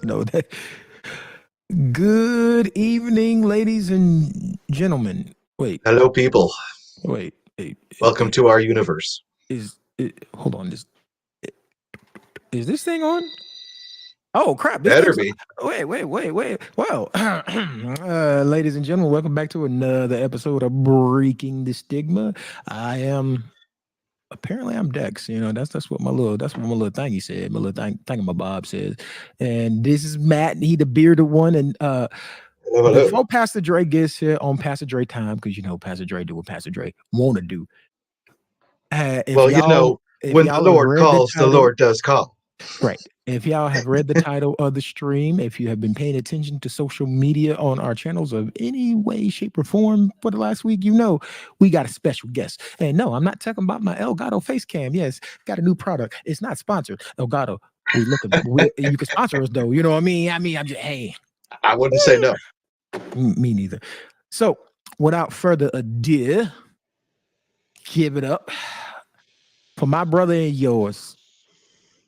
know that. Good evening, ladies and gentlemen. Wait, Hello, people. wait. Welcome to our universe. Hold on. Is this thing on? Oh crap! This Better thing's be. wait. Well, ladies and gentlemen, welcome back to another episode of Breaking the Stigma. Apparently I'm Dex. You know, that's what my little thingy said. My little thingamabob says. And this is Matt. He the bearded one. And Hello. before Pastor Dre gets here on Pastor Dre time, because you know Pastor Dre do what Pastor Dre wanna do. Well, you know, when the Lord calls, the Lord does call. Right. If y'all have read the title of the stream, if you have been paying attention to social media on our channels of any way, shape, or form for the last week, you know we got a special guest. And no, I'm not talking about my Elgato face cam. Yes, got a new product. It's not sponsored. Elgato, you can sponsor us though. You know what I mean? I'm just hey. I wouldn't say no. Me neither. So without further ado, give it up for my brother and yours.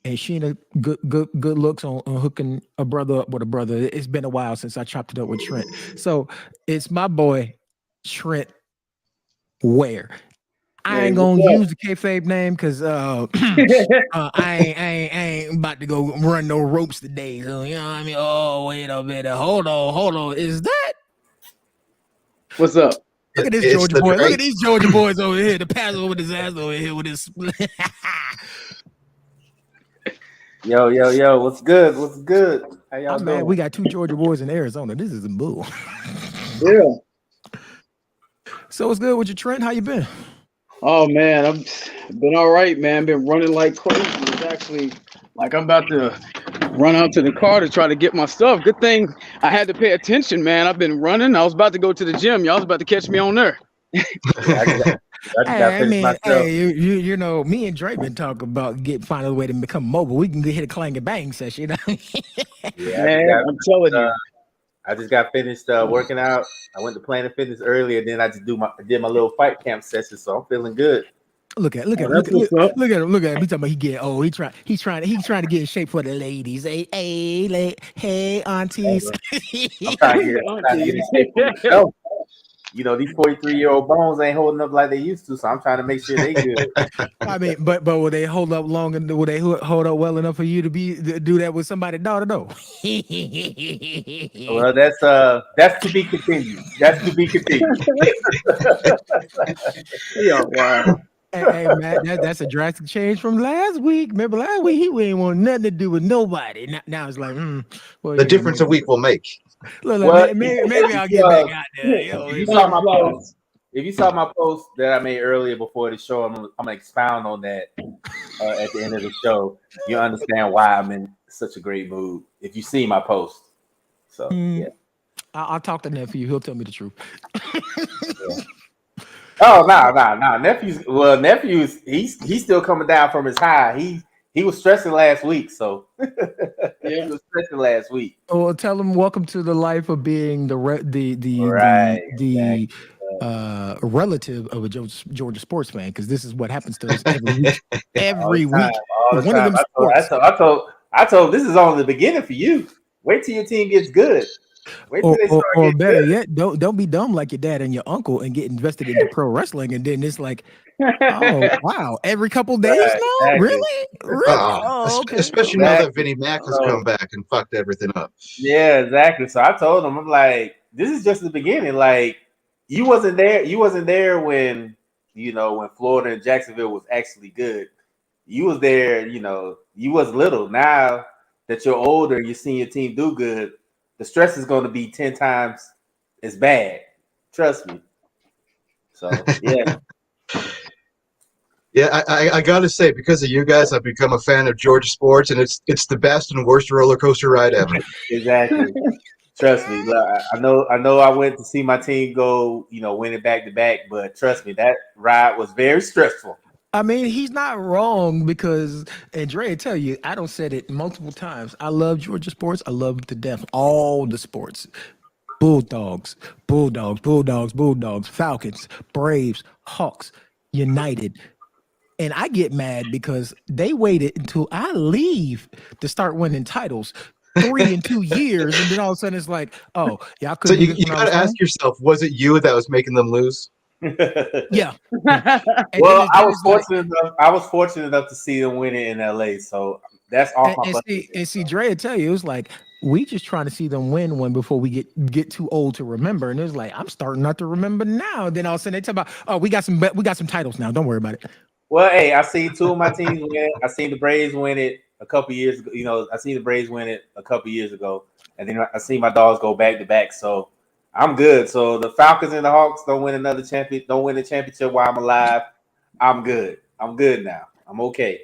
And she had good looks on hooking a brother up with a brother. It's been a while since I chopped it up with Trent. So it's my boy, Trent Ware. I ain't gonna use the kayfabe name because I ain't about to go run no ropes today. So you know what I mean? Oh, wait a minute. Hold on. Is that? What's up? Look at this Georgia boy. Look at these Georgia boys over here. The pass over his ass over here with his Yo, what's good? How y'all doing? Man, we got two Georgia boys in Arizona. This is a bull. Yeah. So what's good with you, Trent? How you been? Oh man, I've been all right, man. Been running like crazy. It's actually like I'm about to run out to the car to try to get my stuff. Good thing I had to pay attention, man. I've been running. I was about to go to the gym. Y'all was about to catch me on there. You know, me and Dre been talking about finding a way to become mobile. We can hit a clang and bang session. I'm telling you. I just got finished working out. I went to Planet Fitness earlier, then I just did my little fight camp session, so I'm feeling good. Look at him. Look at him. He talking about he get old. He's trying to get in shape for the ladies. Hey, aunties. I'm trying to get in shape for myself. You know, these 43-year-old bones ain't holding up like they used to, so I'm trying to make sure they good. I mean, but will they hold up long and will they hold up well enough for you to do that with somebody's daughter though? Well, that's to be continued. Yeah, wow. Hey, Matt, that's a drastic change from last week. Remember last week he ain't want nothing to do with nobody. Now it's like, well, the difference a week will make. Look, maybe I'll get back out there. If you saw my post that I made earlier before the show, I'm gonna expound on that at the end of the show. You understand why I'm in such a great mood if you see my post. So yeah, I'll talk to nephew. He'll tell me the truth. Yeah. Oh no, nephew's he's still coming down from his high. He was stressing last week, so he was stressing last week. Well, tell him welcome to the life of being the relative of a Georgia sports fan, because this is what happens to us every week. All the time. I told this is only the beginning for you. Wait till your team gets good. Or better yet, don't be dumb like your dad and your uncle and get invested into pro wrestling, and then it's like, oh wow, every couple days now, exactly. really? Oh, okay. Especially now that Vinnie Mac has come back and fucked everything up. Yeah, exactly. So I told him, I'm like, this is just the beginning. Like, you wasn't there when when Florida and Jacksonville was actually good. You was there, you was little. Now that you're older, you're seeing your team do good. The stress is going to be 10 times as bad. Trust me. So, yeah. Yeah, I got to say, because of you guys, I've become a fan of Georgia sports, and it's the best and worst roller coaster ride ever. Exactly. Trust me. I know I went to see my team go, winning back to back, but trust me, that ride was very stressful. I mean, he's not wrong because, and Dre tell you, I don't said it multiple times. I love Georgia sports. I love them to death. All the sports. Bulldogs, Falcons, Braves, Hawks, United. And I get mad because they waited until I leave to start winning titles. 3 in 2 years, and then all of a sudden it's like, oh, y'all So couldn't do you this when I got was to ask home. yourself, was it you that was making them lose? Yeah. And Well, I then was it's like, fortunate enough. I was fortunate enough to see them win it in LA, so that's off my bucket list. see, Dre will tell you, it was like we just trying to see them win one before we get too old to remember. And it was like, I'm starting not to remember now. Then all of a sudden they talk about, oh, we got some titles now. Don't worry about it. Well, hey, I seen 2 of my teams win it. I seen the Braves win it a couple years ago. You know, I seen the Braves win it a couple years ago, and then I seen my dogs go back to back. So I'm good. So the Falcons and the Hawks don't win the championship while I'm alive. I'm good. I'm good now. I'm okay.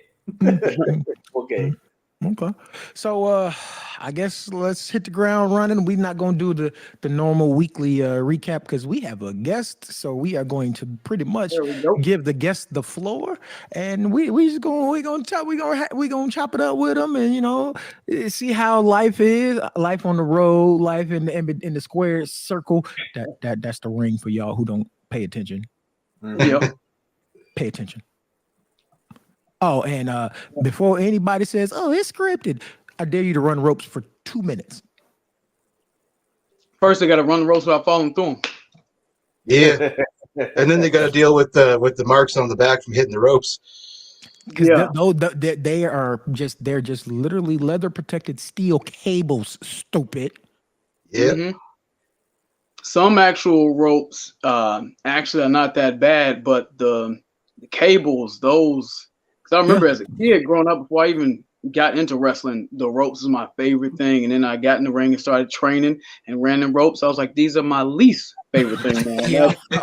Okay. Okay. So I guess let's hit the ground running. We're not going to do the normal weekly recap because we have a guest. So we are going to pretty much There we go. give the guest the floor, and we gonna chop it up with them, and see how life is, life on the road, life in the square circle. That's the ring for y'all who don't pay attention. Yeah. Pay attention. Oh, and before anybody says, "Oh, it's scripted," I dare you to run ropes for 2 minutes. First, they got to run the ropes without falling through them. Yeah. And then they got to deal with the marks on the back from hitting the ropes. Because Yeah. they're just literally leather protected steel cables. Stupid. Yeah. Mhm. Some actual ropes actually are not that bad, but the cables, those. Because I remember as a kid growing up, before I even got into wrestling, the ropes was my favorite thing. And then I got in the ring and started training and ran the ropes. I was like, these are my least favorite thing, man. Yeah. I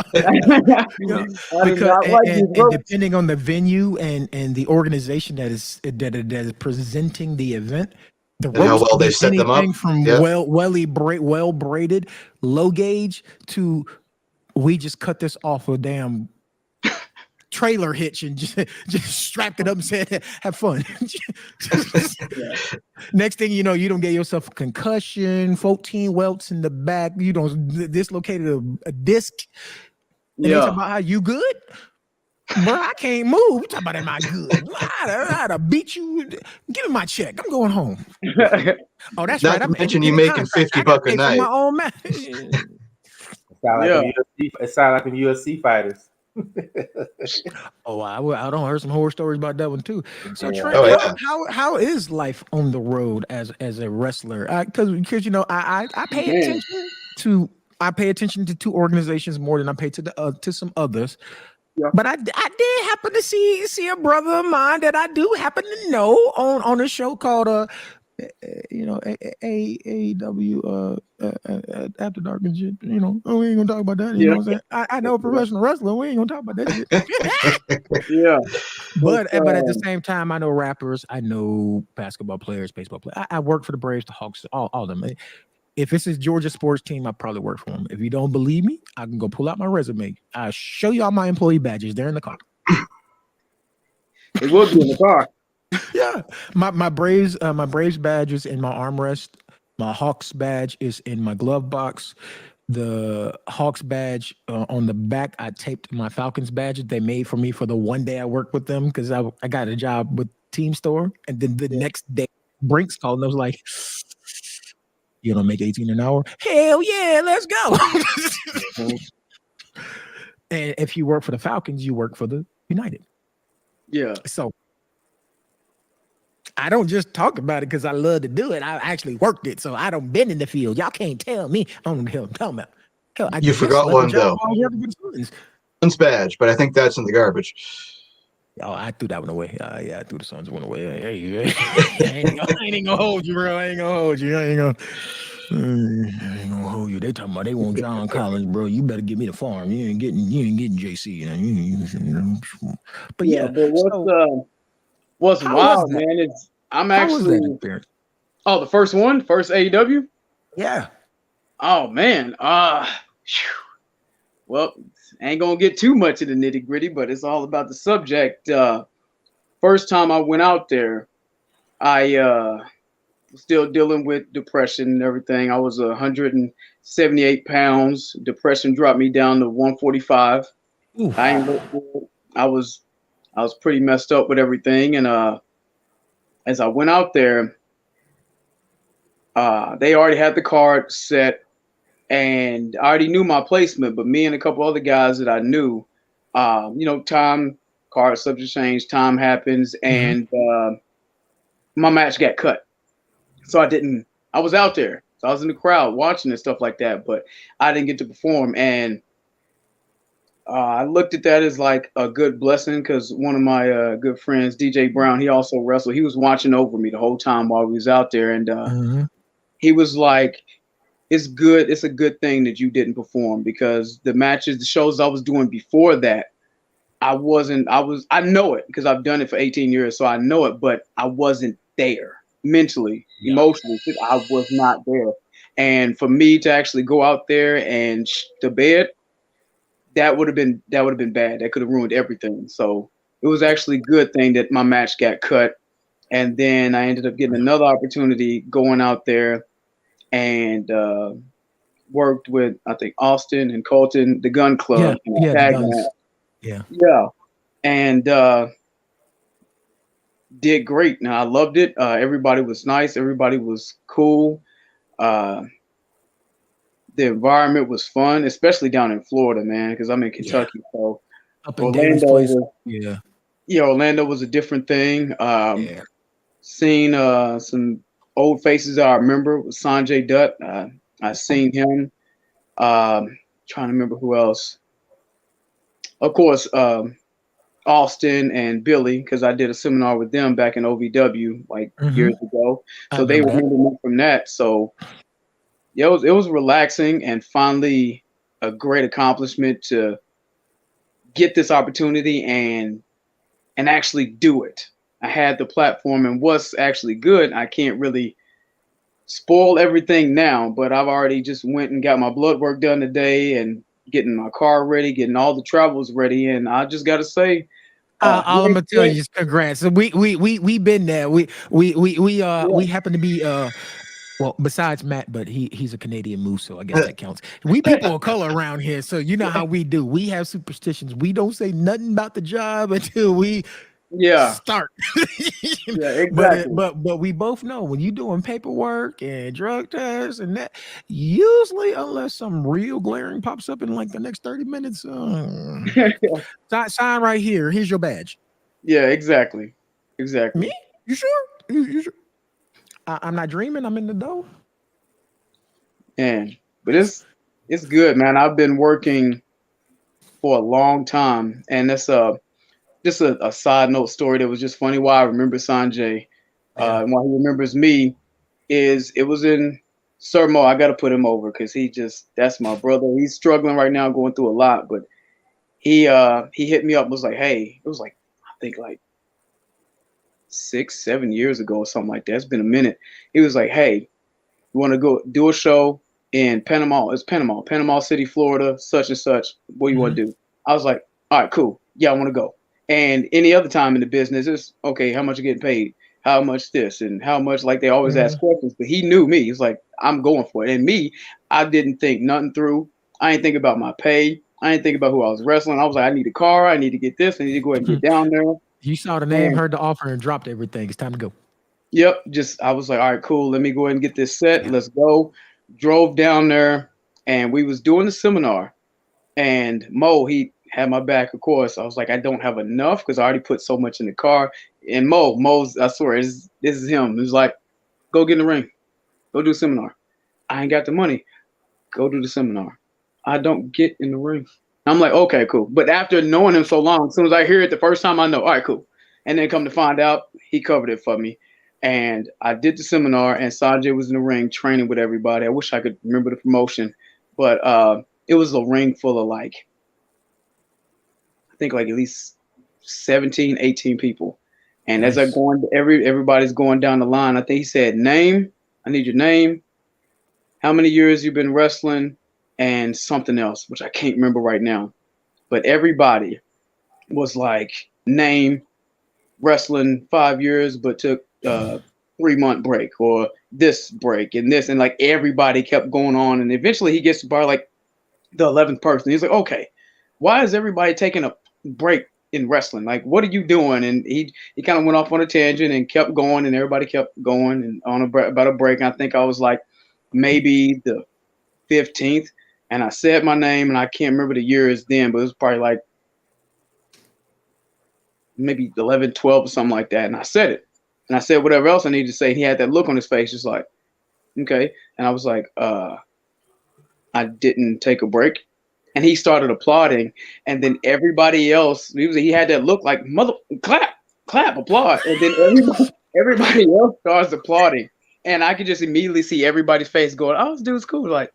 did not like these and ropes. depending on the venue and the organization that is presenting the event, the And how ropes well can they be set them up. anything from Yeah. well braided, low gauge to we just cut this off a damn trailer hitch and just strapped it up and said, have fun. Next thing you know, you don't get yourself a concussion, 14 welts in the back, you don't dislocated a disc. And they talk about how you good? Bro, I can't move. You talking about am I good? I'd have beat you. Give me my check. I'm going home. Oh, that's Not right. to I'm mention you making $50 a night. my own match. It sound like them UFC fighters. Oh, I don't heard some horror stories about that one too. So Yeah. Trent, Oh, yeah. how is life on the road as a wrestler? Because I pay Man. attention to two organizations more than I pay to some others. Yeah. But I did happen to see a brother of mine that I do happen to know on a show called AEW After Dark and shit. We ain't gonna talk about that. You know what I'm saying? I know a professional wrestler. We ain't gonna talk about that shit. Yeah. But at the same time, I know rappers. I know basketball players, baseball players. I work for the Braves, the Hawks, all of them. If it's a Georgia sports team, I probably work for them. If you don't believe me, I can go pull out my resume. I'll show you all my employee badges. They're in the car. It will be in the car. Yeah, my Braves badge is in my armrest. My Hawks badge is in my glove box. The Hawks badge on the back, I taped my Falcons badges they made for me for the one day I worked with them because I got a job with Team Store, and then the next day Brinks called and I was like, "You don't make 18 an hour? Hell yeah, let's go!" And if you work for the Falcons, you work for the United. Yeah. So I don't just talk about it because I love to do it. I actually worked it, so I don't been in the field. Y'all can't tell me. I don't know what the hell I'm talking about. Hell, I You just forgot left a one, job though. while I was working for the Suns. Suns badge, but I think that's in the garbage. Oh, I threw that one away. Yeah, I threw the Suns one away. Hey, I ain't gonna hold you, bro. I ain't gonna hold you. I ain't gonna hold you. They talking about they want John Collins, bro. You better give me the farm. You ain't getting JC. But yeah. But what's how wild, was that? man, is I'm How was that actually experience? the first AEW. Yeah. Oh man. Well, ain't gonna get too much of the nitty gritty, but it's all about the subject. First time I went out there, I was still dealing with depression and everything. I was 178 pounds. Depression dropped me down to 145. Oof. I was pretty messed up with everything, and as I went out there, They already had the card set, and I already knew my placement. But me and a couple other guys that I knew, time card subject change, time happens, and my match got cut. So I was out there. So I was in the crowd watching and stuff like that, but I didn't get to perform. And I looked at that as like a good blessing because one of my good friends, DJ Brown, he also wrestled. He was watching over me the whole time while we was out there. And he was like, it's good. It's a good thing that you didn't perform because the shows I was doing before that, I know it because I've done it for 18 years. So I know it, but I wasn't there mentally, emotionally. I was not there. And for me to actually go out there and the bed, that would have been bad. That could have ruined everything. So it was actually a good thing that my match got cut. And then I ended up getting another opportunity going out there and worked with, I think, Austin and Colton, the Gun Club. Yeah. And did great. Now I loved it. Everybody was nice. Everybody was cool. The environment was fun, especially down in Florida, man, because I'm in Kentucky. So up in Davis place. Orlando was a different thing. Seen some old faces I remember with Sanjay Dutt. I seen him. Trying to remember who else. Of course, Austin and Billy, because I did a seminar with them back in OVW like years ago. So they remember me from that. So it was relaxing and finally a great accomplishment to get this opportunity and actually do it. I had the platform, and what's actually good, I can't really spoil everything now, but I've already just went and got my blood work done today and getting my car ready, getting all the travels ready, and I just got to say, all I'm gonna tell you is congrats. So we been there. We happen to be well, besides Matt, but he's a Canadian moose, so I guess that counts. We people of color around here, so you know how we do. We have superstitions. We don't say nothing about the job until we start. Exactly. But we both know when you're doing paperwork and drug tests and that, usually unless some real glaring pops up in like the next 30 minutes, sign right here. Here's your badge. Yeah, exactly. Me? You sure? You sure? I'm not dreaming. I'm in the dough. Man, but it's good, man. I've been working for a long time, and that's just a side note story that was just funny. Why I remember Sanjay, and why he remembers me is it was in Sermo. I got to put him over because that's my brother. He's struggling right now, going through a lot, but he hit me up, was like, hey, it was like, I think like 6-7 years ago or something like that. It's been a minute. He was like, hey, you want to go do a show in Panama? It's Panama City, Florida, such and such. What do you want to do? I was like, all right, cool. Yeah, I want to go. And any other time in the business, it's okay, how much you getting paid? How much this and how much, like they always ask questions, but he knew me. He's like, I'm going for it. And me, I didn't think nothing through. I didn't think about my pay. I didn't think about who I was wrestling. I was like, I need a car. I need to get this. I need to go ahead and get down there. You saw the name, heard the offer, and dropped everything. It's time to go. Yep. I was like, all right, cool. Let me go ahead and get this set. Yeah. Let's go. Drove down there, and we was doing the seminar. And Mo, he had my back, of course. I was like, I don't have enough because I already put so much in the car. And Mo's, I swear, this is him. He was like, go get in the ring. Go do a seminar. I ain't got the money. Go do the seminar. I don't get in the ring. I'm like, okay, cool. But after knowing him so long, as soon as I hear it the first time, I know, all right, cool. And then come to find out, he covered it for me. And I did the seminar, and Sanjay was in the ring training with everybody. I wish I could remember the promotion. But it was a ring full of I think at least 17, 18 people. And nice. As everybody's going down the line, I think he said, name, I need your name, how many years you've been wrestling, and something else, which I can't remember right now. But everybody was like, name, wrestling 5 years, but took 3-month break or this break and this. And like everybody kept going on. And eventually he gets to bar like the 11th person. He's like, okay, why is everybody taking a break in wrestling? Like, what are you doing? And he kind of went off on a tangent and kept going, and everybody kept going and on about a break. And I think I was like maybe the 15th, and I said my name, and I can't remember the years then, but it was probably like maybe 11, 12 or something like that. And I said it, and I said whatever else I needed to say. He had that look on his face, just like, okay. And I was like, I didn't take a break. And he started applauding, and then everybody else, he had that look like mother clap, applaud, and then everybody else starts applauding, and I could just immediately see everybody's face going, "Oh, this dude's cool." Like,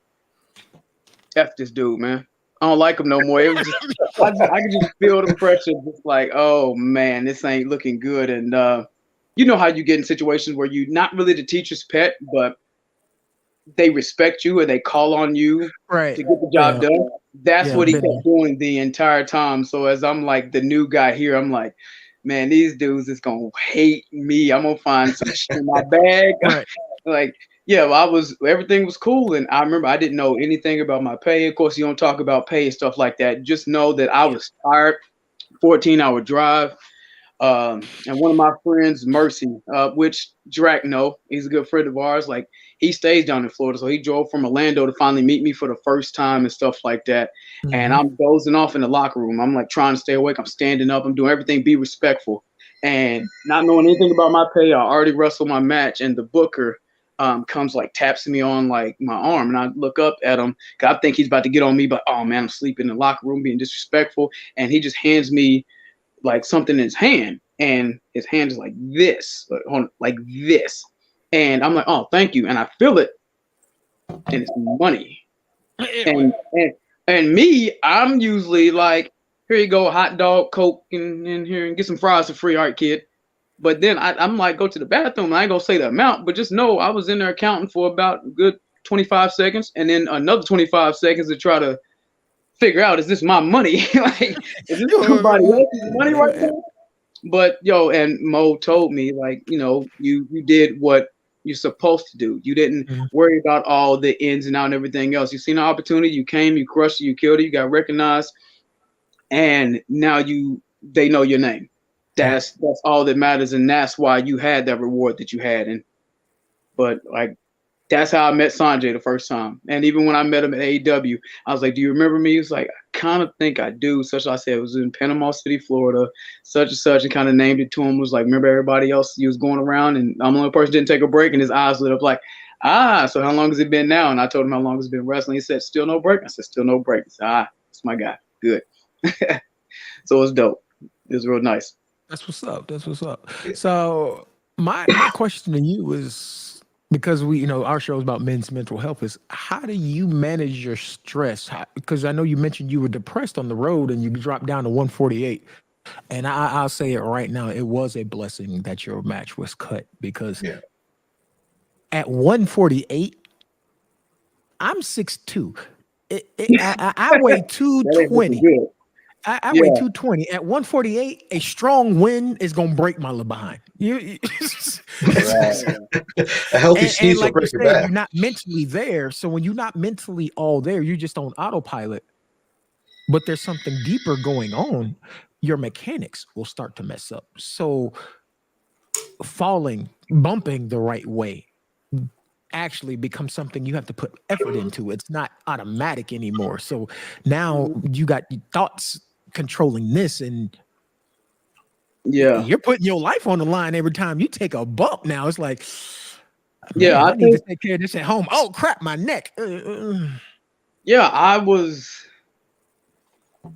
F this dude, man. I don't like him no more. It was just, I could just feel the pressure, just like, oh man, this ain't looking good. And you know how you get in situations where you're not really the teacher's pet, but they respect you and they call on you to get the job done. That's what he kept doing the entire time. So as I'm like the new guy here, I'm like, man, these dudes is gonna hate me. I'm gonna find some shit in my bag. Like, yeah, well, everything was cool. And I remember I didn't know anything about my pay. Of course, you don't talk about pay and stuff like that. Just know that I was tired, 14-hour drive. And one of my friends, Mercy, which Drac know, he's a good friend of ours. Like, he stays down in Florida, so he drove from Orlando to finally meet me for the first time and stuff like that. Mm-hmm. And I'm dozing off in the locker room. I'm like trying to stay awake. I'm standing up. I'm doing everything, be respectful. And not knowing anything about my pay, I already wrestled my match, and the booker comes like taps me on like my arm, and I look up at him because I think he's about to get on me, but oh man, I'm sleeping in the locker room being disrespectful, and he just hands me like something in his hand, and his hand is like this, like this, and I'm like, oh, thank you, and I feel it, and it's money, and me, I'm usually like, here you go, hot dog, Coke, in here, and get some fries for free, all right, kid. But then I'm like, go to the bathroom, and I ain't gonna say the amount, but just know I was in there counting for about a good 25 seconds, and then another 25 seconds to try to figure out, is this my money? Like, is this somebody else's money right now? But yo, and Mo told me, like, you know, you did what you're supposed to do. You didn't worry about all the ins and outs and everything else. You seen an opportunity, you came, you crushed it, you killed it, you got recognized, and now they know your name. That's all that matters, and that's why you had that reward that you had. But like, that's how I met Sanjay the first time. And even when I met him at AEW, I was like, "Do you remember me?" He was like, "I kind of think I do." Such I said, it was in Panama City, Florida, such and such, and kind of named it to him. Was like, "Remember everybody else you was going around, and I'm the only person who didn't take a break." And his eyes lit up like, so how long has it been now? And I told him how long it's been wrestling. He said, "Still no break." I said, "Still no break." He said, that's my guy. Good. So it was dope. It was real nice. That's what's up. That's what's up. So my question to you is, because our show is about men's mental health, is how do you manage your stress? Because I know you mentioned you were depressed on the road and you dropped down to 148. And I'll say it right now, it was a blessing that your match was cut, because at 148, I'm 6'2". I weigh 220. I weigh 220. At 148, a strong wind is gonna break my little behind. A healthy sneeze will break your back. You're not mentally there. So when you're not mentally all there, you're just on autopilot. But there's something deeper going on. Your mechanics will start to mess up. So bumping the right way actually becomes something you have to put effort into. It's not automatic anymore. So now you got thoughts controlling this, and you're putting your life on the line every time you take a bump. Now it's like, I need to take care of this at home. Oh crap, my neck. I was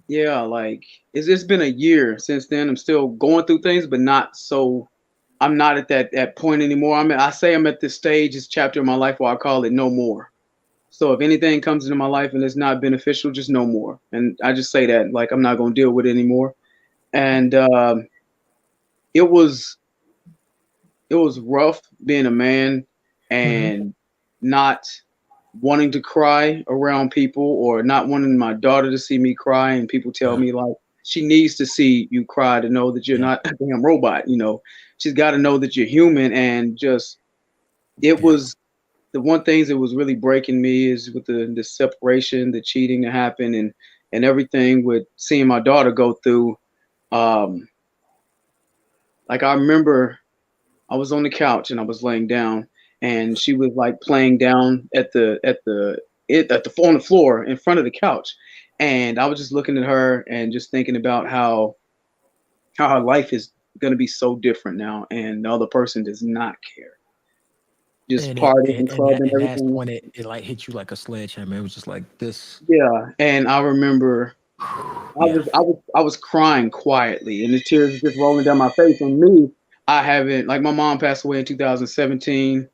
like, it's been a year since then. I'm still going through things, but not so. I'm not at that point anymore. I say I'm at this stage, this chapter of my life where I call it no more. So if anything comes into my life and it's not beneficial, just no more. And I just say that, like, I'm not going to deal with it anymore. And it was rough being a man and not wanting to cry around people, or not wanting my daughter to see me cry. And people tell me, like, she needs to see you cry to know that you're not a damn robot. She's got to know that you're human. And it was the one things that was really breaking me is with the separation, the cheating that happened, and everything with seeing my daughter go through. Um, like I remember I was on the couch and I was laying down, and she was like playing down on the floor in front of the couch, and I was just looking at her and just thinking about how her life is going to be so different now, and the other person does not care, just partying and clubbing and that's everything. when it like hit you like a sledgehammer. It was just like this. Yeah, and I remember Yeah. I was crying quietly, and the tears were just rolling down my face. And me, I haven't like my mom passed away in 2017,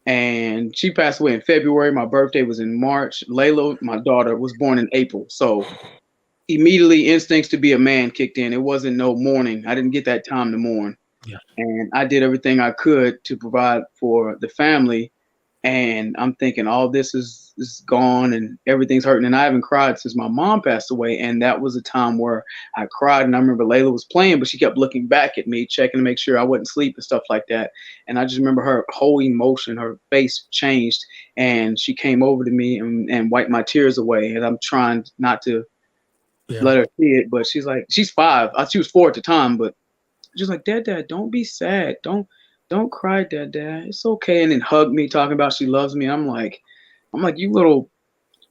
and she passed away in February. My birthday was in March. Layla, my daughter, was born in April. So immediately instincts to be a man kicked in. It wasn't no mourning. I didn't get that time to mourn. Yeah. And I did everything I could to provide for the family. And I'm thinking all this is gone and everything's hurting. And I haven't cried since my mom passed away. And that was a time where I cried. And I remember Layla was playing, but she kept looking back at me, checking to make sure I wouldn't sleep and stuff like that. And I just remember her whole emotion, her face changed. And she came over to me and wiped my tears away. And I'm trying not to let her see it, but she's like, she's 5. She was 4 at the time, but she's like, Dad, don't be sad. Don't cry, Dad. It's okay. And then hugged me, talking about she loves me. I'm like, you little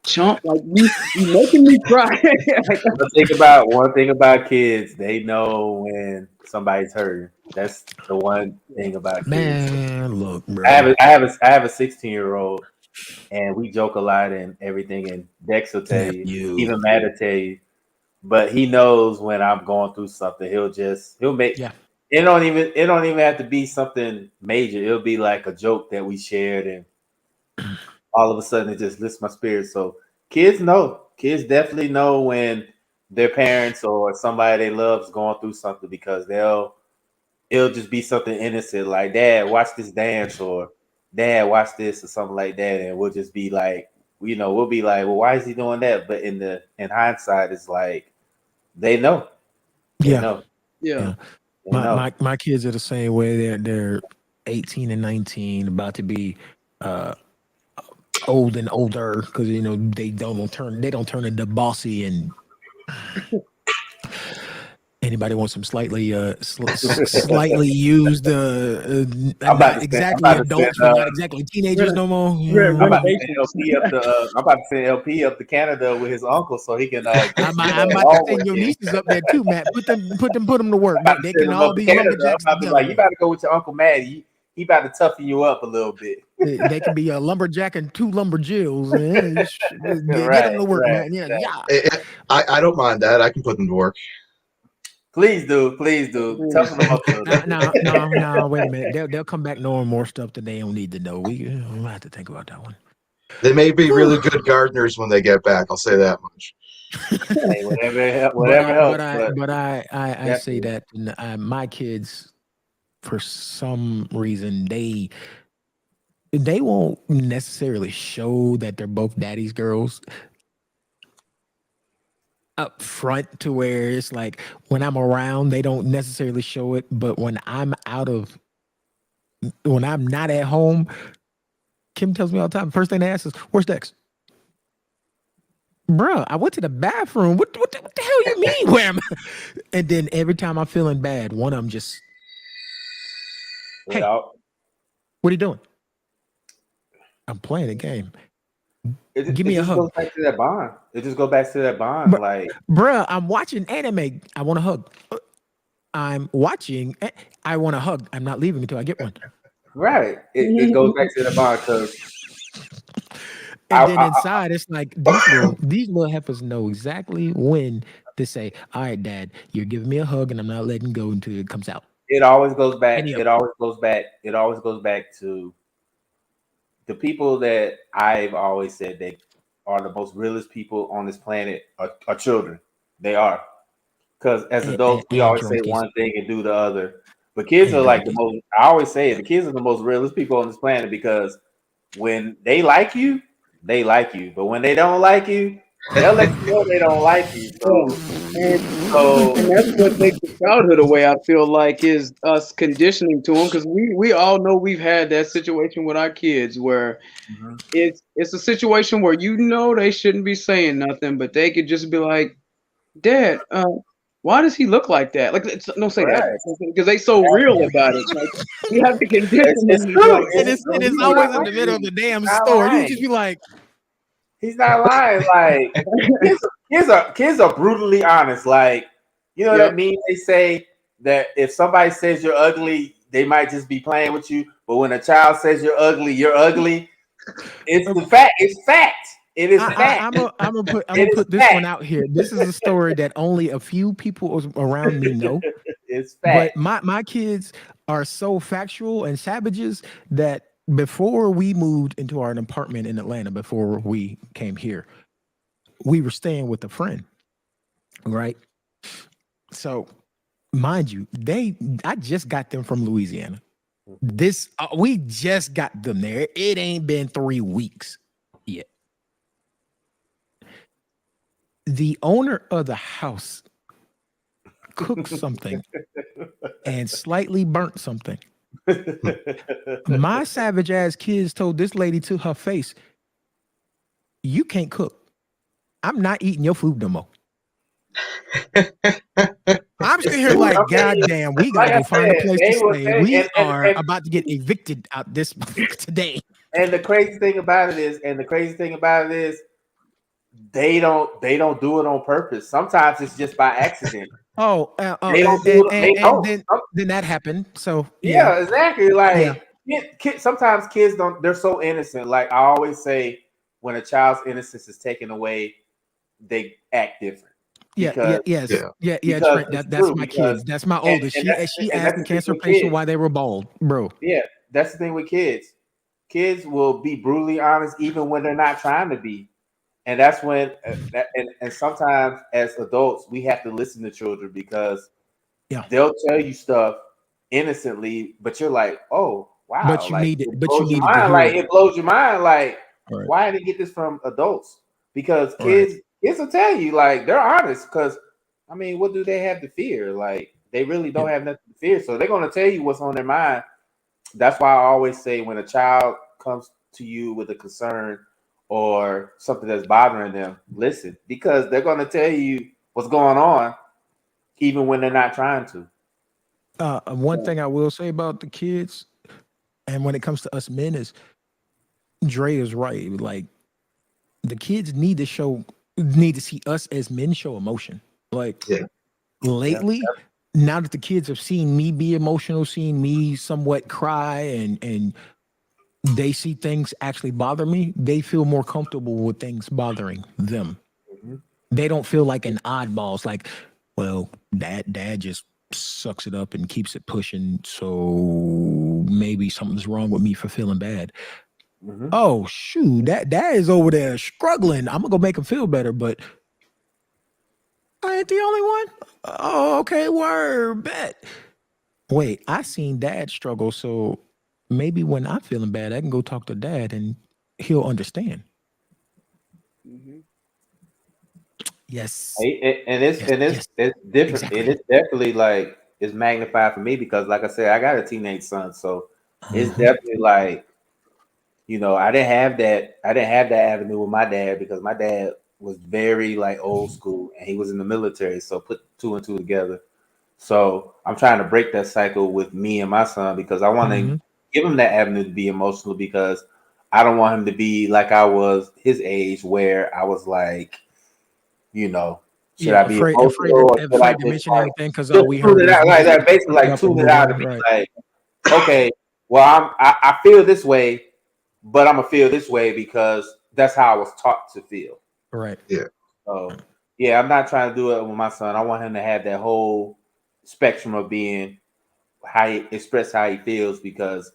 chump, like you making me cry. One thing about kids, they know when somebody's hurting. That's the one thing about kids. Man, look, bro. I have a 16-year-old, and we joke a lot and everything. And Dex will tell you, even Matt will tell you. But he knows when I'm going through something. He'll make it don't even have to be something major. It'll be like a joke that we shared, and all of a sudden it just lifts my spirit. So kids definitely know when their parents or somebody they love is going through something, because it'll just be something innocent like, Dad, watch this dance, or Dad, watch this, or something like that, and we'll just be like, we'll be like, well, why is he doing that? But in hindsight, it's like they know. They know. Yeah. My kids are the same way. They're 18 and 19, about to be old and older, because they don't turn into bossy. And anybody wants some slightly slightly used not exactly adults, but not exactly teenagers no more. I'm about to send LP up to Canada with his uncle so he can. I'm about to send your nieces up there too, Matt. Put them to work. They can all be lumberjacks together. Like, you got to go with your Uncle Matt. He about to toughen you up a little bit. They can be a lumberjack and 2 lumberjills. Get them to work, man. Yeah. I don't mind that. I can put them to work. Please do. Toughen them up. No. Wait a minute. They'll come back knowing more stuff that they don't need to know. We might have to think about that one. They may be really good gardeners when they get back. I'll say that much. Hey, whatever helps. But I say that my kids, for some reason, they won't necessarily show that they're both daddy's girls up front, to where it's like when I'm around, they don't necessarily show it. But when I'm not at home, Kim tells me all the time, first thing they ask is, where's Dex? Bruh, I went to the bathroom. What the hell you mean? Where am I? And then every time I'm feeling bad, one of them just, hey, what are you doing? I'm playing a game. Give me a hug. Goes back to that bond. It just goes back to that bond. Like, bruh, I'm watching anime. I want a hug. I'm watching. I want a hug. I'm not leaving until I get one. Right. It goes back to the bond, because. And then inside, it's like these little heifers know exactly when to say, "All right, Dad, you're giving me a hug, and I'm not letting go until it comes out." It always goes back. It always goes back to the people that I've always said they are the most realest people on this planet are children. They are. Because as adults, we always say one thing and do the other. But kids are like the most, I always say it, the kids are the most realist people on this planet, because when they like you, they like you. But when they don't like you, they'll let you know they don't like you. So and that's what takes the childhood away, I feel like, is us conditioning to them, because we all know we've had that situation with our kids where it's a situation where they shouldn't be saying nothing, but they could just be like, Dad, Why does he look like that? Like, don't say Right. that because they so real about it. Like, you have to condition It's them. true. Like, And it's He's always not in the middle of the lying. damn He's not store. You lying. just be like, He's not lying. Like kids are brutally honest. Like, you know Yep. that meme they say that if somebody says you're ugly, they might just be playing with you. But when a child says you're ugly, you're ugly. It's the fact. It's fact. It is fact. I'm gonna It is put this fact. one out here. This is a story that only a few people around me know. It's But fact. my kids are so factual and savages that before we moved into our apartment in Atlanta, before we came here, we were staying with a friend, right? So, mind you, I just got them from Louisiana. We just got them there. It ain't been 3 weeks yet. The owner of the house cooked something and slightly burnt something. My savage ass kids told this lady to her face, "You can't cook. I'm not eating your food no more." I'm still here like, God damn, we gotta go find a place to stay. We are about to get evicted out this today. And the crazy thing about it is, they don't do it on purpose. Sometimes it's just by accident. They don't do it. They don't. Then that happened. So Yeah, exactly. Like sometimes kids don't. They're so innocent. Like I always say, when a child's innocence is taken away, they act different. Trent, that's my kids. That's my oldest. She asked the cancer patient why they were bald, bro. Yeah, that's the thing with kids. Kids will be brutally honest even when they're not trying to be. And that's when, and sometimes as adults, we have to listen to children because they'll tell you stuff innocently, but you're like, oh, wow. But you like, need it. it But blows you your need mind. to Like, it blows your mind. Like, right. Why did they get this from adults? Because kids will tell you, like, they're honest. Because, I mean, what do they have to fear? Like, they really don't have nothing to fear. So they're going to tell you what's on their mind. That's why I always say when a child comes to you with a concern or something that's bothering them, listen, because they're going to tell you what's going on, even when they're not trying to. One thing I will say about the kids, and when it comes to us men, is Dre is right. Like, the kids need to see us as men show emotion. Like, lately, now that the kids have seen me be emotional, seen me somewhat cry, and they see things actually bother me, they feel more comfortable with things bothering them. Mm-hmm. They don't feel like an oddball. It's like, well, dad just sucks it up and keeps it pushing, so maybe something's wrong with me for feeling bad. Mm-hmm. Oh, shoot, dad is over there struggling. I'm gonna go make him feel better, but I ain't the only one. Oh, okay, word, bet. Wait, I seen dad struggle, so maybe when I'm feeling bad, I can go talk to dad and he'll understand. Mm-hmm. Yes. It's different. Exactly. And it's definitely like it's magnified for me because, like I said, I got a teenage son, so it's definitely like, you know, I didn't have that avenue with my dad because my dad was very like old school and he was in the military, so put 2 and 2 together. So I'm trying to break that cycle with me and my son because I want to give him that avenue to be emotional because I don't want him to be like I was his age where I was like, you know, should I be afraid to mention anything because all we heard is like that, basically like tune it out and be like, okay, well I feel this way, but I'm gonna feel this way because that's how I was taught to feel. Right. Yeah. So yeah, I'm not trying to do it with my son. I want him to have that whole spectrum of being how he express how he feels because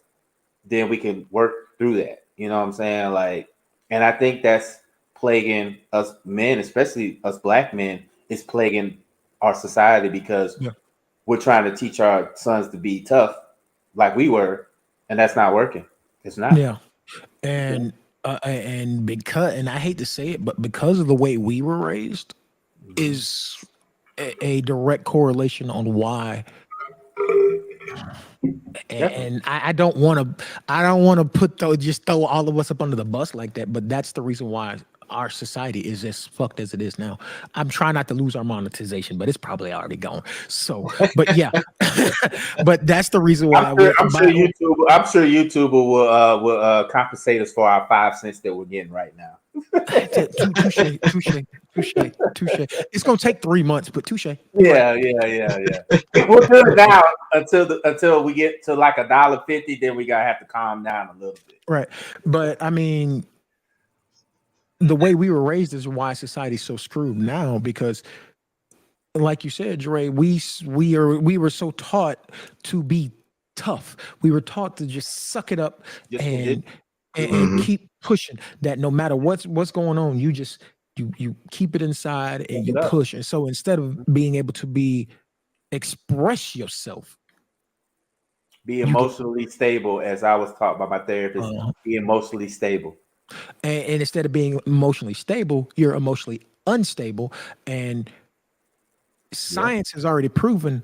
then we can work through that. You know what I'm saying? Like, and I think that's plaguing us men, especially us black men, is plaguing our society because we're trying to teach our sons to be tough like we were, and that's not working. It's not. Yeah. And because, and I hate to say it, but because of the way we were raised is a direct correlation on why. And I don't want to just throw all of us up under the bus like that, but that's the reason why our society is as fucked as it is now. I'm trying not to lose our monetization, but it's probably already gone. So, but yeah, but that's the reason why I'm sure YouTube will compensate us for our 5 cents that we're getting right now. touche. It's gonna take 3 months, but touche. Yeah. We'll do it now until we get to like $1.50. Then we gotta have to calm down a little bit. Right, but I mean, the way we were raised is why society's so screwed now. Because, like you said, Dre, we were so taught to be tough. We were taught to just suck it up and keep pushing. That no matter what's going on, you just you keep it inside and you push. And so instead of being able to express yourself, be emotionally stable, as I was taught by my therapist, be emotionally stable. And instead of being emotionally stable, you're emotionally unstable. And science has already proven,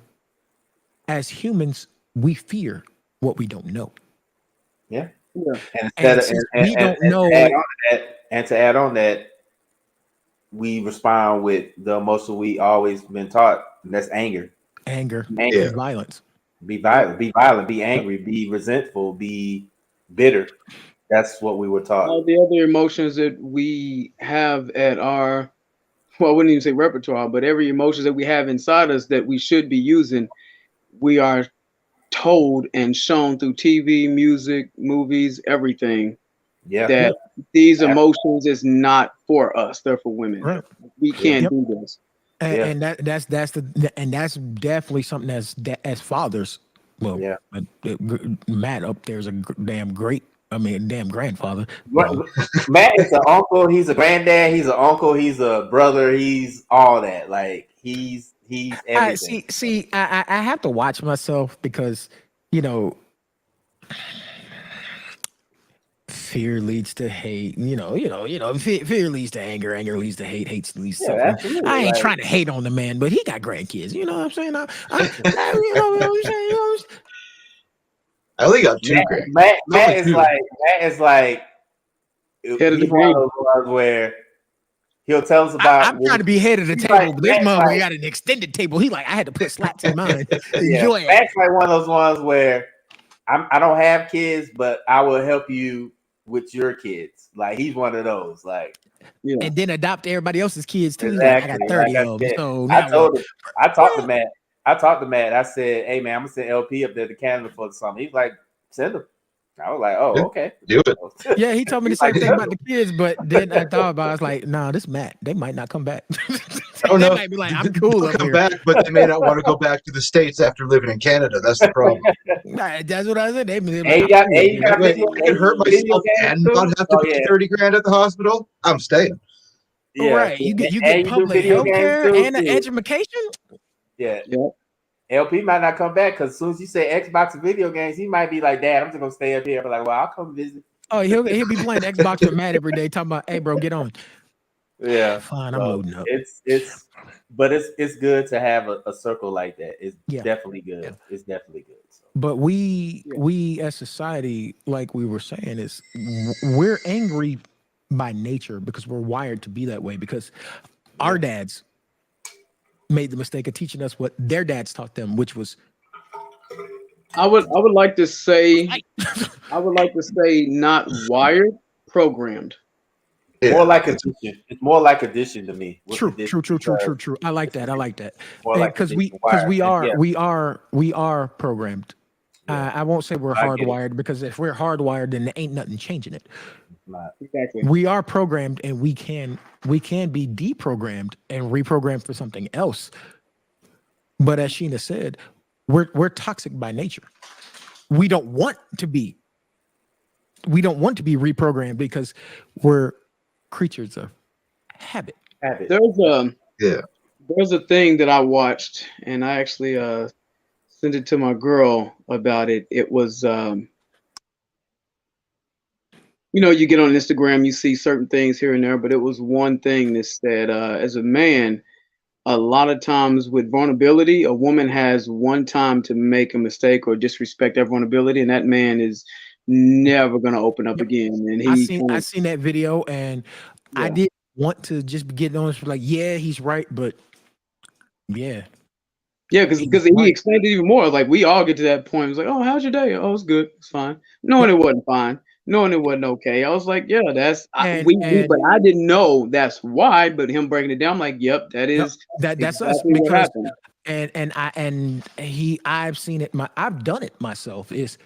as humans, we fear what we don't know. Yeah. And we don't know. And to add on that, we respond with the emotion we always been taught, and that's anger. And violence. Be violent, be angry, be resentful, be bitter. That's what we were taught. All the other emotions that we have at our, well, I wouldn't even say repertoire, but every emotion that we have inside us that we should be using, we are told and shown through TV, music, movies, everything, that these emotions is not for us. They're for women. Right. We can't do this. And that's definitely something that's as fathers. Well, Matt up there's a damn grandfather. Matt is an uncle. He's a granddad. He's an uncle. He's a brother. He's all that. Like he's everything. I have to watch myself because fear leads to hate. Fear leads to anger. Anger leads to hate. Hate leads to suffering. I ain't trying to hate on the man, but he got grandkids. You know what I'm saying? I only got 2 grandkids. Matt is like he's one of those ones where he'll tell us about. I'm trying to be head of the table, but this motherfucker got an extended table. He like, I had to put slats in mine. Matt's like one of those ones where I don't have kids, but I will help you with your kids. Like he's one of those. Like, and then adopt everybody else's kids too. Exactly. Like, I got 30 of them. So I talked to Matt. I said, "Hey man, I'm gonna send LP up there to Canada for the summer." He's like, "Send him." I was like, "Oh, okay, do it." Yeah, he told me the same thing about the kids, but then I thought about it, I was like, "Nah, this Matt, they might not come back." Oh no, might be like, "I'm cool up here." Back, but they may not want to go back to the States after living in Canada. That's the problem. That's what I said. I hurt myself and not have to pay $30,000 at the hospital. I'm staying. Yeah. Right, you get public health care and an education. Yeah. LP might not come back because as soon as you say Xbox and video games, he might be like, "Dad, I'm just gonna stay up here." I'm like, "Well, I'll come visit." Oh, he'll be playing Xbox with Matt every day, talking about, "Hey, bro, get on." Yeah, fine. I'm loading up. It's good to have a circle like that. It's definitely good. Yeah. It's definitely good. So. But we as society, like we were saying, is we're angry by nature because we're wired to be that way. Because our dads made the mistake of teaching us what their dads taught them, which was. I would like to say not wired, programmed. Yeah. More like addition. It's more like addition to me. True. I like that. Because we are programmed. Yeah. I won't say we're hardwired because if we're hardwired, then there ain't nothing changing it. Exactly. We are programmed, and we can be deprogrammed and reprogrammed for something else. But as Sheena said, we're toxic by nature. We don't want to be reprogrammed because we're creatures of habit. There's a thing that I watched, and I actually sent it to my girl about it. It was you get on Instagram, you see certain things here and there, but it was one thing that said, as a man, a lot of times with vulnerability, a woman has one time to make a mistake or disrespect that vulnerability, and that man is never going to open up again. And I seen that video, and I did want to just be getting on. Like, yeah, he's right, but yeah, Yeah, because he explained it even more. Like we all get to that point. It's like, oh, how's your day? Oh, it's good. It's fine. Knowing it wasn't fine. Knowing it wasn't okay. I was like, yeah, that's but I didn't know that's why. But him breaking it down, I'm like, yep, that's that's us exactly what because happened. I've seen it. I've done it myself. Is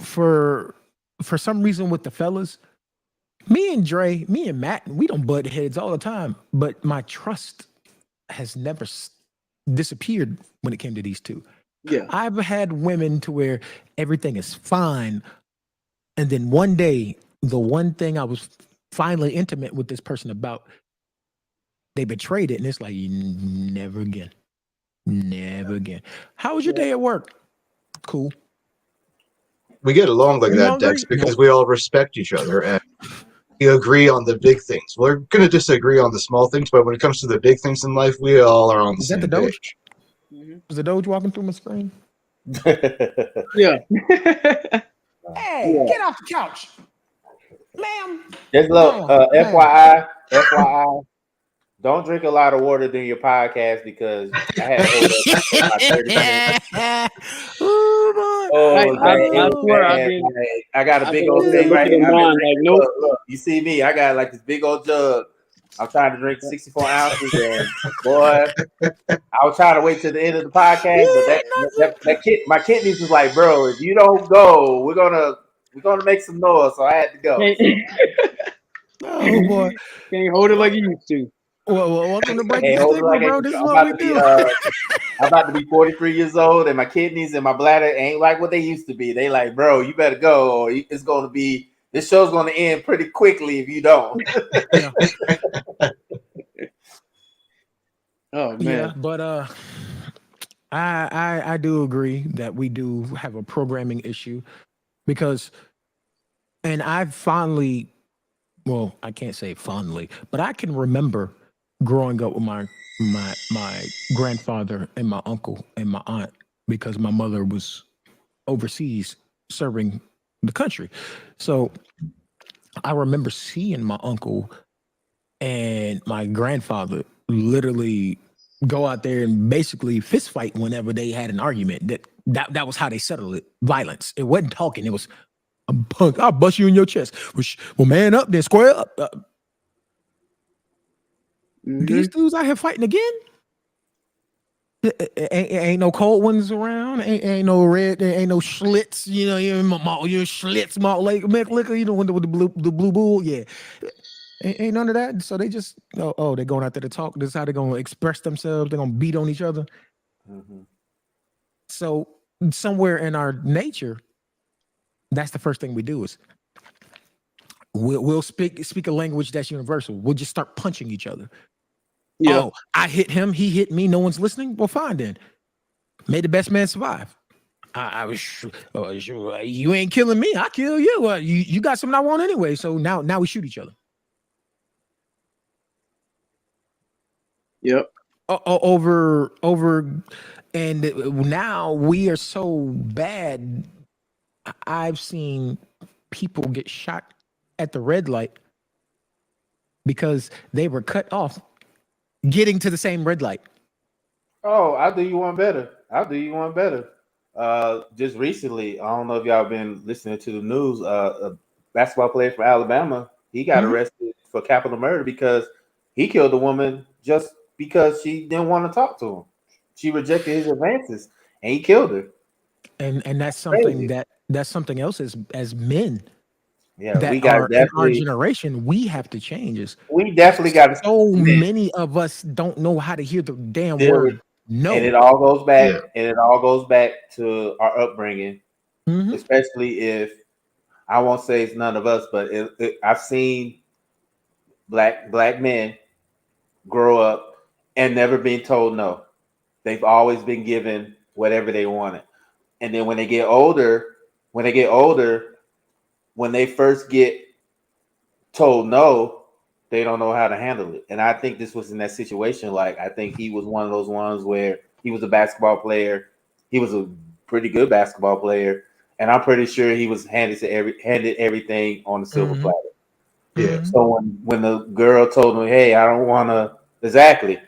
for some reason with the fellas, me and Dre, me and Matt, we don't butt heads all the time. But my trust has never disappeared when it came to these two. Yeah, I've had women to where everything is fine, and then one day, the one thing I was finally intimate with this person about, they betrayed it, and it's like never again, never again. How was your day at work? Cool. We get along like You that, hungry? Dex, because we all respect each other and we agree on the big things. We're going to disagree on the small things, but when it comes to the big things in life, we all are on the Is that same the Doge? page. Was the Doge walking through my screen? yeah. Hey, get off the couch, ma'am. Just look, FYI, don't drink a lot of water during your podcast because I had to hold up for about 30 minutes. I swear I got a big old thing right here. Look, you see me? I got like this big old jug. I'm trying to drink 64 ounces, and boy, I was trying to wait till the end of the podcast, but my kidneys was like, bro, if you don't go, we're gonna make some noise, so I had to go. Oh boy, can't hold it like you used to. Well, welcome to Breaking Stigma, bro. This is what we do. I'm about to be 43 years old, and my kidneys and my bladder ain't like what they used to be. They like, bro, you better go, or this show's going to end pretty quickly if you don't. Yeah. Oh man. Yeah, but I do agree that we do have a programming issue because, and I fondly, well, I can't say fondly, but I can remember growing up with my grandfather and my uncle and my aunt because my mother was overseas serving the country. So I remember seeing my uncle and my grandfather literally go out there and basically fist fight whenever they had an argument. That was how they settled it. Violence. It wasn't talking. It was, I'll bust you in your chest. Well, man up, then square up. These dudes out here fighting again? Ain't no cold ones around. Ain't no red. Ain't no Schlitz. You know, you're Schlitz malt liquor. You know, with the blue bull. Yeah, ain't none of that. So they just they're going out there to talk. This is how they're gonna express themselves. They're gonna beat on each other. Mm-hmm. So somewhere in our nature, that's the first thing we do is we'll speak a language that's universal. We'll just start punching each other. Yeah. Oh, I hit him. He hit me. No one's listening. Well, fine then. May the best man survive. I was sure. You ain't killing me. I kill you. You got something I want anyway. So now we shoot each other. Yep. Over, and now we are so bad. I've seen people get shot at the red light because they were cut off getting to the same red light. Oh, I'll do you one better. Just recently, I don't know if y'all been listening to the news. A basketball player from Alabama, he got arrested for capital murder because he killed a woman just because she didn't want to talk to him. She rejected his advances, and he killed her. And that's something that's something else as men. Yeah, that we got in our generation, we have to change. We definitely got to. So many of us don't know how to hear the damn word. No, and it all goes back. Yeah. And it all goes back to our upbringing, especially if I won't say it's none of us, but I've seen black men grow up and never been told no. They've always been given whatever they wanted, and then when they get older, when they first get told no, they don't know how to handle it. And I think this was in that situation. Like, I think he was one of those ones where he was a basketball player. He was a pretty good basketball player. And I'm pretty sure he was handed everything on the silver platter. Yeah. So when the girl told him, "Hey, I don't want to," exactly,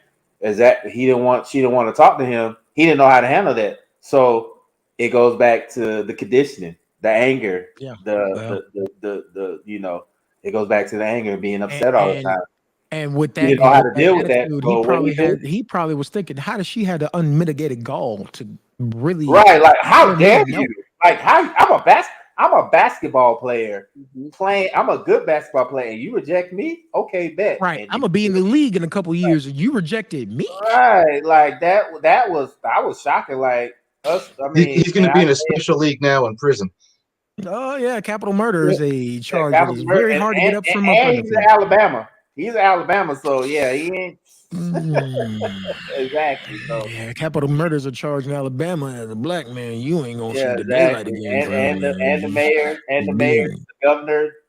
she didn't want to talk to him. He didn't know how to handle that. So it goes back to the conditioning, the anger, Yeah. the it goes back to the anger and being upset all the And time. and with He that didn't know how to that deal with that. attitude, So what he probably was thinking, how does she have the unmitigated gall to really right? Like, how tell me dare no? you? Like, I'm a basketball player playing. I'm a good basketball player, and you reject me? Okay, bet. Right. And I'm gonna be in the league in a couple of years, and you rejected me. right, like that was shocking. Like us, I mean, He's going to be in a special league now in prison. Oh yeah, capital murder is a charge that capital is murder, very hard to get up from up and under. he's in Alabama. He's in Alabama, so yeah, he ain't Mm. exactly. So Yeah, capital murder is a charge in Alabama. As a black man, you ain't gonna yeah, see the daylight exactly. again, And fam. the mayor Being-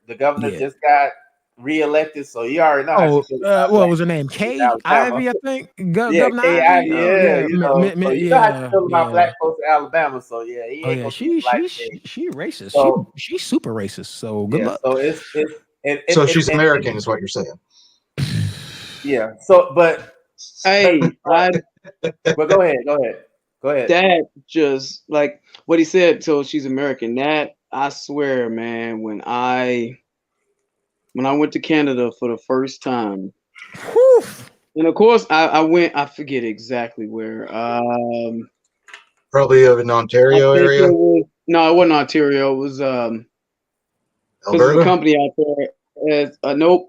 the governor Yeah. just got reelected, so you already know how she Oh, feels about what black was her name? people in Kay Alabama. Ivy, I think. Yeah, Governor Kay Ivy. Ivy, Oh yeah, yeah, you know, so you know how she yeah, feels about yeah. black folks in Alabama. So yeah, he Oh ain't yeah, gonna see the light of day. she racist. So She's super racist. So good yeah, luck. so it's So she's American, is what you're saying. yeah. So but Hey, but go ahead. that just like what he said. So she's American. That I swear, man. When I went to Canada for the first time, Whew. and of course I went. I forget exactly where. Probably of an I Ontario think area. it wasn't Ontario. It was because of a Alberta. company out there. Nope.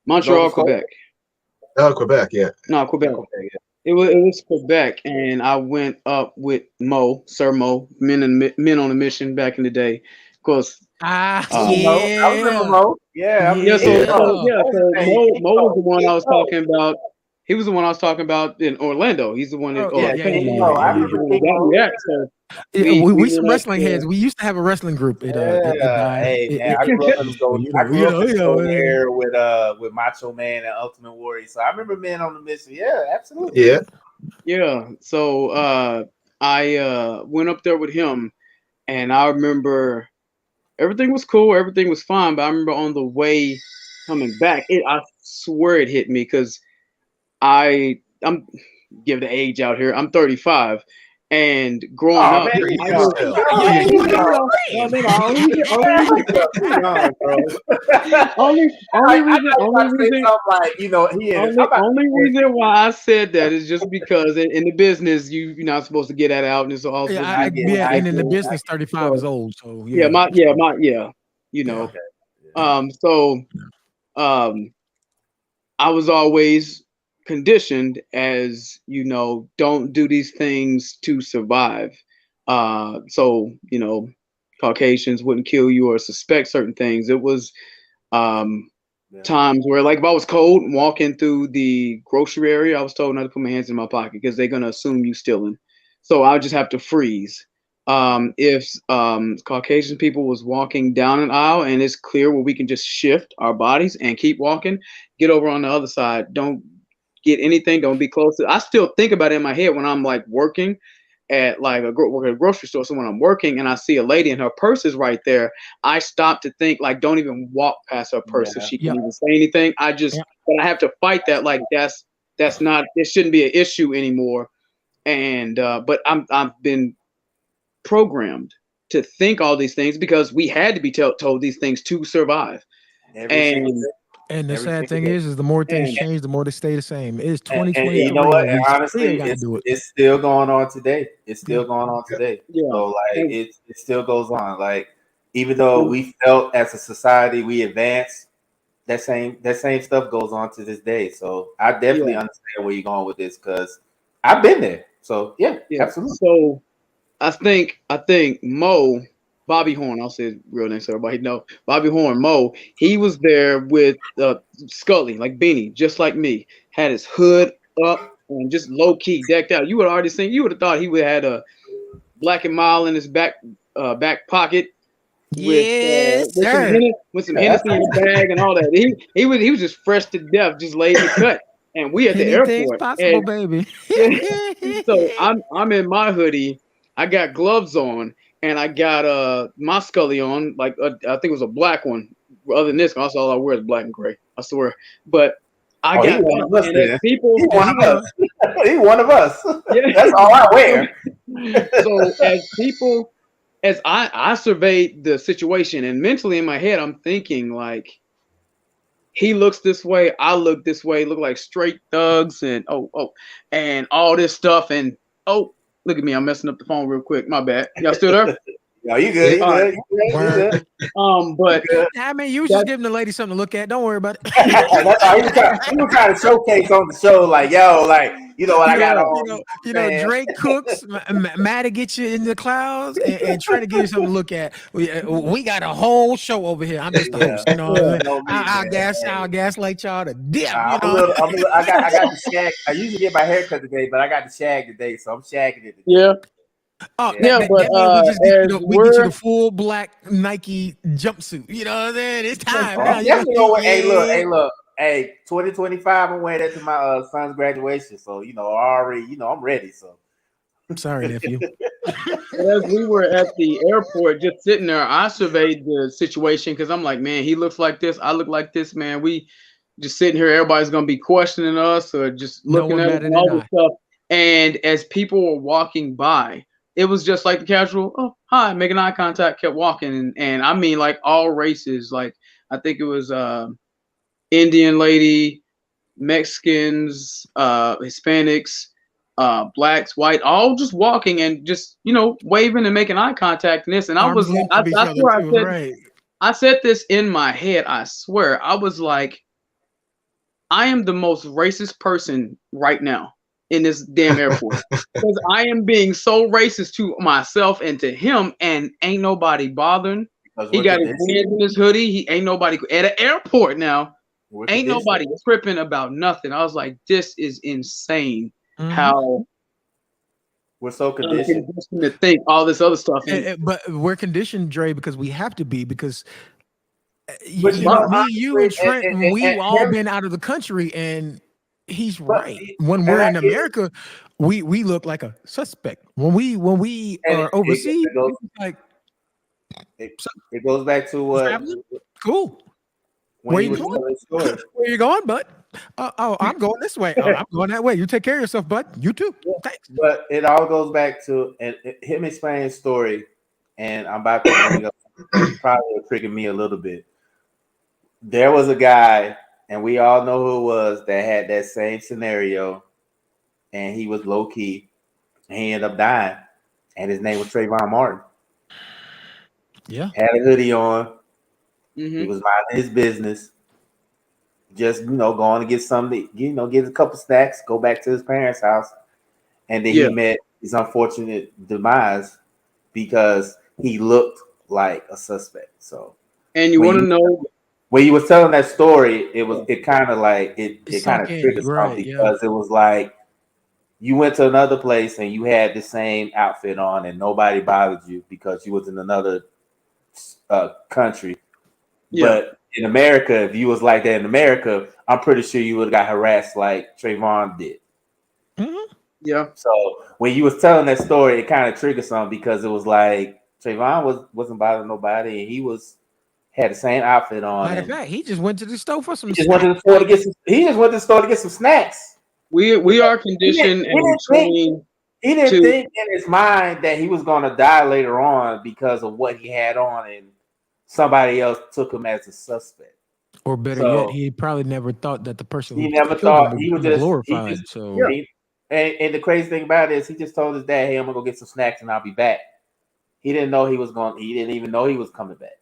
Montreal, Nova Scotia? Quebec. Oh, Quebec. Yeah. No, Quebec. Okay, yeah. It was Quebec, and I went up with Sir Mo, men on a mission back in the day. Of course, I remember Yeah. Mo. Yeah, I mean, yeah. So Yeah. Mo was the one I was talking about. He was the one I was talking about in Orlando. He's the one that, Oh, or yeah, Panama. yeah. I He's the remember one King that got Mo. me that. So Yeah, we we some went up wrestling heads. We used to have a wrestling group. It died. Hey man, I grew up in You know, there with Macho Man and Ultimate Warrior. So I remember Men on the Mission. Yeah, absolutely. Yeah. Yeah. So I went up there with him, and I remember everything was cool, everything was fine. But I remember on the way coming back, I swear it hit me because I'm give the age out here. I'm 35, and growing Oh up, man, You're you I young was. still. Yeah, you No, know. only reason like only reason why I said that is just because in the business you're not supposed to get that out, and it's also Yeah, and in the business, 35 is old. So yeah, you know. So I was always conditioned as don't do these things to survive. So Caucasians wouldn't kill you or suspect certain things. It was times where, like, if I was cold walking through the grocery area, I was told not to put my hands in my pocket because they're gonna assume you stealing. So I would just have to freeze. If Caucasian people was walking down an aisle and it's clear where we can just shift our bodies and keep walking, get over on the other side. Don't get anything. Don't be close to. I still think about it in my head when I'm like working at like a grocery store. So when I'm working and I see a lady and her purse is right there, I stop to think, like, don't even walk past her purse if she can even say anything. But I have to fight that. Like that's not. It shouldn't be an issue anymore. And but I've been programmed to think all these things because we had to be told these things to survive. And the sad thing is the more things change, the more they stay the same. It's 2023. And you know what? And We honestly, still gotta do it. it's still going on today. It's still going on today. Yeah. So like it still goes on. Like even though we felt as a society we advanced, that same stuff goes on to this day. So I definitely understand where you're going with this because I've been there. So yeah, absolutely. So I think Mo, Bobby Horn, I'll say his real name so everybody know. Bobby Horn, Mo, he was there with Scully, like Beanie, just like me. Had his hood up and just low key decked out. You would have already seen. You would have thought he would have had a Black and Mild in his back pocket. With some Hennessy in the bag and all that. He was just fresh to death, just laid in the cut. And we at the airport. Possible, baby. So I'm in my hoodie. I got gloves on, and I got my Scully on, like I think it was a black one Other than this, also all I wear is black and gray. I swear. But I He got one of us, and as man. people, He one of us. He one of us. yeah. That's all I wear. So as people, as I surveyed the situation, and mentally in my head, I'm thinking like, he looks this way, I look this way, look like straight thugs, and and all this stuff, and look at me, I'm messing up the phone real quick. My bad. Y'all still there? No, you good. You All good. You good. But I mean, you was just giving the lady something to look at. Don't worry about it. That's all he was trying to showcase on the show, like, yo, like, you know what I got on. You know, Drake cooks, mad to get you in the clouds and trying to give you something to look at. We got a whole show over here. I'm just the host, you know. I'll gaslight y'all to death. I got the shag. I usually get my haircut today, but I got the shag today, so I'm shagging it today. Yeah. Oh, yeah, that but means we get you the full black Nike jumpsuit. You know what I'm saying? It's time. Now, Hey, look. Hey, 2025, I'm wearing that to my son's graduation. So, you know, already, you know, I'm ready. So, I'm sorry, nephew. As we were at the airport, just sitting there, I surveyed the situation because I'm like, man, he looks like this. I look like this, man. We just sitting here. Everybody's going to be questioning us or just looking at us and all this stuff. And as people were walking by, it was just like the casual, oh, hi, making eye contact, kept walking. And I mean, like all races, like I think it was Indian lady, Mexicans, Hispanics, blacks, white, all just walking and just, you know, waving and making eye contact and this. And I was, I said this in my head, I swear. I was like, I am the most racist person right now in this damn airport because I am being so racist to myself and to him, and ain't nobody bothering. He got his hands in his hoodie. He ain't nobody at an airport now. Ain't nobody tripping about nothing. I was like, this is insane. How we're so conditioned to think all this other stuff. But we're conditioned, Dre, because we have to be, because me, you and Trent, we've all been out of the country, and he's right. When we're in America, we look like a suspect. When we are overseas, it goes back to what cool. Where you going? Where you going, bud? I'm going this way. I'm going that way. You take care of yourself, bud. You too. Thanks. But it all goes back to him explaining his story, and I'm about to bring up probably trigger me a little bit. There was a guy, and we all know who it was, that had that same scenario, and he was low key, and he ended up dying, and his name was Trayvon Martin. Yeah, had a hoodie on. He was minding his business, just going to get something, get a couple snacks, go back to his parents' house, and then he met his unfortunate demise because he looked like a suspect. So, and you want to know. When you was telling that story, it kind of like it kind of triggered something because it was like you went to another place and you had the same outfit on and nobody bothered you because you was in another country. But in America, if you was like that in America, I'm pretty sure you would have got harassed like Trayvon did. Yeah. So when you was telling that story, it kind of triggered something because it was like Trayvon wasn't bothering nobody and he had the same outfit on. Matter of fact, he just went to the store for some. He just went to the store to get some snacks. We are conditioned and trained. He didn't think in his mind that he was going to die later on because of what he had on, and somebody else took him as a suspect. Or better yet, he probably never thought that the person he never thought he was just glorified. And the crazy thing about it is, he just told his dad, "Hey, I'm gonna go get some snacks and I'll be back." He didn't know he was going. He didn't even know he was coming back.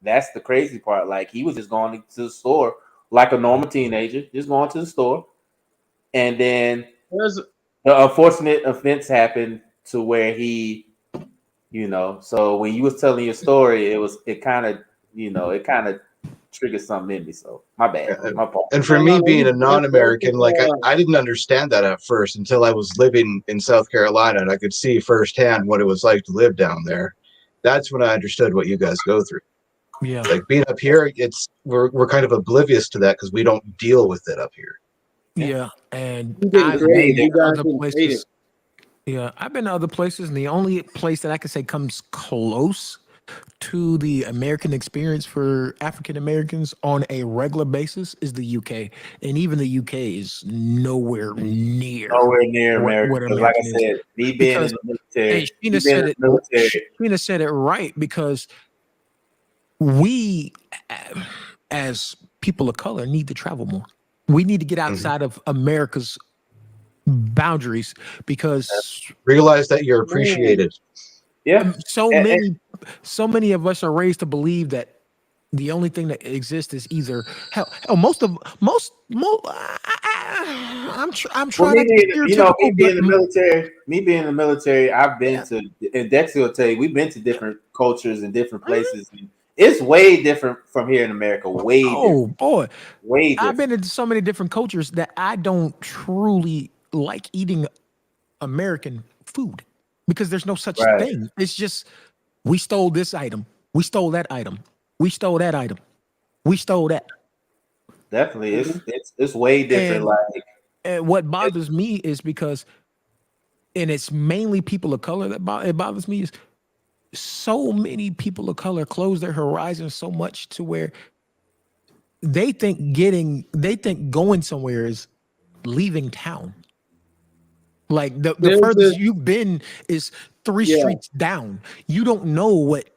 That's the crazy part. Like, he was just going to the store like a normal teenager, just going to the store. And then the unfortunate events happened to where he, so when you was telling your story, it kind of triggered something in me. So my bad, my fault. And for me being a non-American, like I didn't understand that at first until I was living in South Carolina and I could see firsthand what it was like to live down there. That's when I understood what you guys go through. Yeah, like being up here, we're kind of oblivious to that because we don't deal with it up here. Yeah, and I've been to other places. Yeah, I've been to other places, and the only place that I can say comes close to the American experience for African Americans on a regular basis is the UK, and even the UK is nowhere near America. what Because like I American is. said, me being Because in the military, and Sheena said it right, because we, as people of color, need to travel more. We need to get outside of America's boundaries, because Realize that you're appreciated. yeah. so many of us are raised to believe that the only thing that exists is either hell. I'm trying not to be stereotypical, me being in the military, I've been to, and Dexter will tell you, we've been to different cultures and different places. And it's way different from here in America. Way different. Boy, Way different. I've been into so many different cultures that I don't truly like eating American food, because there's no such thing. It's just, we stole this item, we stole that item, we stole that item, we stole that. Definitely, it's way different. And what bothers me is because, and it's mainly people of color that it bothers me, is so many people of color close their horizons so much to where they think going somewhere is leaving town. Like the furthest you've been is 3 streets down. You don't know what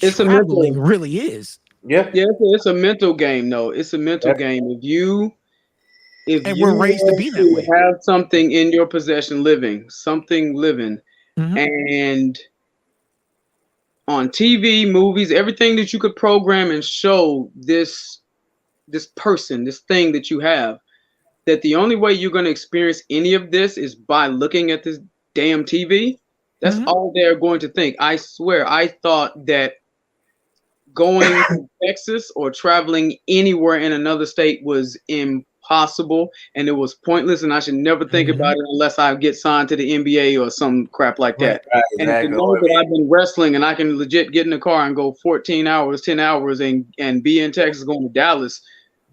traveling really is. Yeah, it's a mental game. No, it's a mental game. If you we're raised to be that way, have something in your possession, something living, and on TV, movies, everything that you could program and show this person, this thing that you have, that the only way you're going to experience any of this is by looking at this damn TV. That's all they're going to think. I swear, I thought that going to Texas or traveling anywhere in another state was impossible and it was pointless, and I should never think about it unless I get signed to the NBA or some crap like that. And to know that I've been wrestling and I can legit get in the car and go 14 hours, 10 hours and be in Texas going to Dallas.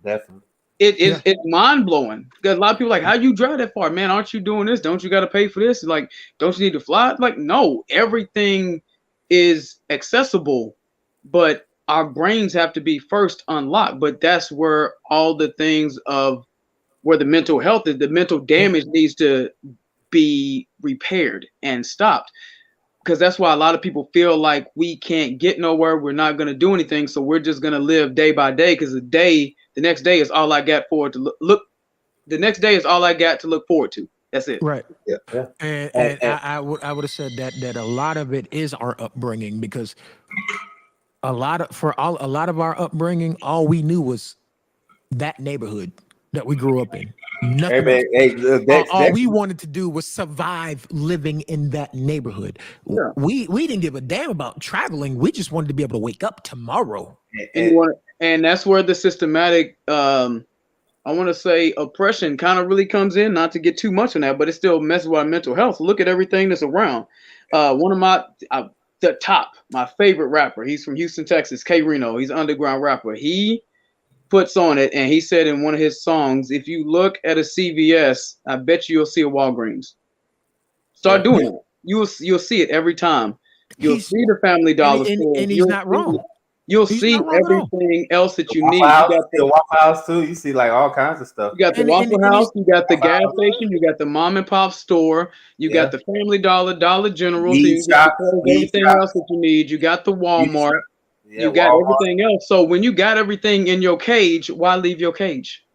Definitely. It's mind blowing, because a lot of people are like, how you drive that far, man? Aren't you doing this? Don't you got to pay for this? Like, don't you need to fly? Like, no, everything is accessible, but our brains have to be first unlocked. But that's where all the things of where the mental health is, the mental damage needs to be repaired and stopped. Because that's why a lot of people feel like we can't get nowhere. We're not going to do anything. So we're just going to live day by day, because the next day is all I got the next day is all I got to look forward to. That's it. Right. Yeah. And I would have said that a lot of it is our upbringing, because a lot of our upbringing, all we knew was that neighborhood that we grew up in. Nothing else. All we wanted to do was survive living in that neighborhood. Yeah. We didn't give a damn about traveling. We just wanted to be able to wake up tomorrow. And that's where the systematic, I want to say, oppression kind of really comes in. Not to get too much on that, but it still messes with our mental health. Look at everything that's around. One of my my favorite rapper. He's from Houston, Texas. K Reno. He's an underground rapper. He puts on it, and he said in one of his songs, if you look at a CVS, I bet you'll see a Walgreens. Start doing it. You'll see it every time. You'll see the Family Dollar store. And he's not wrong. You'll see everything else that you need. You got the Waffle House too. You see like all kinds of stuff. You got the Waffle House. You got the gas station. You got the mom and pop store. You got the Family Dollar, Dollar General. So you got everything else that you need. You got the Walmart. You got everything else. So when you got everything in your cage, why leave your cage?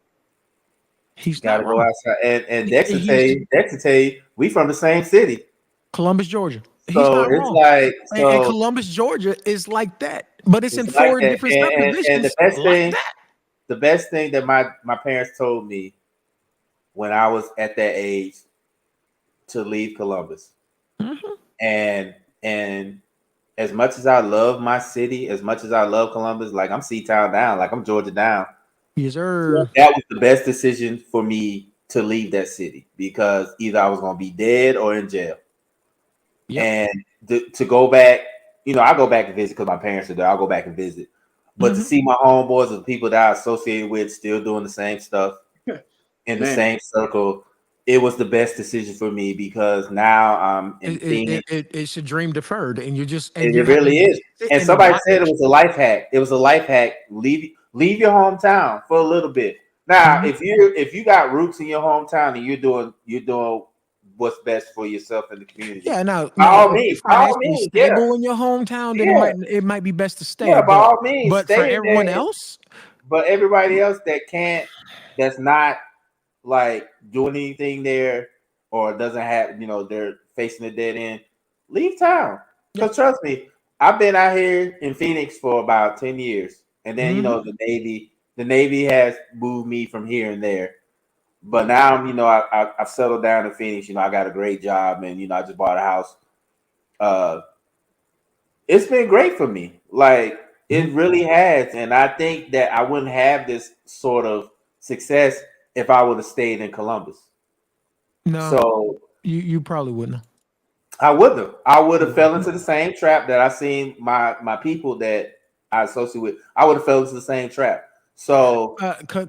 He's got to go outside. And Dexter tell you, we from the same city, Columbus, Georgia. So it's wrong. Like, and Columbus, Georgia is like that, but it's in 4 different subdivisions. And the best thing that my parents told me when I was at that age to leave Columbus, and as much as I love my city, as much as I love Columbus, like I'm C-Town down, like I'm Georgia down. Yes, sir. That was the best decision for me to leave that city, because either I was going to be dead or in jail. Yep. And to go back, I go back and visit because my parents are there. I'll go back and visit. But to see my homeboys and people that I associated with still doing the same stuff in the same circle, it was the best decision for me because now I'm in Phoenix. It's a dream deferred, and you just It really is. And somebody said it was a life hack. It was a life hack. Leave your hometown for a little bit. Now, if you got roots in your hometown and you're doing what's best for yourself and the community. Yeah, now by all means, stable in your hometown, then it might be best to stay. Yeah, by all means. But for everyone else, but everybody else that's not like doing anything there or doesn't have, they're facing a dead end, leave town. Because trust me, I've been out here in Phoenix for about 10 years. And then, the Navy has moved me from here and there. But now, I've settled down in Phoenix. I got a great job and, I just bought a house. It's been great for me. Like, it really has. And I think that I wouldn't have this sort of success if I would have stayed in Columbus. No. So you probably wouldn't. I wouldn't have. I would have fell into the same trap that I seen my people that I associate with. I would have fell into the same trap. So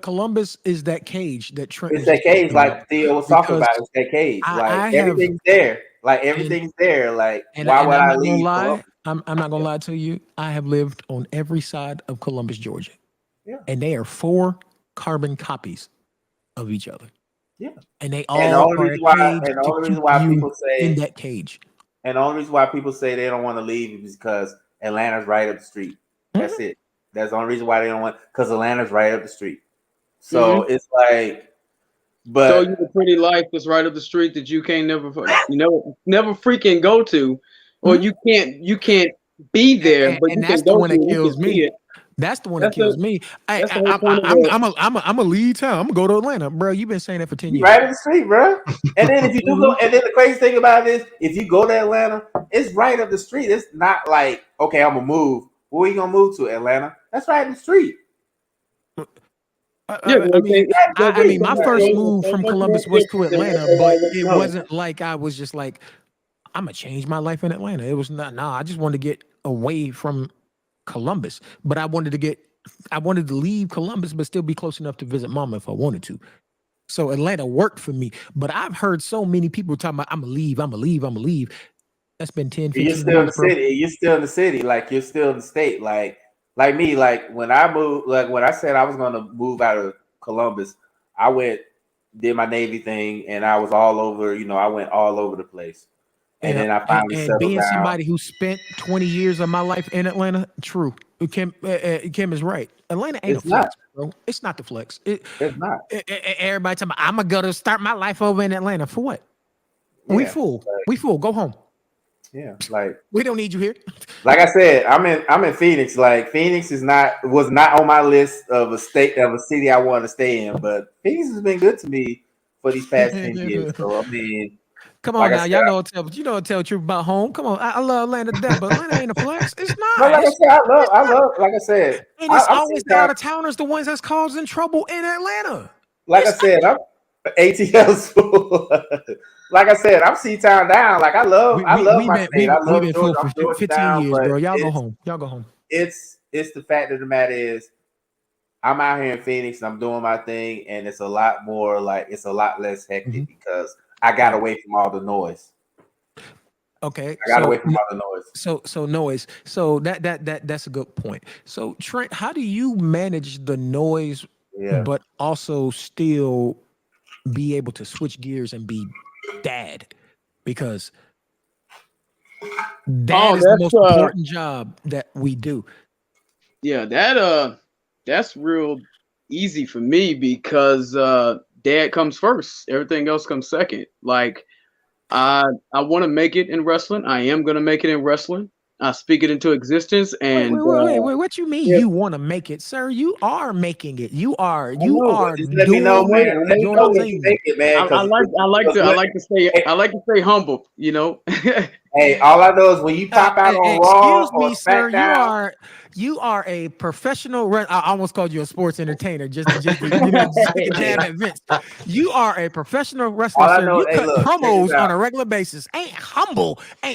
Columbus is that cage that Trent. It's that cage, like Theo was talking about. It's that cage. Like everything's there. Like everything's there. Like why would I leave? I'm not gonna lie to you. I have lived on every side of Columbus, Georgia. Yeah. And they are 4 carbon copies of each other. Yeah. And they all are the only reason why people say in that cage. And the only reason why people say they don't want to leave is because Atlanta's right up the street. That's it. That's the only reason why they don't want, because Atlanta's right up the street. So it's like, but so you a pretty life that's right up the street that you can't never freaking go to, or you can't be there. But and that's the one that kills me. That's the one that kills me. I'm a leave town. I'm gonna go to Atlanta, bro. You've been saying that for 10 years. Right up the street, bro. And then if you do go, and then the crazy thing about it is, if you go to Atlanta, it's right up the street. It's not like, okay, I'm gonna move. Where you gonna move to? Atlanta? That's right in the street. I mean, my first move from Columbus was to Atlanta, but it wasn't like I was just like, I'm gonna change my life in Atlanta. It was not. Nah, I just wanted to get away from Columbus, but I wanted to leave Columbus, but still be close enough to visit Mama if I wanted to. So Atlanta worked for me, but I've heard so many people talking about, I'm gonna leave. That's been 10, 15 years. You're still in the city. You're still in the city. Like you're still in the state. Like me. Like when I moved. Like when I said I was gonna move out of Columbus, I did my Navy thing, and I was all over. I went all over the place. And then I finally settled being down. Somebody who spent 20 years of my life in Atlanta, true. Kim is right. Atlanta ain't a flex, bro. It's not the flex. It's not. Everybody talking about, I'm gonna go to start my life over in Atlanta. For what? Yeah, we fool. Go home. Yeah, like we don't need you here. Like I said, I'm in Phoenix. Like Phoenix was not on my list of a city I want to stay in, but Phoenix has been good to me for these past 10 years. So I mean, come on, like now, y'all know tell the truth about home. Come on, I love Atlanta to death, but Atlanta ain't a flex. It's not. No, like I said, I love. Like I said, and it's always the out-of-towners, the ones that's causing trouble in Atlanta. Like I said, I'm ATL. Like I said, I'm C-Town down. Like I love my state. I love We've been for 15 years, bro. Y'all go home. Y'all go home. It's the fact of the matter is, I'm out here in Phoenix and I'm doing my thing, and it's a lot more like it's a lot less hectic because I got away from all the noise. Okay, I got away from all the noise. So noise. So that's a good point. So Trent, how do you manage the noise, but also still be able to switch gears and be dad? Because that is the most important job that we do. Yeah, that's real easy for me because dad comes first. Everything else comes second. Like I want to make it in wrestling. I am going to make it in wrestling. I speak it into existence. And wait, what you mean? You want to make it, sir? You are making it. You are doing your thing. I like to stay humble. Hey, all I know is when you pop out on Raw excuse me, or sir, SmackDown, you are a professional. I almost called you a sports entertainer. Just at Vince. You are a professional wrestler. Sir. You cut promos on a regular basis. Ain't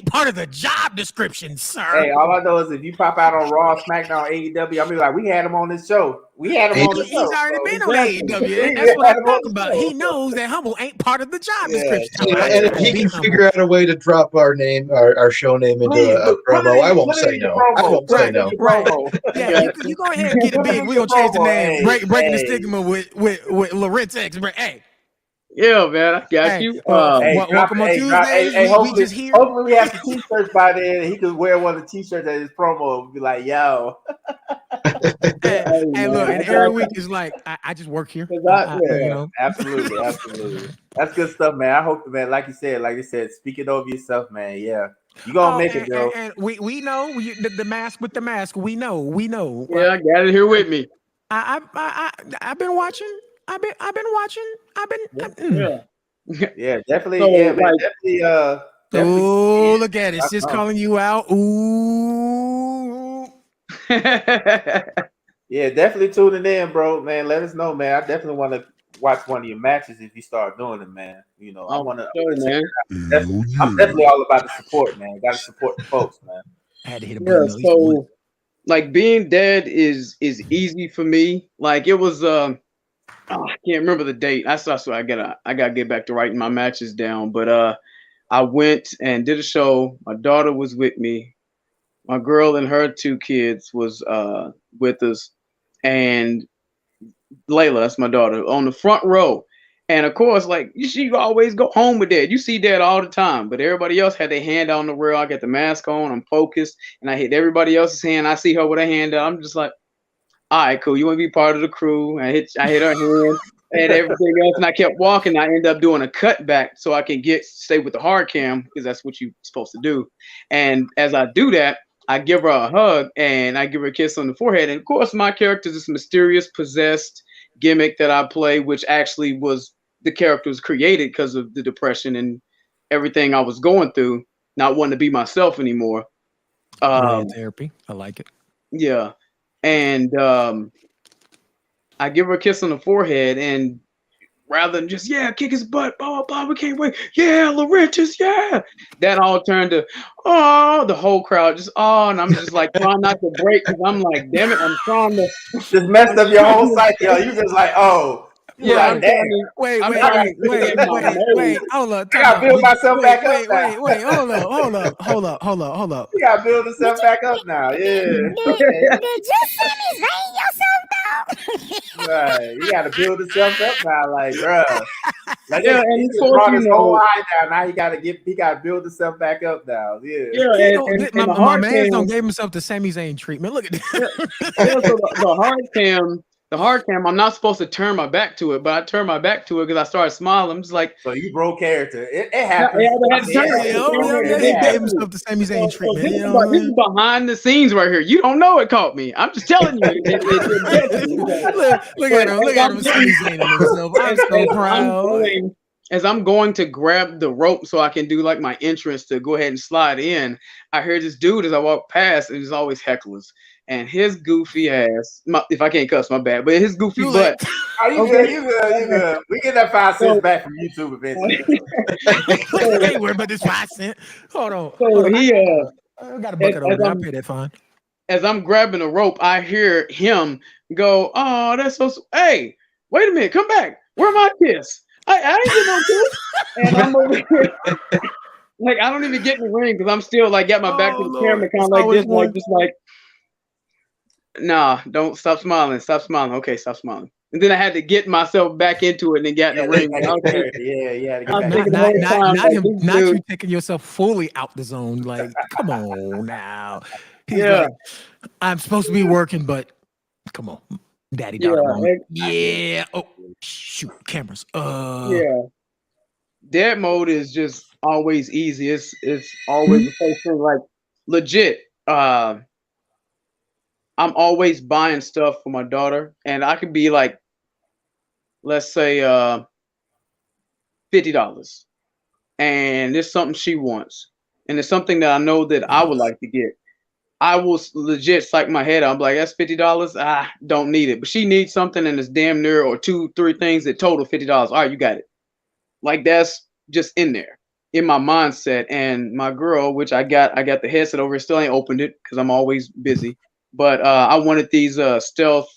part of the job description, sir. Hey, all I know is if you pop out on Raw, SmackDown, AEW, I'll be like, we had him on this show. We had him on the He's show. already been on Exactly. AEW. That's what I'm talking about. He knows that Humble ain't part of the job description. And if he can figure out a way to drop our name, our show name into a promo, I won't say no. I won't say no. Right. Yeah, you go ahead and get it big. We're gonna change the name. Breaking the stigma with Larintiz X. Hey. Yeah, man, I got you. Welcome on Tuesdays. We just here. Hopefully we have the t-shirts by then. He could wear one of the t-shirts at his promo and be like, yo. Hey, look, and every week is like, I just work here. You know? Absolutely. That's good stuff, man. I hope, man, like they said, speak it over yourself, man. Yeah. You gonna make it, bro. And we know the mask with the mask. We know. Yeah, I got it here with me. I've been watching. I've been watching. Yeah, definitely. So, yeah, man, definitely. Oh, look at it. It's just calling you out. Ooh. Yeah, definitely tuning in, bro. Man, let us know, man. I definitely want to watch one of your matches if you start doing it, man. You know, I want to. I'm definitely all about the support, man. Got to support the folks, man. I had to hit a button. So, like, being dead is easy for me. Like, it was I can't remember the date. So I gotta get back to writing my matches down. But I went and did a show. My daughter was with me. My girl and her 2 kids was with us, and Layla, that's my daughter, on the front row. And of course, like, she always go home with Dad. You see Dad all the time, but everybody else had their hand on the rail. I got the mask on. I'm focused, and I hit everybody else's hand. I see her with a hand out. I'm just like, all right, cool. You want to be part of the crew? I hit her hand and everything else, and I kept walking. I ended up doing a cutback so I can stay with the hard cam, because that's what you're supposed to do. And as I do that, I give her a hug and I give her a kiss on the forehead. And of course, my character is this mysterious, possessed gimmick that I play, which actually was the character was created because of the depression and everything I was going through, not wanting to be myself anymore. Therapy. I like it. Yeah. And I give her a kiss on the forehead, and rather than just, kick his butt, blah, blah, blah, we can't wait. Yeah, Larintiz, yeah. That all turned to, the whole crowd just, and I'm just like trying not to break, because I'm like, damn it, I'm trying to. Just messed up your whole psyche. You just like, yeah, like, damn. Wait, hold up. I gotta build myself back up now. Wait, hold up. You gotta build yourself back up now. Yeah. Did you see me saying yourself though? Right. You gotta build yourself up now, like, bro. Like, and he just brought his whole eye down. Now he gotta build himself back up now. Yeah. My man gave himself the Sami Zayn treatment. Look at this. So the hard cam, I'm not supposed to turn my back to it, but I turned my back to it because I started smiling. I'm just like, so you broke character. It happens. He gave himself the Sami Zayn treatment. This is behind the scenes right here. You don't know it caught me. I'm just telling you. Look at him. Sami Zayn himself. I'm so proud. As I'm going to grab the rope so I can do like my entrance to go ahead and slide in, I hear this dude as I walk past, and there's always hecklers. And his goofy ass, if I can't cuss, my bad, but his goofy butt. You good. We get that 5 cents back from YouTube eventually. Ain't worried about this 5 cents. Hold on. So I got a bucket over there. I'll pay that fine. As I'm grabbing the rope, I hear him go, "Oh, that's so. Hey, wait a minute, come back. Where my kiss? I ain't get no kiss." And I'm over here. Like, I don't even get in the ring because I'm still like got my back to the camera, kind of like this, like just like. Nah, don't stop smiling. Stop smiling. Okay, stop smiling. And then I had to get myself back into it and then get in the ring. Not you taking yourself fully out the zone. Like, come on now. He's like, I'm supposed to be working, but come on, daddy. Yeah. Oh, shoot, cameras. Yeah. Dead mode is just always easy. It's always the first thing. Like, legit. I'm always buying stuff for my daughter, and I could be like, let's say, $50, and it's something she wants, and it's something that I know that I would like to get. I will legit psych my head out. I'm like, that's $50. I don't need it, but she needs something, and it's damn near or 2-3 things that total $50. All right, you got it. Like, that's just in there in my mindset. And my girl, which I got the headset over, still ain't opened it because I'm always busy. But I wanted these stealth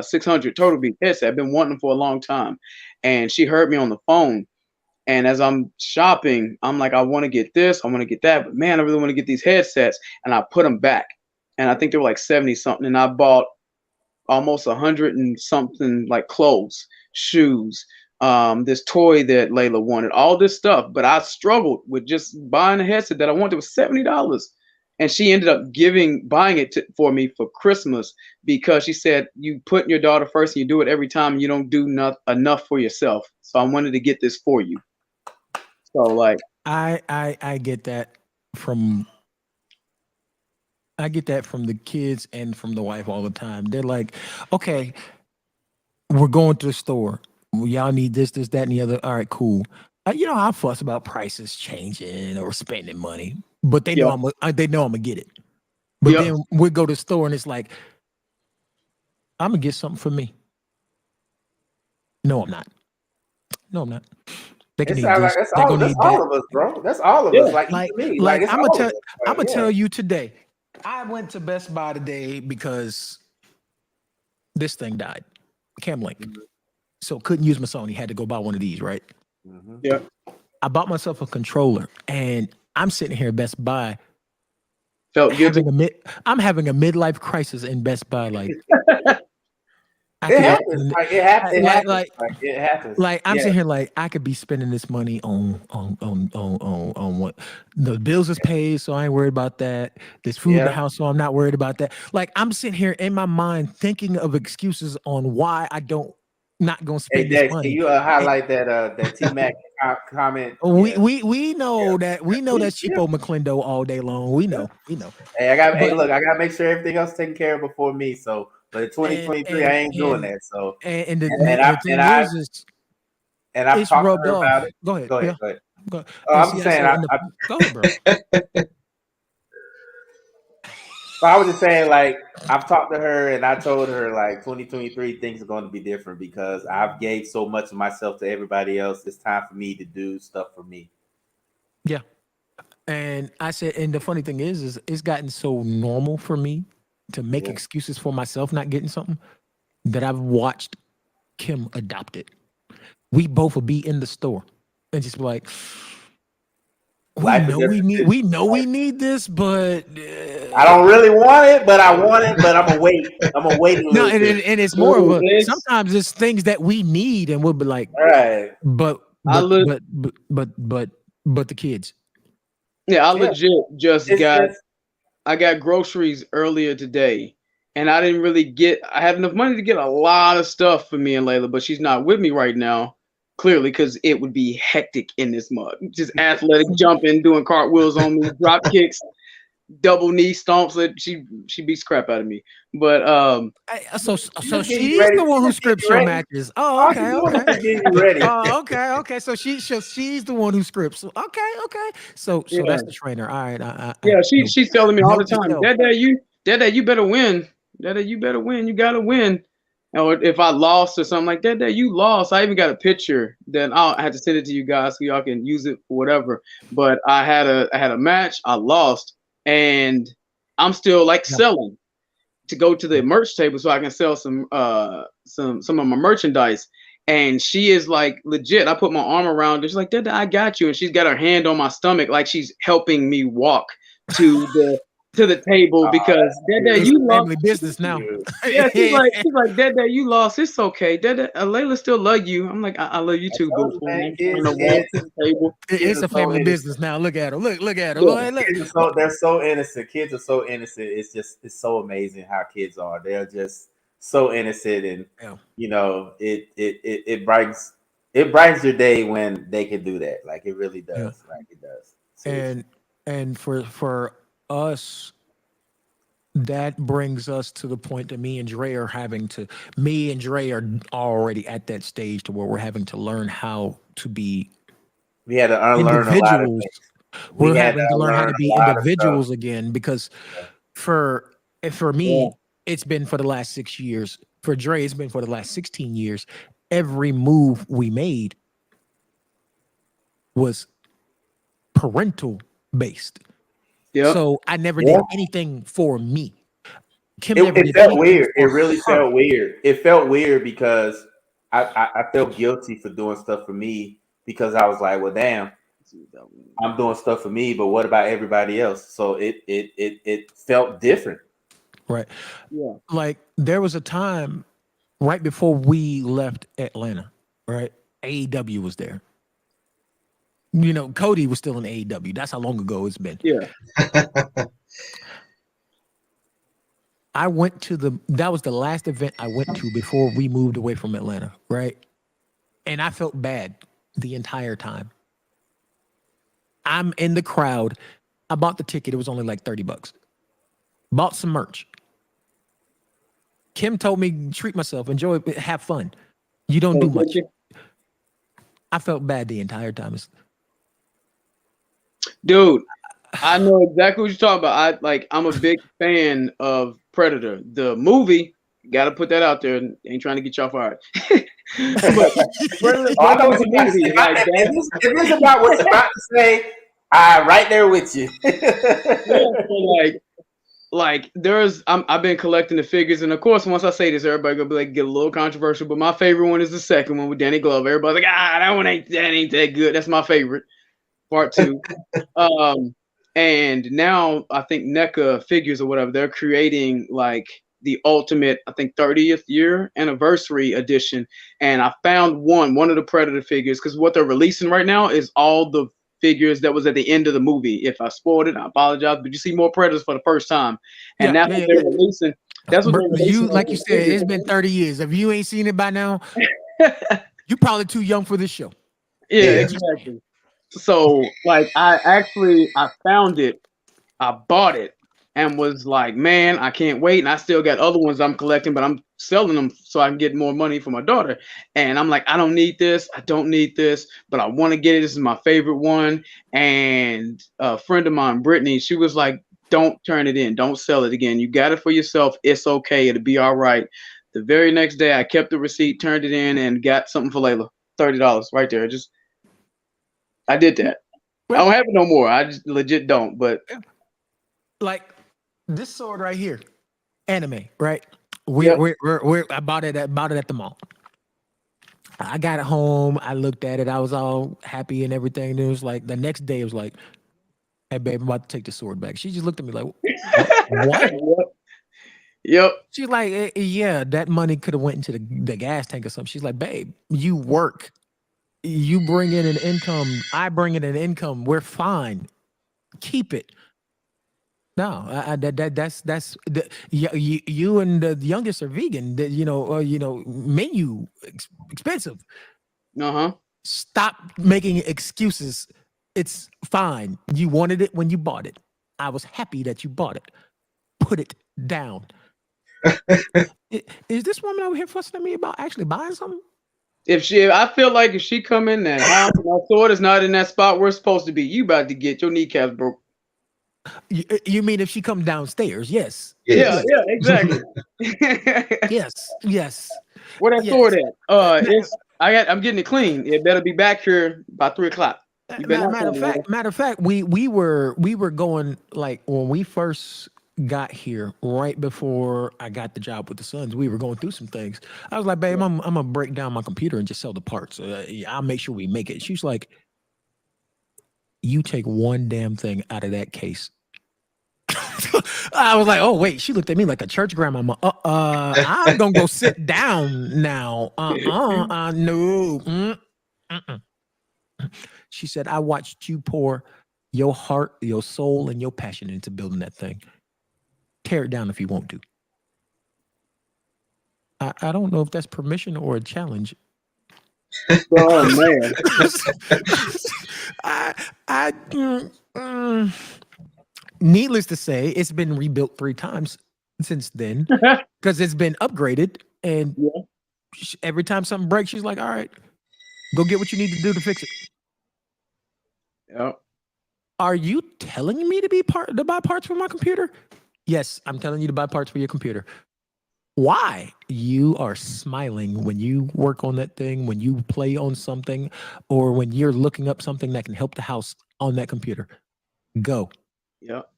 600 Total Beat headset. I've been wanting them for a long time, and she heard me on the phone. And as I'm shopping, I'm like, I want to get this, I want to get that, but man, I really want to get these headsets. And I put them back, and I think they were like 70 something. And I bought almost 100 and something, like clothes, shoes, this toy that Layla wanted, all this stuff. But I struggled with just buying a headset that I wanted. It was $70. And she ended up buying it for me for Christmas, because she said, you put your daughter first and you do it every time, and you don't do enough for yourself. So I wanted to get this for you. So like I get that from the kids and from the wife all the time. They're like, okay, we're going to the store. Well, y'all need this, that, and the other. All right, cool. I fuss about prices changing or spending money, but they know they know I'm gonna get it. But then we go to the store and it's like, I'm gonna get something for me. No, I'm not. They can need this. That's all of us, bro. That's all of us. Like me. I'm gonna tell you today. I went to Best Buy today because this thing died. Cam Link. So couldn't use my Sony. Had to go buy one of these, right? Mm-hmm. Yeah. I bought myself a controller, and I'm sitting here at Best Buy. Felt good. I'm having a midlife crisis in Best Buy. Like, it happens. It happens. Like I'm sitting here, like I could be spending this money on what the bills is paid, so I ain't worried about that. There's food in the house, so I'm not worried about that. Like I'm sitting here in my mind thinking of excuses on why I don't not gonna spend this money. Can you highlight that T-Mac comment? We know that that's cheapo McClindo all day long. We know. Hey, I gotta make sure everything else is taken care of before me. So, but in 2023, I ain't doing that. So, I've talked to her about it. Go ahead. Go ahead. Go I'm saying, go ahead, bro. So I was just saying, like, I've talked to her and I told her, like, 2023 things are going to be different because I've gave so much of myself to everybody else. It's time for me to do stuff for me. Yeah. And I said, and the funny thing is it's gotten so normal for me to make excuses for myself not getting something that I've watched Kim adopt it. We both will be in the store and just be like, we know we need this, but I don't really want it, but I want it, but I'm gonna wait. I'm gonna wait a little bit. And it's more of a sometimes it's things that we need and we'll be like, all right. But the kids. Yeah, I legit I got groceries earlier today, and I didn't really I have enough money to get a lot of stuff for me and Layla, but she's not with me right now. Clearly, because it would be hectic in this mud. Just athletic jumping, doing cartwheels on me, drop kicks, double knee stomps. She beats crap out of me. But so she's the one who scripts your matches. Oh, okay. Okay. So she's the one who scripts. Okay. So that's the trainer. All right. She's telling me all the time, Dad, you better win. Dad, you better win. You gotta win. Or if I lost or something like that, you lost. I even got a picture that I had to send it to you guys so y'all can use it for whatever. But I had a match, I lost, and I'm still selling to go to the merch table so I can sell some of my merchandise. And she is like legit. I put my arm around her. She's like, Dad, I got you. And she's got her hand on my stomach like she's helping me walk to the table because Dad, you lost. Family business now. Yeah, she's like, Dad, you lost. It's okay. Dad, Layla still love you. I'm like, I love you too, boo. It's a family business now. Look at her. Look at her. Look. They're so innocent. Kids are so innocent. It's so amazing how kids are. They're just so innocent, and it brightens your day when they can do that. Like it really does. Yeah. Like it does. Seriously. And for us, that brings us to the point that me and Dre are already at that stage to where we're having to learn how to be. We had to unlearn a lot of things. We're having to learn how to be individuals again because for me, it's been for the last 6 years. For Dre, it's been for the last 16 years. Every move we made was parental based. Yep. So I never did anything for me. Kim It, never it did felt anything weird. It for really her. felt weird. It felt weird because I felt guilty for doing stuff for me because I was like, well, damn, I'm doing stuff for me, but what about everybody else? So it felt different. Right. Yeah. Like there was a time right before we left Atlanta, right? AEW was there. You know, Cody was still in AEW. That's how long ago it's been. Yeah. I went to that was the last event I went to before we moved away from Atlanta, right? And I felt bad the entire time. I'm in the crowd. I bought the ticket. It was only like $30. Bought some merch. Kim told me treat myself, enjoy it, have fun. You don't do much. I felt bad the entire time. Dude, I know exactly what you're talking about. I'm a big fan of Predator, the movie. Got to put that out there. Ain't trying to get y'all fired. But Predator, Oh, I know what the you got to say. movie, like that. If it's about what you're about to say, I'm right there with you. Yeah, so like there's I've been collecting the figures, and of course, once I say this, everybody gonna be like get a little controversial. But my favorite one is the second one with Danny Glover. Everybody's like, that one ain't that good. That's my favorite. Part 2. And now I think NECA figures or whatever, they're creating like the ultimate, I think 30th year anniversary edition. And I found one of the Predator figures, because what they're releasing right now is all the figures that was at the end of the movie. If I spoiled it, I apologize. But you see more Predators for the first time. And that's what they're releasing. That's what they're releasing. Like you said, it's been 30 years. If you ain't seen it by now, you're probably too young for this show. Yeah, exactly. So like I found it, I bought it, and was like, man, I can't wait. And I still got other ones I'm collecting, but I'm selling them so I can get more money for my daughter. And I'm like, I don't need this, but I want to get it. This is my favorite one. And a friend of mine, Brittany, she was like, don't turn it in, don't sell it again. You got it for yourself. It's okay, it'll be all right. The very next day, I kept the receipt, turned it in, and got something for Layla. $30 right there. I did that. I don't have it no more. I just legit don't. But like this sword right here, anime, right? I bought it at the mall. I got it home. I looked at it. I was all happy and everything. And it was like the next day, it was like, "Hey, babe, I'm about to take the sword back." She just looked at me like, "What?" Yep. She's like, "Yeah, that money could have went into the gas tank or something." She's like, "Babe, you work. You bring in an income. I bring in an income. We're fine. Keep it." No, you and the youngest are vegan. Menu expensive. Stop making excuses. It's fine. You wanted it when you bought it. I was happy that you bought it. Put it down. Is this woman over here fussing at me about actually buying something? I feel like if she come in that house and my sword is not in that spot where it's supposed to be, you about to get your kneecaps broke. You mean if she comes downstairs? Yes. Yeah, exactly. Yes. Where that sword at? I'm getting it clean. It better be back here by 3:00. Matter of fact, we were going, like, when we first got here, right before I got the job with the Suns, we were going through some things. I was like, babe, I'm gonna break down my computer and just sell the parts. I'll make sure we make it. She's like, you take one damn thing out of that case. I was like, oh wait. She looked at me like a church grandma. I'm gonna go sit down now. No. She said, I watched you pour your heart, your soul, and your passion into building that thing. Tear it down if you want to. I don't know if that's permission or a challenge. Oh man. Needless to say, it's been rebuilt 3 times since then because it's been upgraded. And every time something breaks, she's like, all right, go get what you need to do to fix it. Yep. Are you telling me to buy parts for my computer? Yes, I'm telling you to buy parts for your computer. Why? You are smiling when you work on that thing, when you play on something, or when you're looking up something that can help the house on that computer. Go. Yep.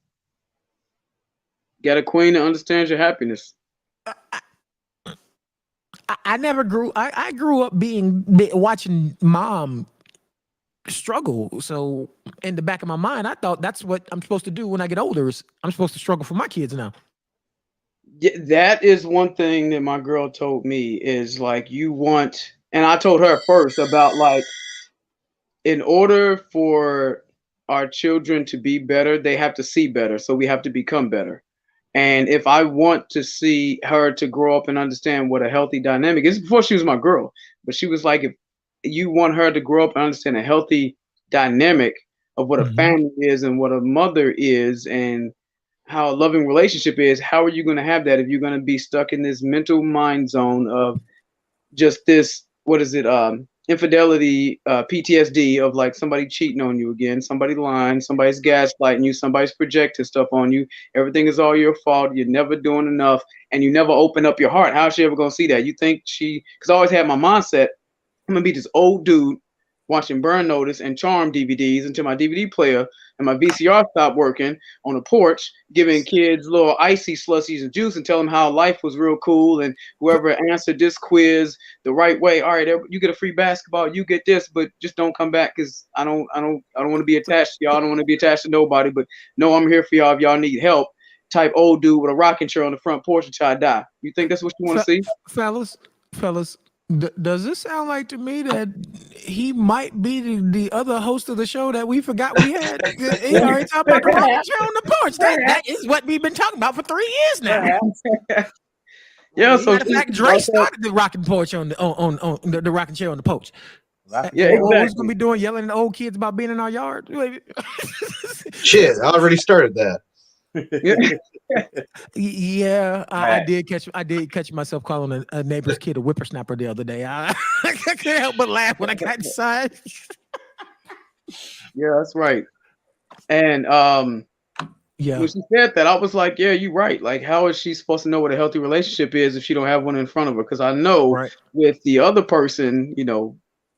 Got a queen that understands your happiness. I never grew. I grew up watching mom struggle. So in the back of my mind, I thought that's what I'm supposed to do when I get older. Is I'm supposed to struggle for my kids now. Yeah, that is one thing that my girl told me is like you want, and I told her first about like in order for our children to be better, they have to see better. So we have to become better. And if I want to see her to grow up and understand what a healthy dynamic is, before she was my girl, but she was like, if you want her to grow up and understand a healthy dynamic of what a Mhm. family is and what a mother is and how a loving relationship is, how are you going to have that if you're going to be stuck in this mental mind zone of just this, what is it, infidelity, PTSD of like somebody cheating on you again, somebody lying, somebody's gaslighting you, somebody's projecting stuff on you, everything is all your fault, you're never doing enough, and you never open up your heart. How's she ever going to see that? You think because I always had my mindset, I'm gonna be this old dude watching Burn Notice and Charm DVDs until my DVD player and my VCR stopped working on the porch, giving kids little icy slushies and juice and telling them how life was real cool. And whoever answered this quiz the right way, all right, you get a free basketball, you get this, but just don't come back because I don't want to be attached to y'all. I don't want to be attached to nobody. But no, I'm here for y'all if y'all need help. Type old dude with a rocking chair on the front porch until I die. You think that's what you want to see? Fellas, does this sound like to me that he might be the other host of the show that we forgot we had? He already talked about the rocking chair on the porch. That is what we've been talking about for 3 years now. Yeah, As a so matter of fact, Dre started the rocking porch on the rocking chair on the porch. Yeah, What was exactly. gonna be doing, yelling at old kids about being in our yard? Shit, I already started that. Yeah, I Right. did catch myself calling a neighbor's kid a whippersnapper the other day. I couldn't help but laugh when I got inside. Yeah, that's right. And Yeah, when she said that, I was like, yeah, you're right. Like, how is she supposed to know what a healthy relationship is if she don't have one in front of her? Because I know right. with the other person,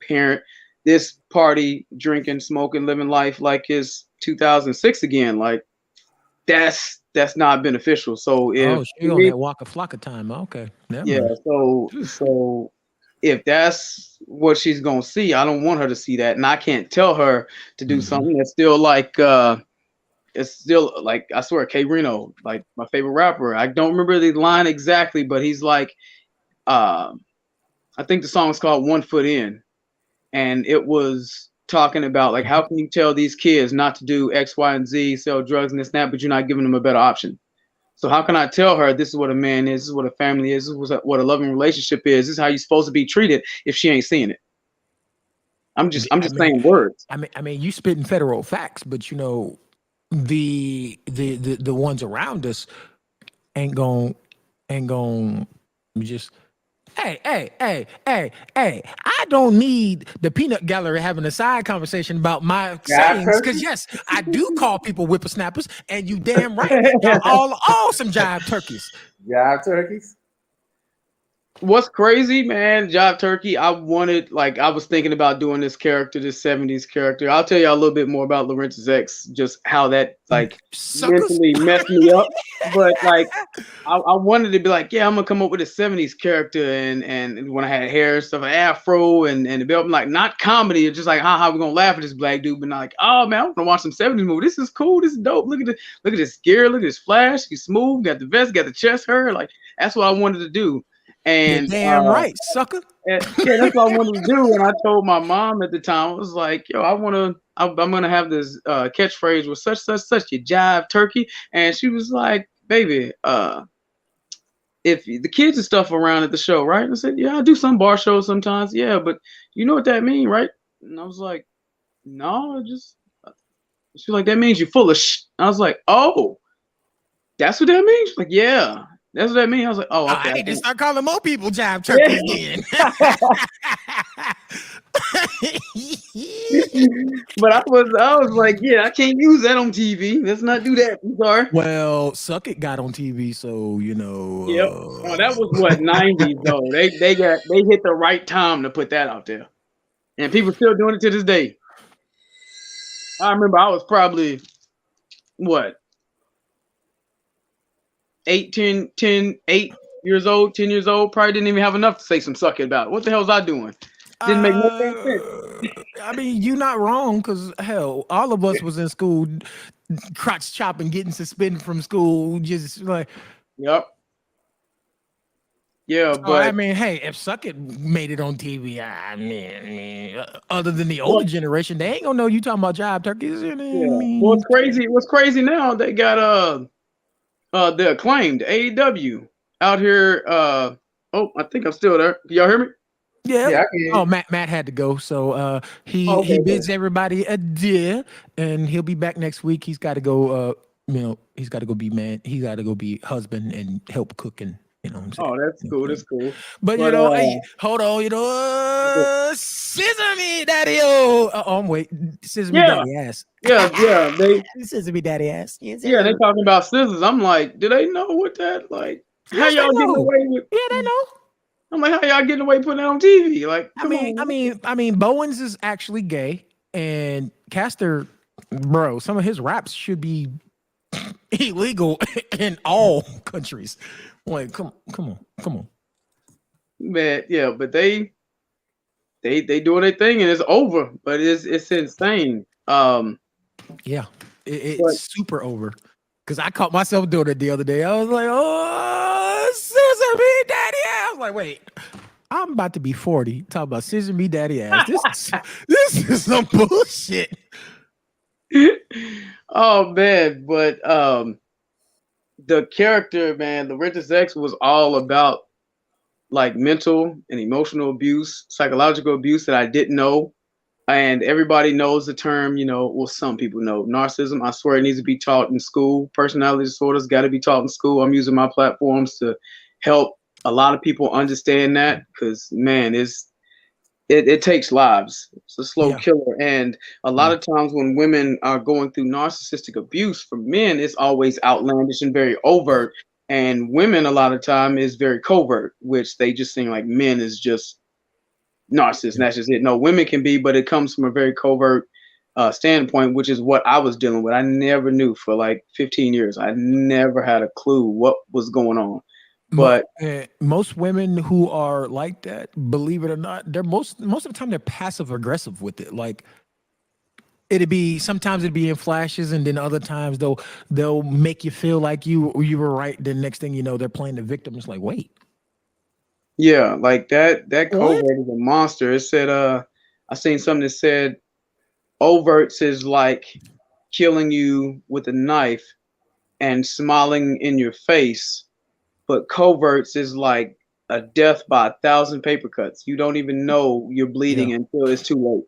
parent, this party, drinking, smoking, living life like it's 2006 again. Like, that's not beneficial. So if Oh, she on me, that Waka Flocka time. Okay, never yeah, mind. so if that's what she's gonna see, I don't want her to see that, and I can't tell her to do Mhm. something that's still like it's still like I swear, K Reno, like my favorite rapper. I don't remember the line exactly, but he's like, I think the song is called "One Foot In," and it was talking about like how can you tell these kids not to do X, Y, and Z, sell drugs and this and that, but you're not giving them a better option. So how can I tell her this is what a man is, this is what a family is, this is what a loving relationship is, this is how you're supposed to be treated if she ain't seeing it? I'm just I mean, saying words. I mean, you spitting federal facts, but the ones around us ain't gon' just hey, I don't need the peanut gallery having a side conversation about my sayings, because yes, I do call people whippersnappers, and you damn right, y'all all some jive turkeys. Jive turkeys. What's crazy, man, Job Turkey, I was thinking about doing this character, this 70s character. I'll tell you a little bit more about Larintiz X, just how that like Suckers. mentally messed me up. But like I wanted to be like, yeah, I'm gonna come up with a 70s character and when I had hair and stuff, an afro and the belt, like not comedy, it's just like how we gonna laugh at this black dude, but not like, oh man, I wanna watch some 70s movie. This is cool, this is dope. Look at this gear, look at this flash, he's smooth, got the vest, got the chest hair, like that's what I wanted to do. You're And damn right, sucker. yeah, that's what I wanted to do. And I told my mom at the time, I was like, yo, I'm gonna have this catchphrase with such, you jive turkey. And she was like, baby, if the kids and stuff around at the show, right? And I said, yeah, I do some bar shows sometimes. Yeah, but you know what that means, right? And I was like, no, she's like, that means you're full of shit. I was like, oh, that's what that means? She's like, yeah. That's what that means. I was like, oh, okay. I need to start calling more people jive turkeys then. But I was like, yeah, I can't use that on TV. Let's not do that. I'm sorry. Well, Suck It got on TV, so Yep. Oh, that was what 90s though. They hit the right time to put that out there, and people still doing it to this day. I remember I was probably what 8 years old, 10 years old, probably didn't even have enough to say some suck it about. What the hell was I doing? Didn't make no damn sense. I mean, you're not wrong, because hell, all of us was in school, crotch chopping, getting suspended from school, just like. Yep. Yeah, Oh, I but mean, hey, if Suck It made it on TV, other than the older generation, they ain't gonna know you talking about job turkeys. I yeah. mean, What's crazy? What's crazy now? They got the acclaimed AEW out here. Oh, I think I'm still there. Can y'all hear me? yeah. Yeah, I can. Oh, Matt had to go, so he Oh, okay, bids everybody adieu, and he'll be back next week. He's got to go. He's got to go be man. He got to go be husband and help cooking. You know what I'm saying? Oh, that's cool. That's cool. But you know, hey, hold on, Sesame Daddy, I'm wait, Sesame Yeah. Daddy ass. Yeah. Sesame Daddy ass. Yes, Yeah, they sir. talking about scissors. I'm like, do they know what that like? How Yes, they y'all getting know. away with? Yeah, they know. I'm like, how y'all getting away putting that on TV? Like, I come mean, on. Bowens is actually gay, and Castor, bro, some of his raps should be illegal in all countries. Like, come on. Man, yeah, but they doing their thing and it's over, but it's insane. Yeah, it's But- super over. Because I caught myself doing it the other day. I was like, oh, Sesame Daddy ass. I was like, wait, I'm about to be 40. Talk about Sesame Daddy ass. This is some bullshit. Oh man, but the character, man, Larintiz X was all about like mental and emotional abuse, psychological abuse that I didn't know. And everybody knows the term, well, some people know narcissism. I swear it needs to be taught in school. Personality disorders got to be taught in school. I'm using my platforms to help a lot of people understand that, because man, it takes lives. It's a slow killer. And a lot of times when women are going through narcissistic abuse, for men, it's always outlandish and very overt. And women, a lot of time, is very covert, which they just think like men is just narcissist, and that's just it. No, women can be, but it comes from a very covert standpoint, which is what I was dealing with. I never knew for like 15 years. I never had a clue what was going on. But most women who are like that, believe it or not, they're most of the time they're passive aggressive with it. Like sometimes it'd be in flashes, and then other times they'll make you feel like you were right. The next thing you know, they're playing the victim. It's like, wait. Yeah, like that covert is a monster. It said, I seen something that said overts is like killing you with a knife and smiling in your face, but coverts is like a death by 1,000 paper cuts. You don't even know you're bleeding until it's too late.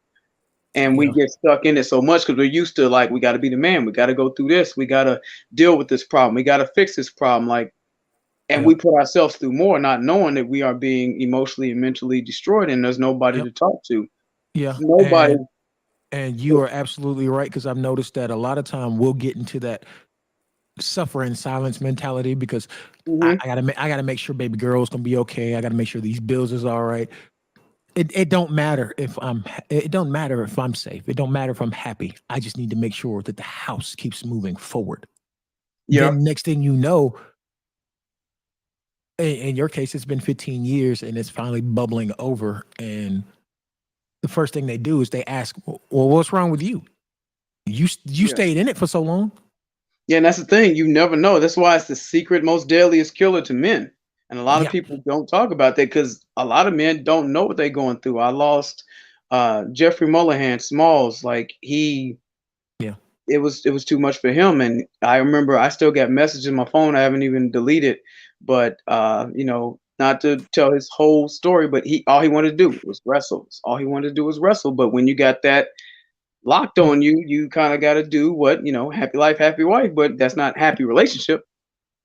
And we get stuck in it so much because we're used to like, we got to be the man. We got to go through this. We got to deal with this problem. We got to fix this problem. Like, and we put ourselves through more, not knowing that we are being emotionally and mentally destroyed, and there's nobody to talk to. Yeah, nobody. And you are absolutely right, because I've noticed that a lot of time we'll get into that suffer in silence mentality, because I gotta make sure baby girl's gonna be okay. I gotta make sure these bills is all right. It don't matter if I'm safe. It don't matter if I'm happy. I just need to make sure that the house keeps moving forward. Yeah. Then next thing you know, in your case, it's been 15 years and it's finally bubbling over. And the first thing they do is they ask, well, what's wrong with you? You stayed in it for so long. Yeah, and that's the thing. You never know. That's why it's the secret most deadliest killer to men. And a lot of people don't talk about that because a lot of men don't know what they're going through. I lost Jeffrey Mullihan Smalls. Like it was too much for him. And I remember I still got messages in my phone. I haven't even deleted, but not to tell his whole story, but all he wanted to do was wrestle. All he wanted to do was wrestle. But when you got that locked on you, you kind of got to do what, happy life, happy wife, but that's not happy relationship.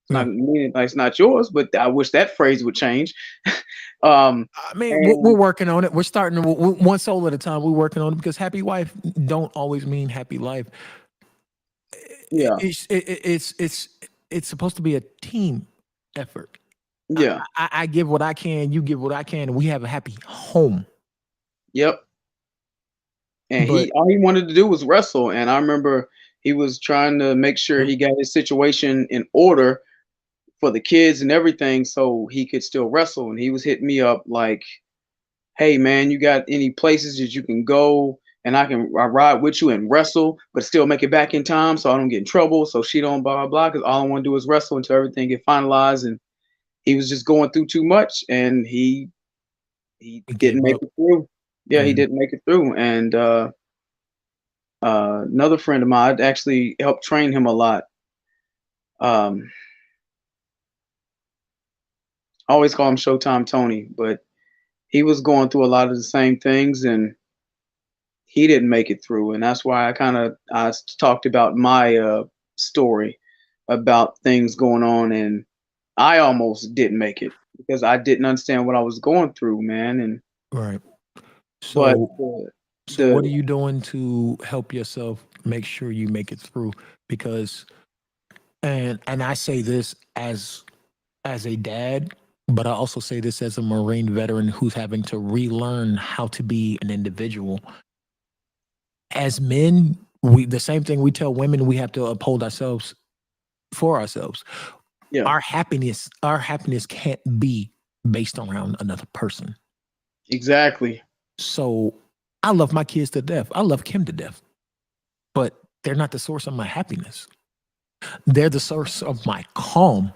It's not meaning like it's not yours, but I wish that phrase would change. I mean, we're working on it. We're starting one soul at a time. We're working on it because happy wife don't always mean happy life. Yeah, it's supposed to be a team effort. Yeah, I give what I can, you give what I can, and we have a happy home. Yep. And all he wanted to do was wrestle. And I remember he was trying to make sure he got his situation in order for the kids and everything, so he could still wrestle. And he was hitting me up like, "Hey man, you got any places that you can go and I ride with you and wrestle, but still make it back in time so I don't get in trouble, so she don't blah blah blah. Because all I want to do is wrestle until everything get finalized." And he was just going through too much, and he It gave didn't make up. it through. Yeah, he Mm. didn't make it through. And another friend of mine, I'd actually helped train him a lot. Um, I always call him Showtime Tony, but he was going through a lot of the same things, and he didn't make it through. And that's why I talked about my story about things going on, and I almost didn't make it because I didn't understand what I was going through, man. And Right. but So so the what are you doing to help yourself make sure you make it through? Because and I say this as a dad, but I also say this as a Marine veteran who's having to relearn how to be an individual. As men, we the same thing we tell women, we have to uphold ourselves for ourselves. yeah, Our happiness can't be based around another person. exactly. So I love my kids to death. I love Kim to death, but they're not the source of my happiness. They're the source of my calm,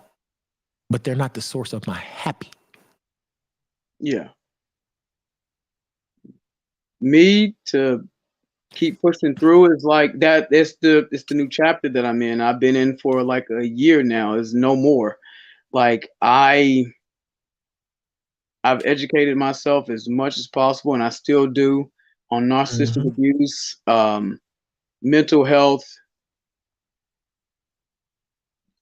but they're not the source of my happy. Yeah. Me to keep pushing through is like that. It's the new chapter that I'm in. I've been in for like a year now. Is no more. Like I've educated myself as much as possible, and I still do on narcissistic Mhm. abuse, mental health,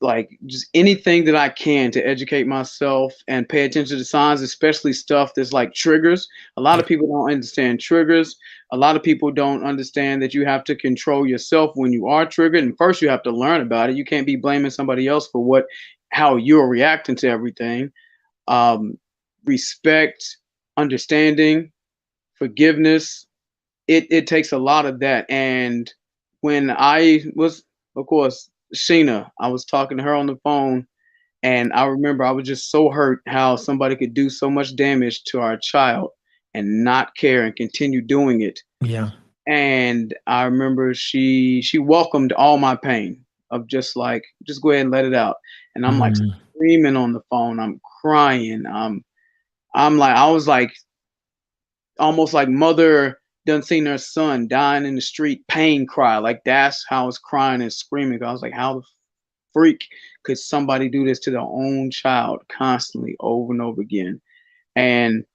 like just anything that I can to educate myself and pay attention to signs, especially stuff that's like triggers. A lot of Yeah. people don't understand triggers. A lot of people don't understand that you have to control yourself when you are triggered. And first, you have to learn about it. You can't be blaming somebody else for how you're reacting to everything. Um, Respect, understanding, forgiveness. It takes a lot of that. And when I was, of course, Sheena, I was talking to her on the phone, and I remember I was just so hurt how somebody could do so much damage to our child and not care and continue doing it. Yeah. And I remember she welcomed all my pain of just like, just go ahead and let it out. And I'm like Mm. screaming on the phone, I'm crying. I'm like, I was like almost like mother done seen her son dying in the street, pain cry. Like that's how I was crying and screaming. I was like, how the freak could somebody do this to their own child constantly over and over again? And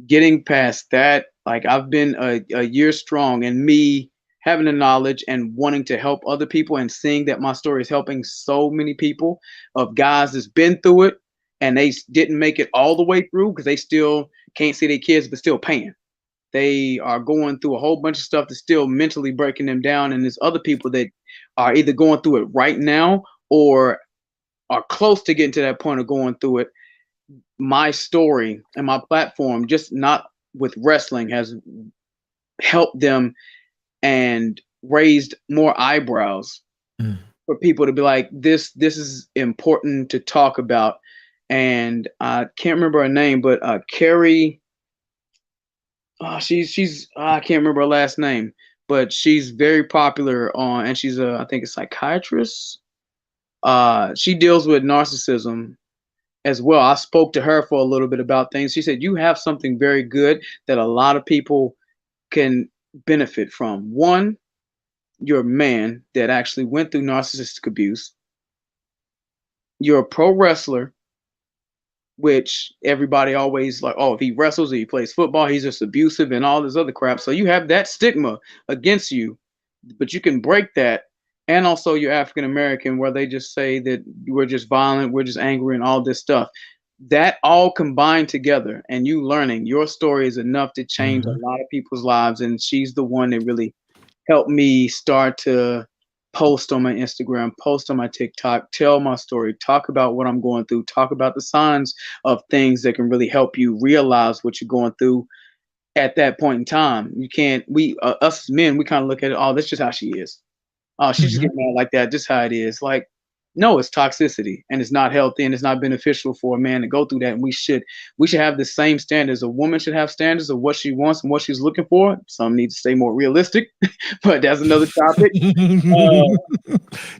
getting past that, like I've been a year strong, and me having the knowledge and wanting to help other people and seeing that my story is helping so many people of guys that's been through it and they didn't make it all the way through because they still can't see their kids but still paying. They are going through a whole bunch of stuff that's still mentally breaking them down. And there's other people that are either going through it right now or are close to getting to that point of going through it. My story and my platform, just not with wrestling, has helped them and raised more eyebrows Mm. for people to be like, this is important to talk about. And I can't remember her name, but Carrie, she's I can't remember her last name, but she's very popular on, and she's I think a psychiatrist. She deals with narcissism as well. I spoke to her for a little bit about things. She said, you have something very good that a lot of people can benefit from. One, you're a man that actually went through narcissistic abuse. You're a pro wrestler, which everybody always like, oh, if he wrestles or he plays football, he's just abusive and all this other crap. So you have that stigma against you, but you can break that. And also you're African American, where they just say that we're just violent, we're just angry and all this stuff. That all combined together and you learning your story is enough to change Mhm. a lot of people's lives. And she's the one that really helped me start to post on my Instagram, post on my TikTok, tell my story, talk about what I'm going through, talk about the signs of things that can really help you realize what you're going through at that point in time. You can't, us as men, we kind of look at it, oh, that's just how she is. Oh, she's just Mhm. getting mad like that. Just how it is. Like, No, it's toxicity, and it's not healthy, and it's not beneficial for a man to go through that. And we should have the same standards. A woman should have standards of what she wants and what she's looking for. Some need to stay more realistic, but that's another topic. That's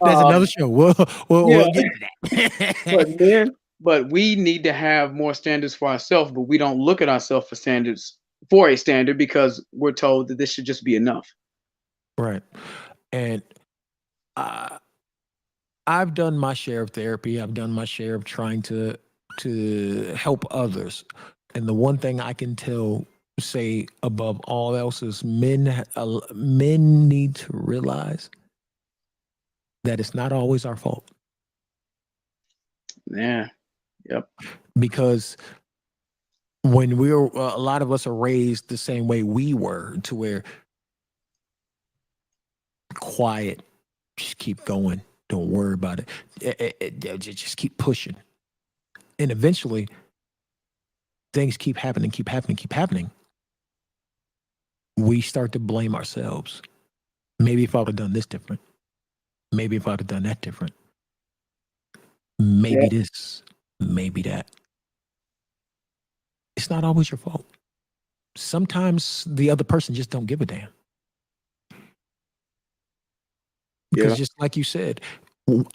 Um, another show. We'll yeah, get to but that. but we need to have more standards for ourselves, but we don't look at ourselves for a standard because we're told that this should just be enough. Right. And uh, I've done my share of therapy. I've done my share of trying to help others. And the one thing I can say above all else is men need to realize that it's not always our fault. Yeah. Yep. Because when a lot of us are raised the same way we were, to where quiet, just keep going, don't worry about it. Just keep pushing, and eventually things keep happening, we start to blame ourselves. Maybe if I would have done this different, maybe if I'd have done that different, maybe this, maybe that. It's not always your fault. Sometimes the other person just don't give a damn. Because just like you said,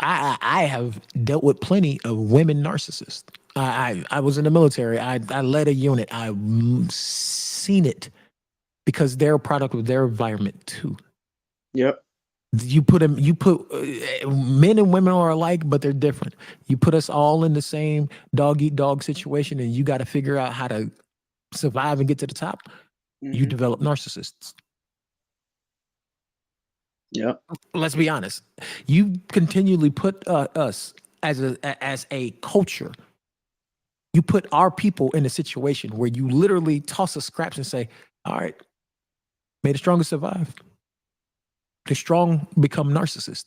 I have dealt with plenty of women narcissists. I was in the military. I led a unit. I've seen it because they're a product of their environment too. Yep. You put men and women are alike, but they're different. You put us all in the same dog eat dog situation, and you got to figure out how to survive and get to the top. Mm-hmm. You develop narcissists. Yep. Let's be honest. You continually put us as a culture. You put our people in a situation where you literally toss us scraps and say, "All right, may the strongest survive." The strong become narcissists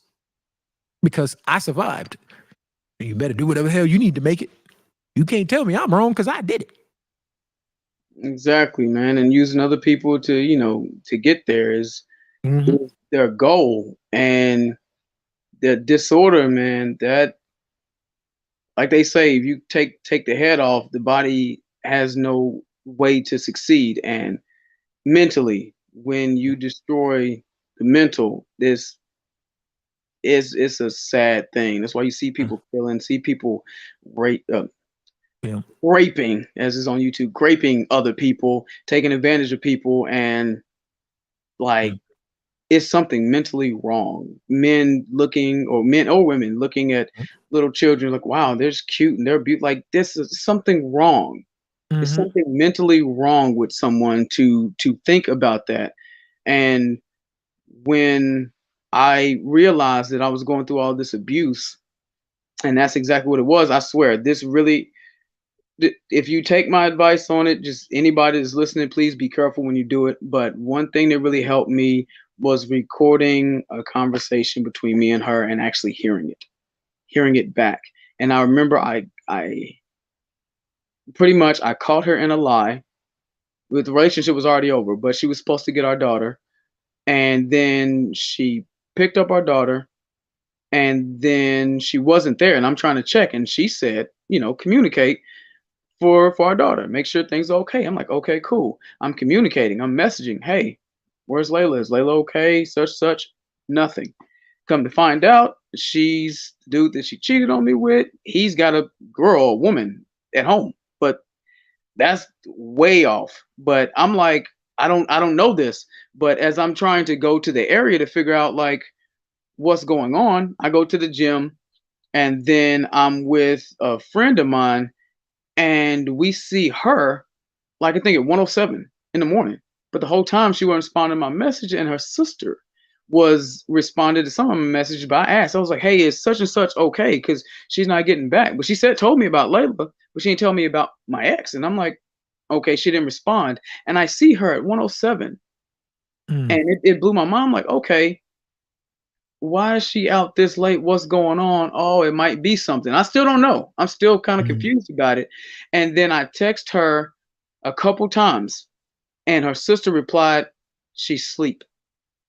because I survived. You better do whatever the hell you need to make it. You can't tell me I'm wrong because I did it. Exactly, man. And using other people to get there is their goal. And the disorder, man, that, like they say, if you take the head off, the body has no way to succeed. And mentally, when you destroy the mental, it's a sad thing. That's why you see people killing, see people raping, as is on YouTube, raping other people, taking advantage of people, and like it's something mentally wrong. Men or women looking at little children like, wow, they're just cute and they're beautiful. Like, this is something wrong. It's something mentally wrong with someone to think about that. And when I realized that I was going through all this abuse, and that's exactly what it was, I swear, this really, if you take my advice on it, just anybody that's listening, please be careful when you do it. But one thing that really helped me was recording a conversation between me and her and actually hearing it back. And I remember I pretty much, I caught her in a lie. The relationship was already over, but she was supposed to get our daughter. And then she picked up our daughter, and then she wasn't there. And I'm trying to check, and she said, communicate for our daughter, make sure things are okay. I'm like, okay, cool. I'm communicating, I'm messaging, hey, where's Layla? Is Layla okay? Such. Nothing. Come to find out, she's the dude that she cheated on me with. He's got a woman at home, but that's way off. But I'm like, I don't know this. But as I'm trying to go to the area to figure out like what's going on, I go to the gym, and then I'm with a friend of mine, and we see her, like I think at 107 in the morning. But the whole time she wasn't responding to my message, and her sister was responded to some of my messages. But I asked, I was like, hey, is such and such okay? Because she's not getting back. But she told me about Layla, but she didn't tell me about my ex. And I'm like, okay, she didn't respond. And I see her at 107. And it blew my mind. I'm like, okay, why is she out this late? What's going on? Oh, it might be something. I still don't know. I'm still kind of confused about it. And then I text her a couple times, and her sister replied, she's asleep.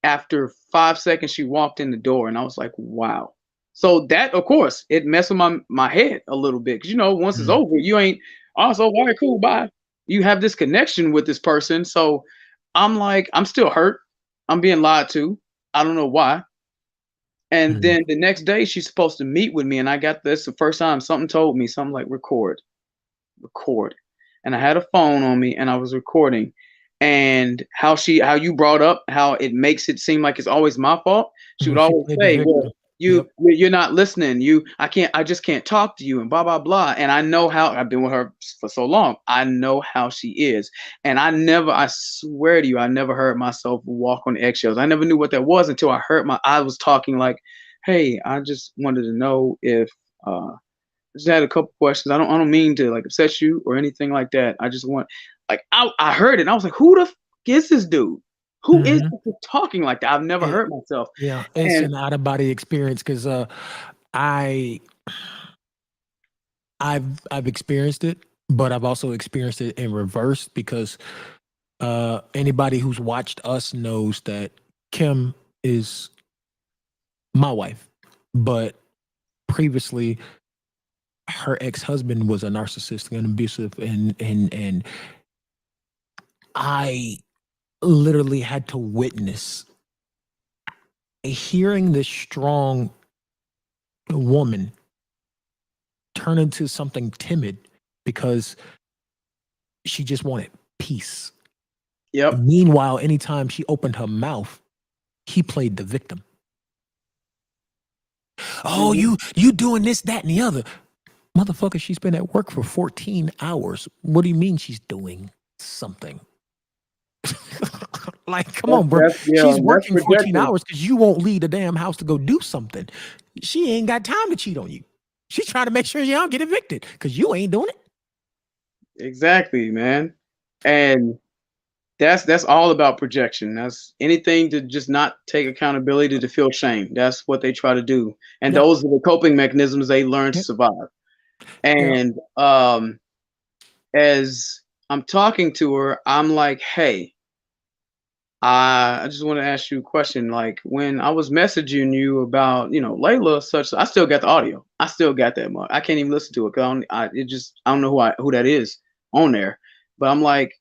After 5 seconds, she walked in the door, and I was like, wow. So that, of course, it messed with my head a little bit. Because, once it's over, you ain't also, all right, cool, bye. You have this connection with this person. So I'm like, I'm still hurt. I'm being lied to. I don't know why. And then the next day, she's supposed to meet with me. And I got this the first time something told me, something like record. And I had a phone on me and I was recording. And how you brought up how it makes it seem like it's always my fault. She would always say, well, you're not listening. I just can't talk to you and blah, blah, blah. And I know how I've been with her for so long. I know how she is. And I swear to you, I never heard myself walk on eggshells. I never knew what that was until I was talking like, hey, I just wanted to know if, I just had a couple questions. I don't mean to like upset you or anything like that. I just want, like, I heard it and I was like, who the f is this dude? Who is talking like that? I've never heard myself. Yeah, it's an out of body experience because I've experienced it, but I've also experienced it in reverse because anybody who's watched us knows that Kim is my wife, but previously her ex-husband was a narcissist and abusive, and I literally had to witness hearing this strong woman turn into something timid because she just wanted peace. Yep. Meanwhile, anytime she opened her mouth, he played the victim. Oh, you doing this, that, and the other. Motherfucker, she's been at work for 14 hours. What do you mean she's doing something? Like, come on, bro. She's working 14 hours because you won't leave the damn house to go do something. She ain't got time to cheat on you. She's trying to make sure you don't get evicted because you ain't doing it. Exactly, man. And that's all about projection. That's anything to just not take accountability, to feel shame. That's what they try to do. And those are the coping mechanisms they learn to survive. And as I'm talking to her, I'm like, hey, I just want to ask you a question. Like, when I was messaging you about, Layla, such, I still got the audio. I still got that much. I can't even listen to it because I don't know who that is on there. But I'm like,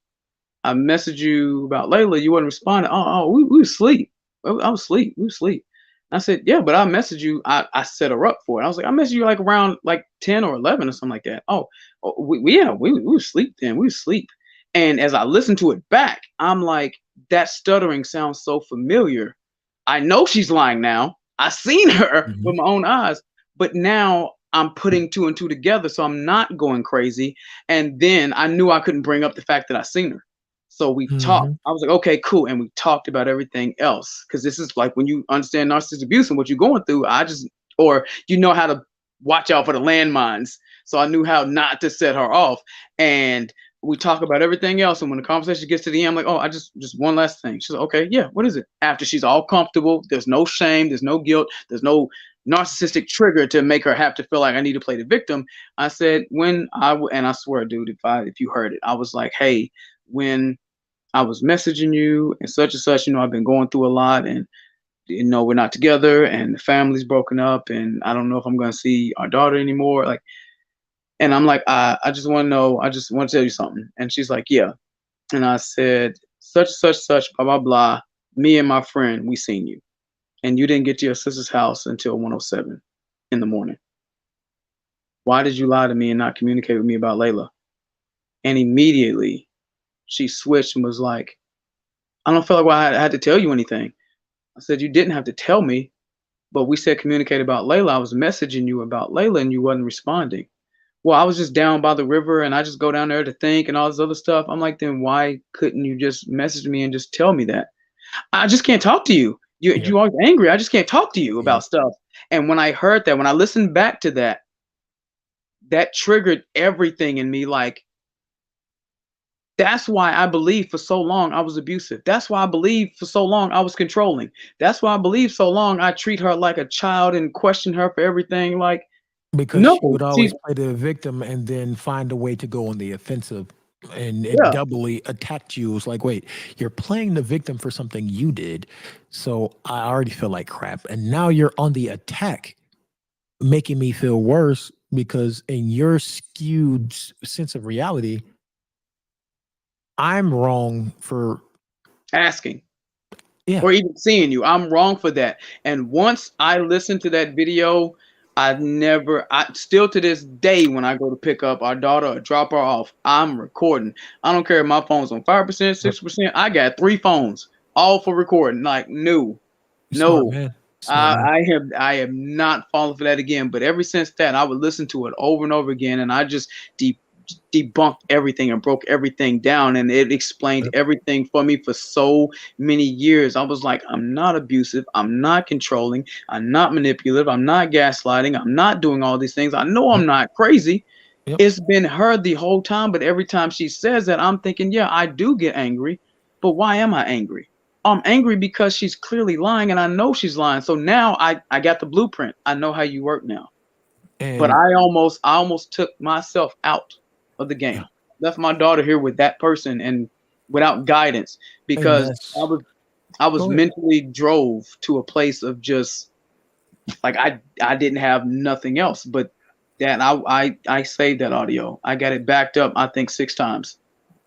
I messaged you about Layla. You wasn't responding. We was asleep. I was asleep. We was asleep. I said, yeah, but I messaged you. I set her up for it. I was like, I messaged you like around like 10 or 11 or something like that. We were asleep then. We were asleep. And as I listened to it back, I'm like, that stuttering sounds so familiar. I know she's lying now. I seen her with my own eyes, but now I'm putting two and two together. So I'm not going crazy. And then I knew I couldn't bring up the fact that I seen her. So we talked. I was like, okay, cool. And we talked about everything else. Because this is like when you understand narcissistic abuse and what you're going through, or you know how to watch out for the landmines. So I knew how not to set her off. And we talk about everything else. And when the conversation gets to the end, I'm like, oh, I just one last thing. She's like, okay, yeah, what is it? After she's all comfortable, there's no shame, there's no guilt, there's no narcissistic trigger to make her have to feel like I need to play the victim. I said, and I swear, dude, if you heard it, I was like, hey, when I was messaging you and such, I've been going through a lot, and we're not together and the family's broken up, and I don't know if I'm going to see our daughter anymore. Like, and I'm like, I just want to know, I just want to tell you something. And she's like, yeah. And I said, such, blah, blah, blah. Me and my friend, we seen you, and you didn't get to your sister's house until 1:07 in the morning. Why did you lie to me and not communicate with me about Layla? And immediately she switched and was like, I don't feel like I had to tell you anything. I said, you didn't have to tell me, but we said communicate about Layla. I was messaging you about Layla and you wasn't responding. Well, I was just down by the river and I just go down there to think and all this other stuff. I'm like, then why couldn't you just message me and just tell me that? I just can't talk to you. You are angry. I just can't talk to you about stuff. And when I heard that, when I listened back to that, that triggered everything in me. Like, that's why I believe for so long I was abusive. That's why I believe for so long I was controlling. That's why I believe so long I treat her like a child and question her for everything. Like, because she would always play the victim and then find a way to go on the offensive and doubly attacked you. It was like, wait, you're playing the victim for something you did. So I already feel like crap. And now you're on the attack making me feel worse because in your skewed sense of reality, I'm wrong for asking yeah. or even seeing you. I'm wrong for that. And once I listened to that video, I still to this day, when I go to pick up our daughter or drop her off, I'm recording. I don't care if my phone's on 5%, 6%. I got 3 phones, all for recording. Like, no. Smart man. Smart man. I have not fallen for that again. But ever since that, I would listen to it over and over again, and I just debunked everything and broke everything down, and it explained everything for me for so many years. I was like, I'm not abusive, I'm not controlling, I'm not manipulative, I'm not gaslighting, I'm not doing all these things. I know I'm not crazy. Yep. It's been her the whole time, but every time she says that, I'm thinking, yeah, I do get angry, but why am I angry? I'm angry because she's clearly lying, and I know she's lying. So now I got the blueprint. I know how you work now. But I almost took myself out of the game. Left my daughter here with that person and without guidance, because I was mentally drove to a place of just like I didn't have nothing else. But that I saved that audio. I got it backed up, I think 6 times.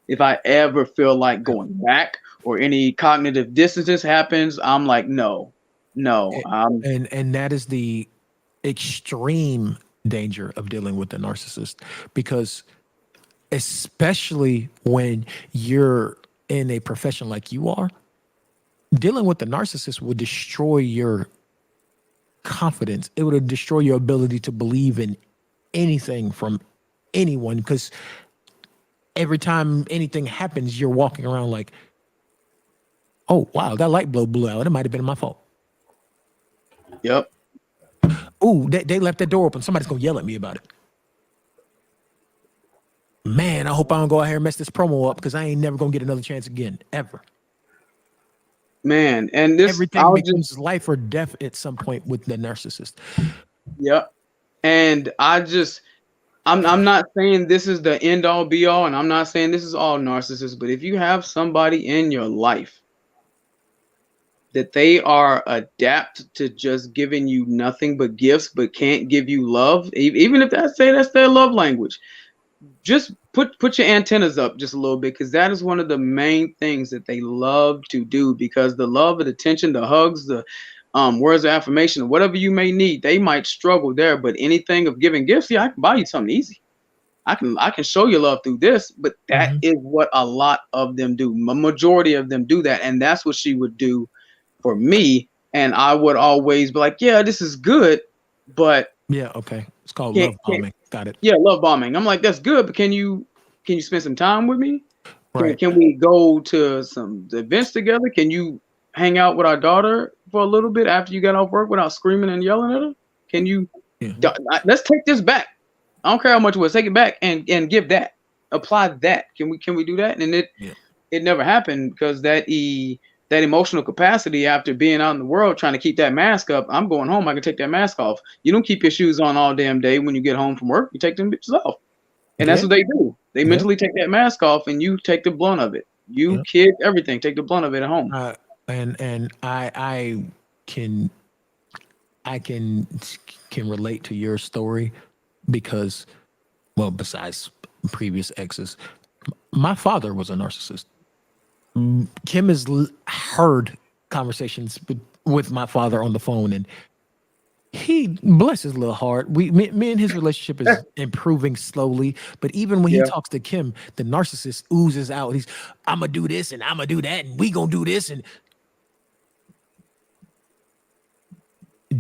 If I ever feel like going back or any cognitive dissonance happens, I'm like, no. And that is the extreme danger of dealing with a narcissist, because especially when you're in a profession like you are, dealing with the narcissist will destroy your confidence. It would destroy your ability to believe in anything from anyone, because every time anything happens, you're walking around like, oh, wow, that light bulb blew out. It might have been my fault. Yep. Ooh, they left that door open. Somebody's going to yell at me about it. Man, I hope I don't go out here and mess this promo up, because I ain't never going to get another chance again, ever. Man, and this everything becomes life or death at some point with the narcissist. Yep. And I'm not saying this is the end all be all, and I'm not saying this is all narcissists, but if you have somebody in your life that they are adapt to just giving you nothing but gifts, but can't give you love, even if that's their love language, just put your antennas up just a little bit, because that is one of the main things that they love to do. Because the love and attention, the hugs, the words of affirmation, or whatever you may need, they might struggle there. But anything of giving gifts, yeah, I can buy you something easy. I can show you love through this. But that is what a lot of them do. A majority of them do that, and that's what she would do for me. And I would always be like, yeah, this is good, but yeah, okay, it's called love bombing. Got it. Yeah, love bombing. I'm like, that's good, but can you spend some time with me? Right. Can we go to some events together? Can you hang out with our daughter for a little bit after you get off work without screaming and yelling at her? Can you? Yeah. Let's take this back. I don't care how much it was. Take it back and give that. Apply that. Can we do that? And it never happened, because that emotional capacity, after being out in the world trying to keep that mask up, I'm going home, I can take that mask off. You don't keep your shoes on all damn day. When you get home from work, you take them bitches off. And that's what they do. They mentally take that mask off, and you take the blunt of it. You kids, everything, take the blunt of it at home. And I can relate to your story, because, well, besides previous exes, my father was a narcissist. Kim has heard conversations with my father on the phone, and he, bless his little heart, me and his relationship is improving slowly. But even when he talks to Kim, the narcissist oozes out. I'm gonna do this and I'm gonna do that, and we gonna do this. And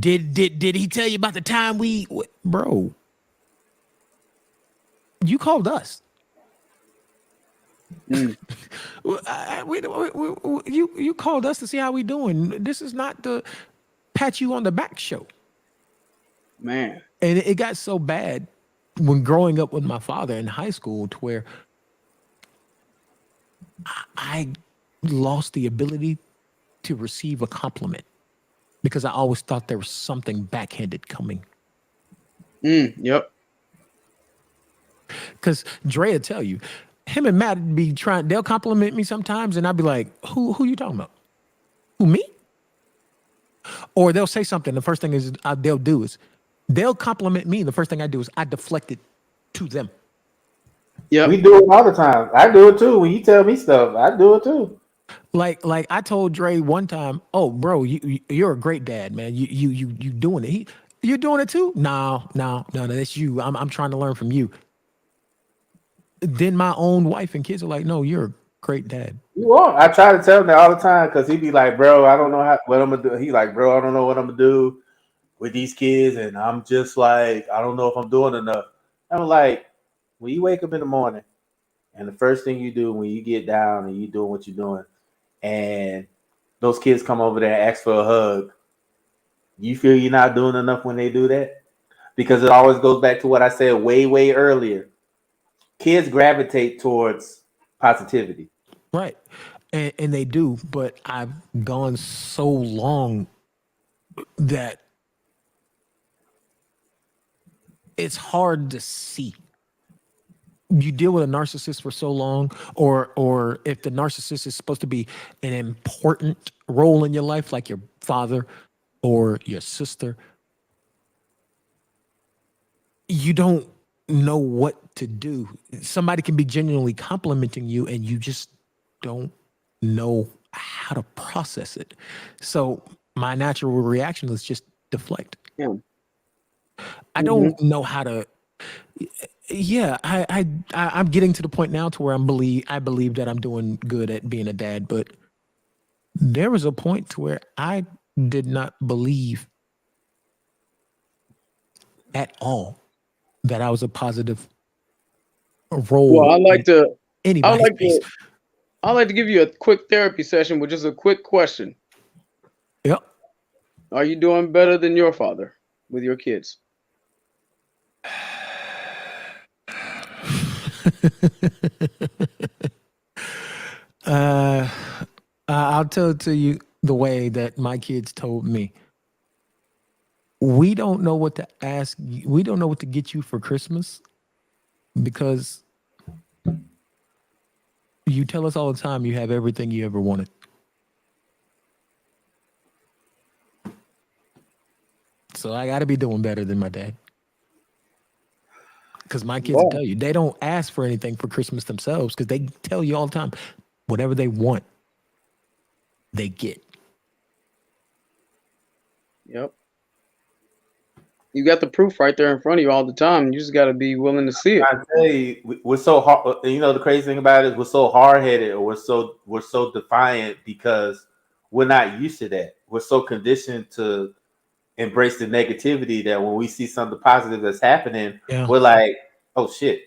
did he tell you about the time bro? You called us. You called us to see how we doing. This is not the pat you on the back show, man. And it got so bad when growing up with my father in high school, to where I lost the ability to receive a compliment, because I always thought there was something backhanded coming. Yep. Because Dre will tell you, him and Matt would be they'll compliment me sometimes, and I'd be like, who you talking about? Who, me? Or they'll say something. The first thing they'll do is, They'll compliment me. The first thing I do is I deflect it to them. Yeah. We do it all the time. I do it too. When you tell me stuff, I do it too. Like I told Dre one time, "Oh, bro, you're a great dad, man. You doing it. You're doing it too? No, that's you. I'm trying to learn from you." Then my own wife and kids are like, "No, you're a great dad." You are. I try to tell him that all the time because he be like, "Bro, I don't know what I'm gonna do." He like, "Bro, I don't know what I'm gonna do with these kids," and I'm just like, "I don't know if I'm doing enough." I'm like, when you wake up in the morning, and the first thing you do when you get down and you doing what you're doing, and those kids come over there and ask for a hug, you feel you're not doing enough when they do that? Because it always goes back to what I said way earlier. Kids gravitate towards positivity. Right. And they do, but I've gone so long that it's hard to see. You deal with a narcissist for so long, or if the narcissist is supposed to be an important role in your life, like your father or your sister, you don't know what to do. Somebody can be genuinely complimenting you and you just don't know how to process it. So my natural reaction is just deflect. Yeah. I don't know how to. Yeah, I'm getting to the point now to where I believe that I'm doing good at being a dad, but there was a point to where I did not believe at all that I was a positive role. Well, I like to give you a quick therapy session with just a quick question. Yep. Are you doing better than your father with your kids? I'll tell it to you the way that my kids told me. We don't know what to ask. We don't know what to get you for Christmas because you tell us all the time you have everything you ever wanted. So I got to be doing better than my dad. Because my kids will tell you, they don't ask for anything for Christmas themselves because they tell you all the time, whatever they want, they get. Yep. You got the proof right there in front of you all the time. You just got to be willing to see it. I tell you, we're so hard. You know, the crazy thing about it is we're so hard-headed, or we're so defiant because we're not used to that. We're so conditioned to embrace the negativity that when we see something positive that's happening, we're like, "Oh shit."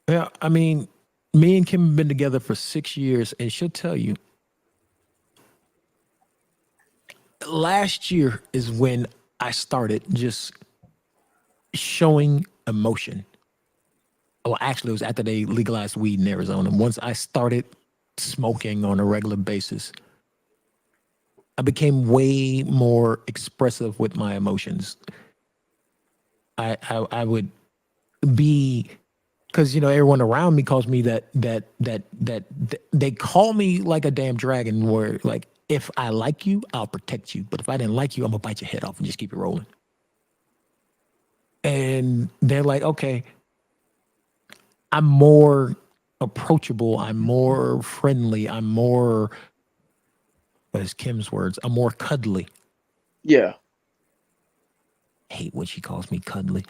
Yeah, I mean, me and Kim have been together for 6 years, and she'll tell you. Last year is when I started just showing emotion. Well, actually, it was after they legalized weed in Arizona. Once I started smoking on a regular basis, I became way more expressive with my emotions. I would be, because everyone around me calls me that they call me like a damn dragon. Where like, if I like you, I'll protect you, but if I didn't like you, I'm gonna bite your head off and just keep it rolling. And they're like, okay, I'm more approachable. I'm more friendly. I'm more, what is Kim's words? I'm more cuddly. Yeah. I hate when she calls me cuddly.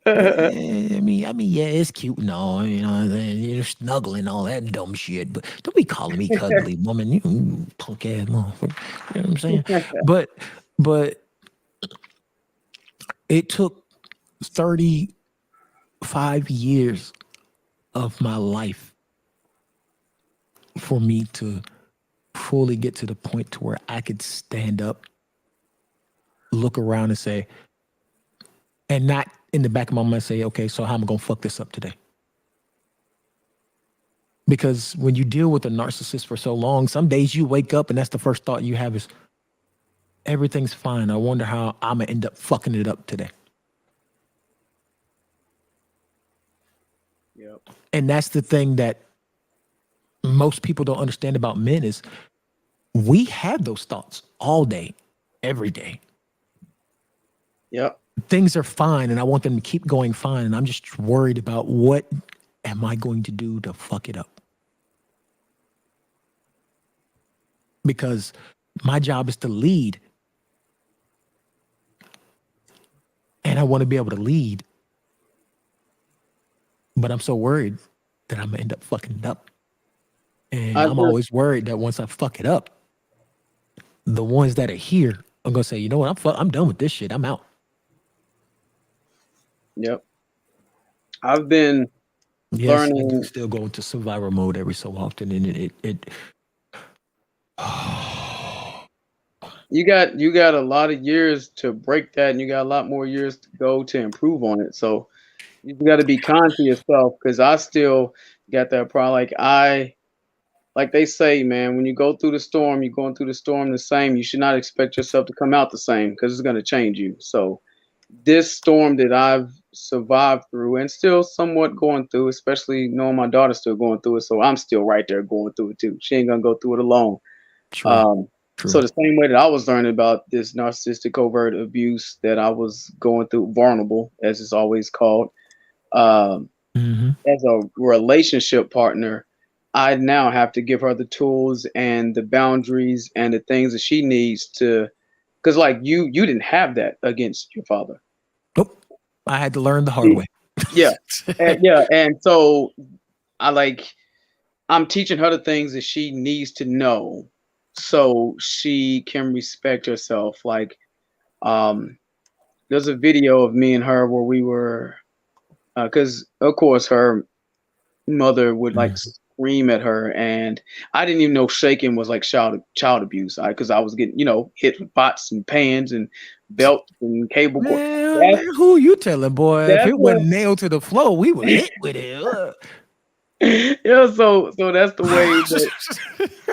I mean, yeah, it's cute and all, you're snuggling, all that dumb shit, but don't be calling me cuddly, woman. You punk ass motherfucker. You know what I'm saying? But it took 35 years of my life for me to fully get to the point to where I could stand up, look around and say, and not in the back of my mind say, okay, so how am I gonna fuck this up today? Because when you deal with a narcissist for so long, some days you wake up and that's the first thought you have is, everything's fine. I wonder how I'm gonna end up fucking it up today. Yep. And that's the thing that most people don't understand about men is we have those thoughts all day, every day. Yep. things are fine and I want them to keep going fine. And I'm just worried about what am I going to do to fuck it up? Because my job is to lead. And I want to be able to lead. But I'm so worried that I'm going to end up fucking it up. And I'm always worried that once I fuck it up, the ones that are here are going to say, you know what, I'm done with this shit. I'm out. Yep. I've been learning. I do still go into survival mode every so often. And it you got a lot of years to break that, and you got a lot more years to go to improve on it. So you got to be kind to yourself, because I still got that problem. Like they say, man, when you go through the storm, you're going through the storm the same. You should not expect yourself to come out the same, because it's going to change you. So this storm that I've survived through and still somewhat going through, especially knowing my daughter's still going through it, so I'm still right there going through it too. She ain't gonna go through it alone. True. So the same way that I was learning about this narcissistic covert abuse that I was going through, vulnerable, as it's always called, as a relationship partner, I now have to give her the tools and the boundaries and the things that she needs to, because like you didn't have that against your father. Nope. I had to learn the hard way. Yeah. And so I'm teaching her the things that she needs to know so she can respect herself. Like, there's a video of me and her where we were, because of course her mother would like scream at her, and I didn't even know shaking was like child abuse, because I was getting, hit with pots and pans and belts and cable cord. Man, who you telling, boy? If it wasn't nailed to the floor, we were hit with it. Yeah, so that's the way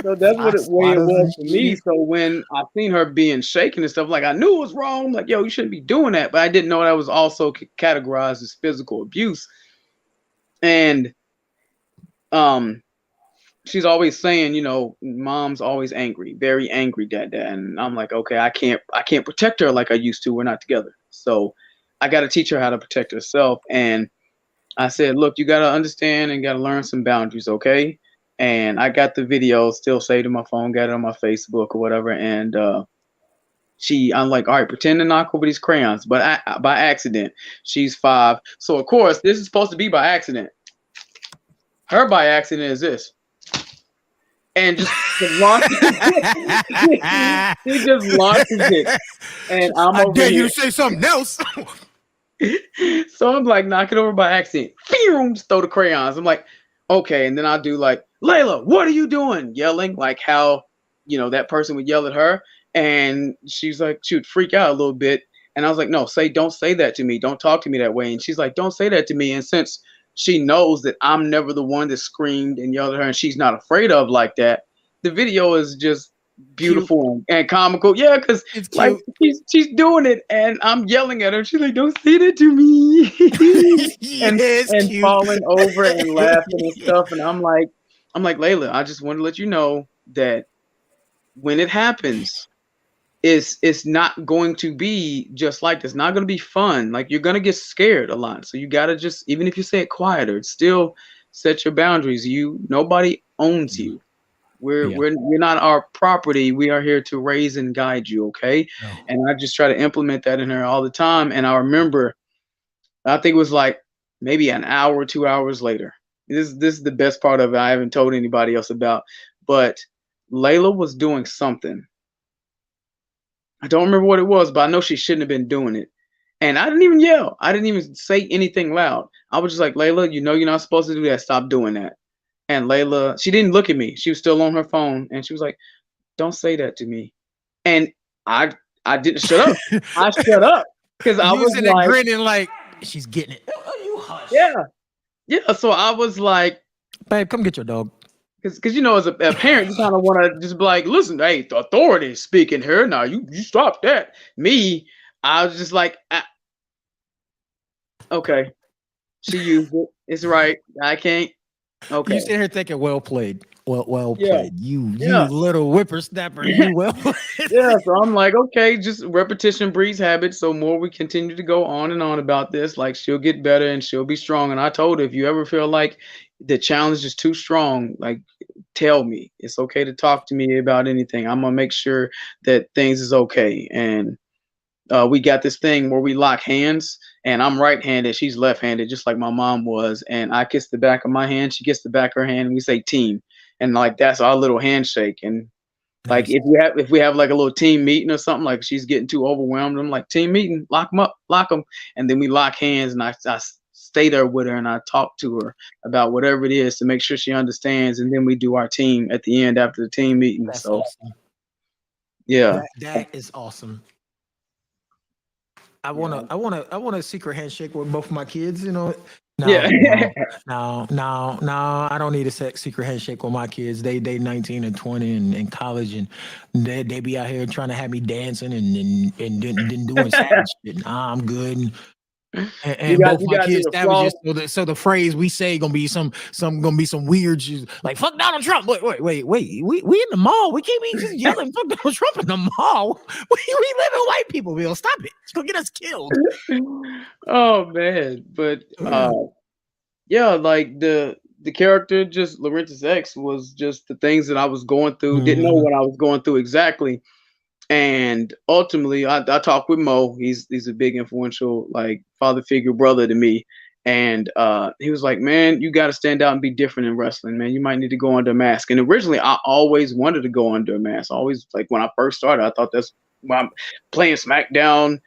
so that's what it was for me. So when I seen her being shaken and stuff, like, I knew it was wrong. Like, yo, you shouldn't be doing that. But I didn't know that was also categorized as physical abuse. And she's always saying, mom's always angry, very angry, dad. And I'm like, okay, I can't protect her like I used to. We're not together. So I got to teach her how to protect herself. And I said, look, you got to understand and got to learn some boundaries, okay? And I got the video still saved in my phone, got it on my Facebook or whatever. And I'm like, all right, pretend to knock over these crayons, but by accident. She's 5. So, of course, this is supposed to be by accident. Her by accident is this. And just launches it. She just launches it. And I dare you to say something else. So I'm like, knock it over by accident. Just throw the crayons. I'm like, okay. And then I'll do like, Layla, what are you doing? Yelling, like how, that person would yell at her. And she's like, she would freak out a little bit. And I was like, no, don't say that to me. Don't talk to me that way. And she's like, don't say that to me. And since she knows that I'm never the one that screamed and yelled at her and she's not afraid of like that, the video is just beautiful and comical. Yeah, because like she's doing it and I'm yelling at her. She's like, don't say that to me. and falling over and laughing and stuff. And I'm like, Layla, I just want to let you know that when it happens, it's not going to be just like this. It's not going to be fun. Like, you're going to get scared a lot. So you got to just, even if you say it quieter, still set your boundaries. Nobody owns you. You're not our property. We are here to raise and guide you, okay? No. And I just try to implement that in her all the time. And I remember, I think it was like maybe an hour or 2 hours later. This is the best part of it. I haven't told anybody else about. But Layla was doing something. I don't remember what it was, but I know she shouldn't have been doing it. And I didn't even yell. I didn't even say anything loud. I was just like, Layla, you're not supposed to do that. Stop doing that. And Layla, she didn't look at me. She was still on her phone. And she was like, don't say that to me. And I didn't shut up. I shut up. Because I was like, grinning like, she's getting it. You hush. Yeah. Yeah. So I was like, babe, come get your dog. Because as a parent, you kind of want to just be like, listen, hey, the authority is speaking here. Now you stop that. Me, I was just like, okay, she used it. It's right. I can't Okay. You sit here thinking, well played. Well Yeah. played. You Yeah. little whippersnapper. You well played. Yeah, so I'm like, okay, just repetition breeds habit. So more we continue to go on and on about this, like she'll get better and she'll be strong. And I told her, if you ever feel like the challenge is too strong, like tell me. It's okay to talk to me about anything. I'm gonna make sure that things is okay. And we got this thing where we lock hands, and I'm right-handed, she's left-handed, just like my mom was. And I kiss the back of my hand, she gets the back of her hand, and we say team. And like that's our little handshake. And like Nice. if we have like a little team meeting or something, like she's getting too overwhelmed, I'm like, team meeting, lock them up, lock them. And then we lock hands, and I stay there with her and I talk to her about whatever it is to make sure she understands. And then we do our team at the end after the team meeting. That's So awesome. yeah. That is awesome. I want a secret handshake with both of my kids. You know. No, Yeah. no. I don't need a secret handshake with my kids. They 19 and 20 and in college, and they be out here trying to have me dancing and then doing savage shit. Nah, I'm good. And both my kids savages. So the phrase we say gonna be some weird shit, like fuck Donald Trump. Wait. We in the mall. We can't be just yelling fuck Donald Trump in the mall. We live in white people. Will stop it. It's gonna get us killed. Oh man, but yeah, like the character, just Larintiz X, was just the things that I was going through. Didn't know what I was going through exactly. And ultimately, I talked with Mo. He's a big influential like father figure brother to me. And he was like, man, you got to stand out and be different in wrestling, man. You might need to go under a mask. And originally, I always wanted to go under a mask. Always, like when I first started, I thought that's why I'm playing SmackDown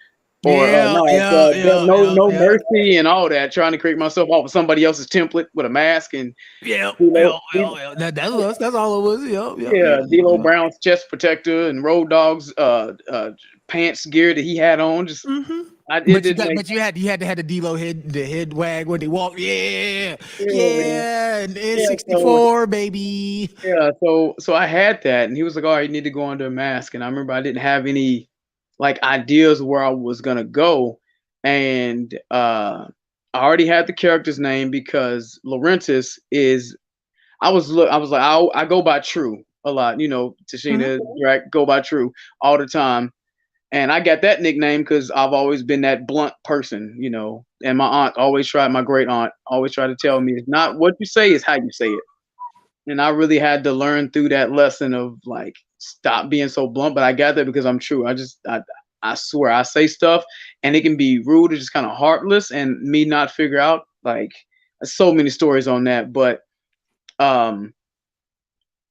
or no mercy and all that, trying to create myself off of somebody else's template with a mask. And that's us. That's all it was. D'Lo Brown's chest protector and Road Dogg's pants gear that he had on. Just but you had to have the D'Lo head wag when they walk. And N64 baby. Yeah, so I had that, and he was like, "All right, you need to go under a mask." And I remember I didn't have any like ideas where I was gonna go, and I already had the character's name because Larintiz is. I was like, I go by True a lot, you know. Tashina Drac go by True all the time, and I got that nickname because I've always been that blunt person, you know. And my great aunt always tried to tell me, it's not what you say, it's how you say it. And I really had to learn through that lesson of like, stop being so blunt. But I got that because I'm True. I swear I say stuff and it can be rude or just kind of heartless, and me not figure out, like, so many stories on that. But my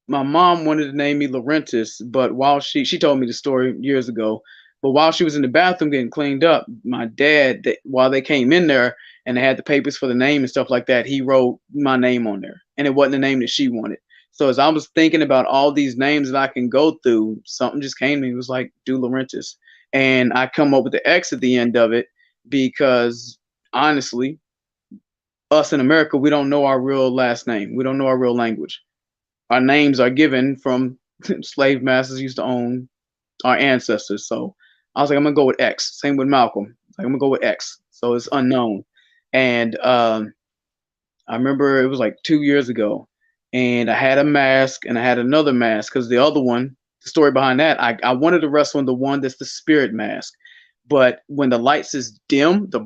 mom wanted to name me Larintiz, but while she told me the story years ago, but while she was in the bathroom getting cleaned up, my dad, while they came in there and they had the papers for the name and stuff like that, he wrote my name on there, and it wasn't the name that she wanted. So as I was thinking about all these names that I can go through, something just came to me. It was like, do Larintiz. And I come up with the X at the end of it because honestly, us in America, we don't know our real last name. We don't know our real language. Our names are given from slave masters used to own our ancestors. So I was like, I'm gonna go with X. Same with Malcolm. Like, I'm gonna go with X. So it's unknown. And I remember it was like 2 years ago, and I had a mask and I had another mask because the other one, the story behind that, I wanted to wrestle in the one that's the spirit mask. But when the lights is dim, they're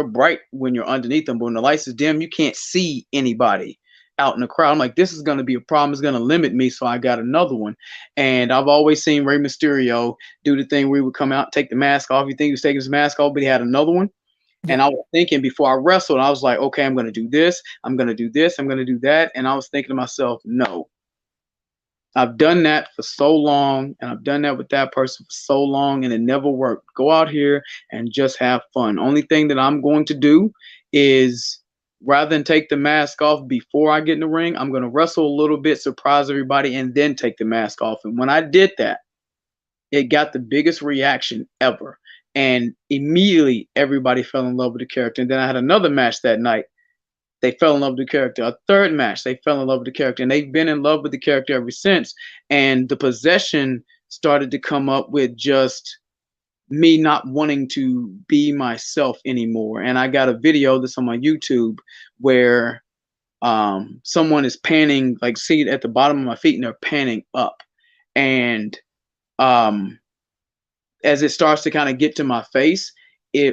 bright when you're underneath them. But when the lights is dim, you can't see anybody out in the crowd. I'm like, this is going to be a problem. It's going to limit me. So I got another one. And I've always seen Rey Mysterio do the thing where he would come out, take the mask off. You think he was taking his mask off, but he had another one. And I was thinking before I wrestled, I was like, okay, I'm going to do this. I'm going to do this. I'm going to do that. And I was thinking to myself, no. I've done that for so long, and I've done that with that person for so long, and it never worked. Go out here and just have fun. Only thing that I'm going to do is, rather than take the mask off before I get in the ring, I'm going to wrestle a little bit, surprise everybody, and then take the mask off. And when I did that, it got the biggest reaction ever. And immediately everybody fell in love with the character. And then I had another match that night. They fell in love with the character. A third match, they fell in love with the character. And they've been in love with the character ever since. And the possession started to come up with just me not wanting to be myself anymore. And I got a video that's on my YouTube where someone is panning, like see at the bottom of my feet, and they're panning up, and as it starts to kind of get to my face,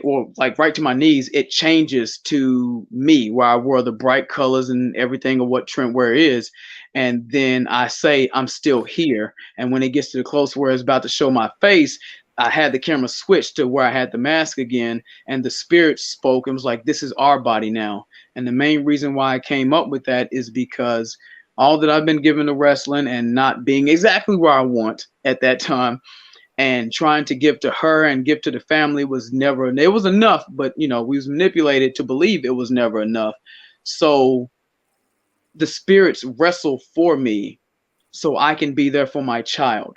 or like right to my knees, it changes to me where I wore the bright colors and everything of what Trent Ware is. And then I say, I'm still here. And when it gets to the close where it's about to show my face, I had the camera switched to where I had the mask again, and the spirit spoke and was like, this is our body now. And the main reason why I came up with that is because all that I've been given to wrestling and not being exactly where I want at that time, and trying to give to her and give to the family was never, it was enough, but we was manipulated to believe it was never enough. So the spirits wrestle for me so I can be there for my child.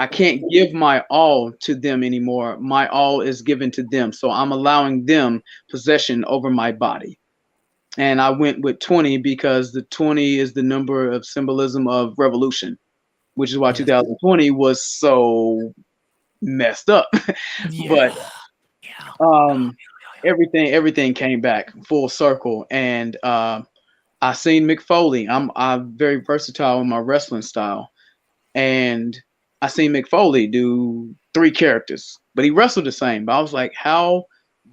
I can't give my all to them anymore. My all is given to them. So I'm allowing them possession over my body. And I went with 20 because the 20 is the number of symbolism of revolution, which is why 2020 was so messed up. But everything came back full circle. And I seen Mick Foley. I'm very versatile in my wrestling style, and I seen Mick Foley do 3 characters, but he wrestled the same. But I was like, how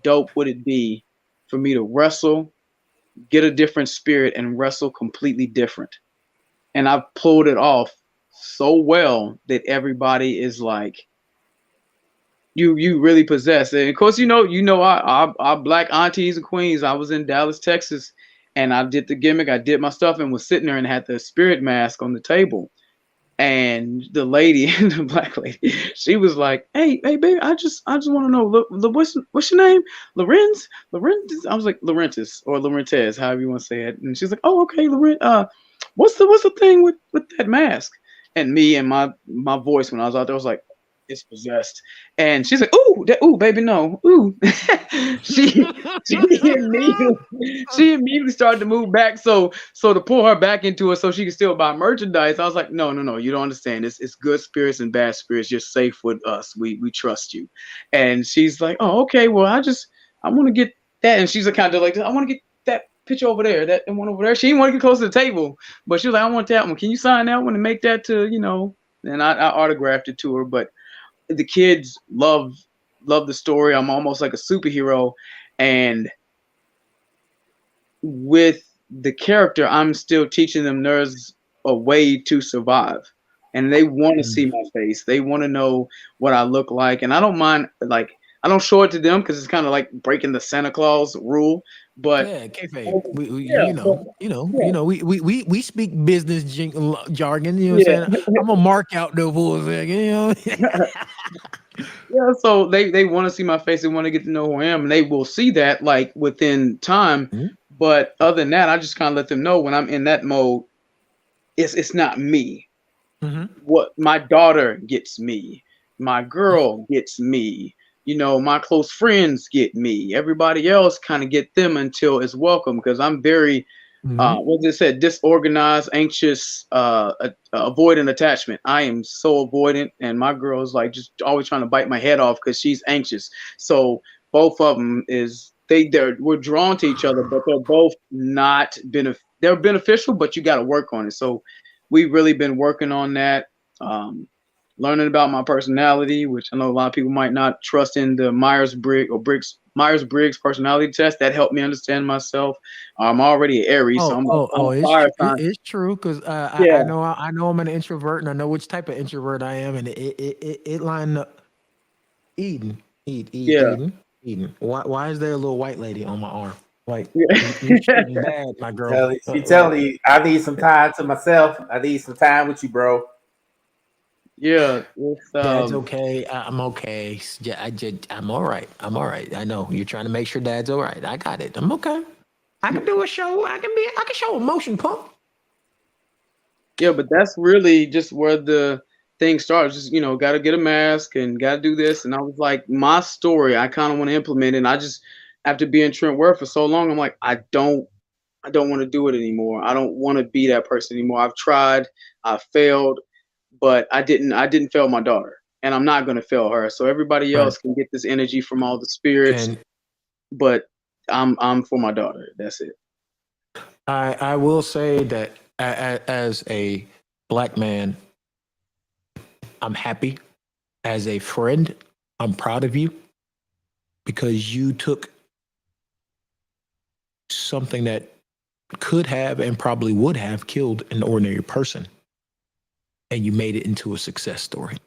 dope would it be for me to wrestle, get a different spirit, and wrestle completely different? And I pulled it off so well that everybody is like, you really possess it. And of course, our black aunties and queens. I was in Dallas, Texas, and I did the gimmick. I did my stuff and was sitting there and had the spirit mask on the table. And the lady, the black lady, she was like, "Hey, baby, I just want to know, what's your name? Larintiz? I was like, Larintiz or Larintiz, however you want to say it. And she's like, "Oh, okay, Laurent. What's the thing with that mask?" And me and my voice when I was out there was like, "It's possessed." And she's like, "Ooh, baby, no, ooh." she immediately started to move back. So to pull her back into it so she can still buy merchandise. I was like, no, you don't understand. It's good spirits and bad spirits. You're safe with us. We trust you. And she's like, "Oh, okay. Well, I want to get that." And she's kind of like, "I want to get that picture over there, that one over there." She didn't want to get close to the table, but she was like, "I want that one. Can you sign that one and make that to?" And I autographed it to her. But the kids love the story. I'm almost like a superhero, and with the character, I'm still teaching them there's a way to survive, and they want to see my face. They want to know what I look like, and I don't mind. Like, I don't show it to them because it's kind of like breaking the Santa Claus rule. But kayfabe. We speak business jargon. You know what I'm saying? I'm gonna mark out the for a second. Yeah, so they want to see my face. They want to get to know who I am, and they will see that like within time. Mm-hmm. But other than that, I just kind of let them know when I'm in that mode, it's not me. Mm-hmm. What my daughter gets me, my girl gets me. My close friends get me. Everybody else kind of get them until it's welcome, because I'm very, what they said, disorganized, anxious, avoidant attachment. I am so avoidant, and my girl is like just always trying to bite my head off because she's anxious. So both of them we're drawn to each other, but they're both not they're beneficial, but you got to work on it. So we've really been working on that. Learning about my personality, which I know a lot of people might not trust in the Myers-Briggs personality test. That helped me understand myself. I'm already an Aries, so I'm fire sign. It's true, because I know I'm an introvert, and I know which type of introvert I am, and it lined up. Eden. Why is there a little white lady on my arm? Like, you bad, my girl. She telling you, I need some time to myself. I need some time with you, bro. Yeah, Dad's okay. I'm okay. I'm all right. I know you're trying to make sure Dad's all right. I got it. I'm okay. I can do a show. I can show a motion pump. Yeah, but that's really just where the thing starts. Just got to get a mask and got to do this. And I was like, my story, I kind of want to implement it. And I just, after being Trent Ware for so long, I'm like, I don't want to do it anymore. I don't want to be that person anymore. I've tried. I failed. But I didn't fail my daughter, and I'm not going to fail her. So everybody else can get this energy from all the spirits, but I'm for my daughter. That's it. I will say that as a black man, I'm happy. As a friend, I'm proud of you because you took something that could have and probably would have killed an ordinary person and you made it into a success story.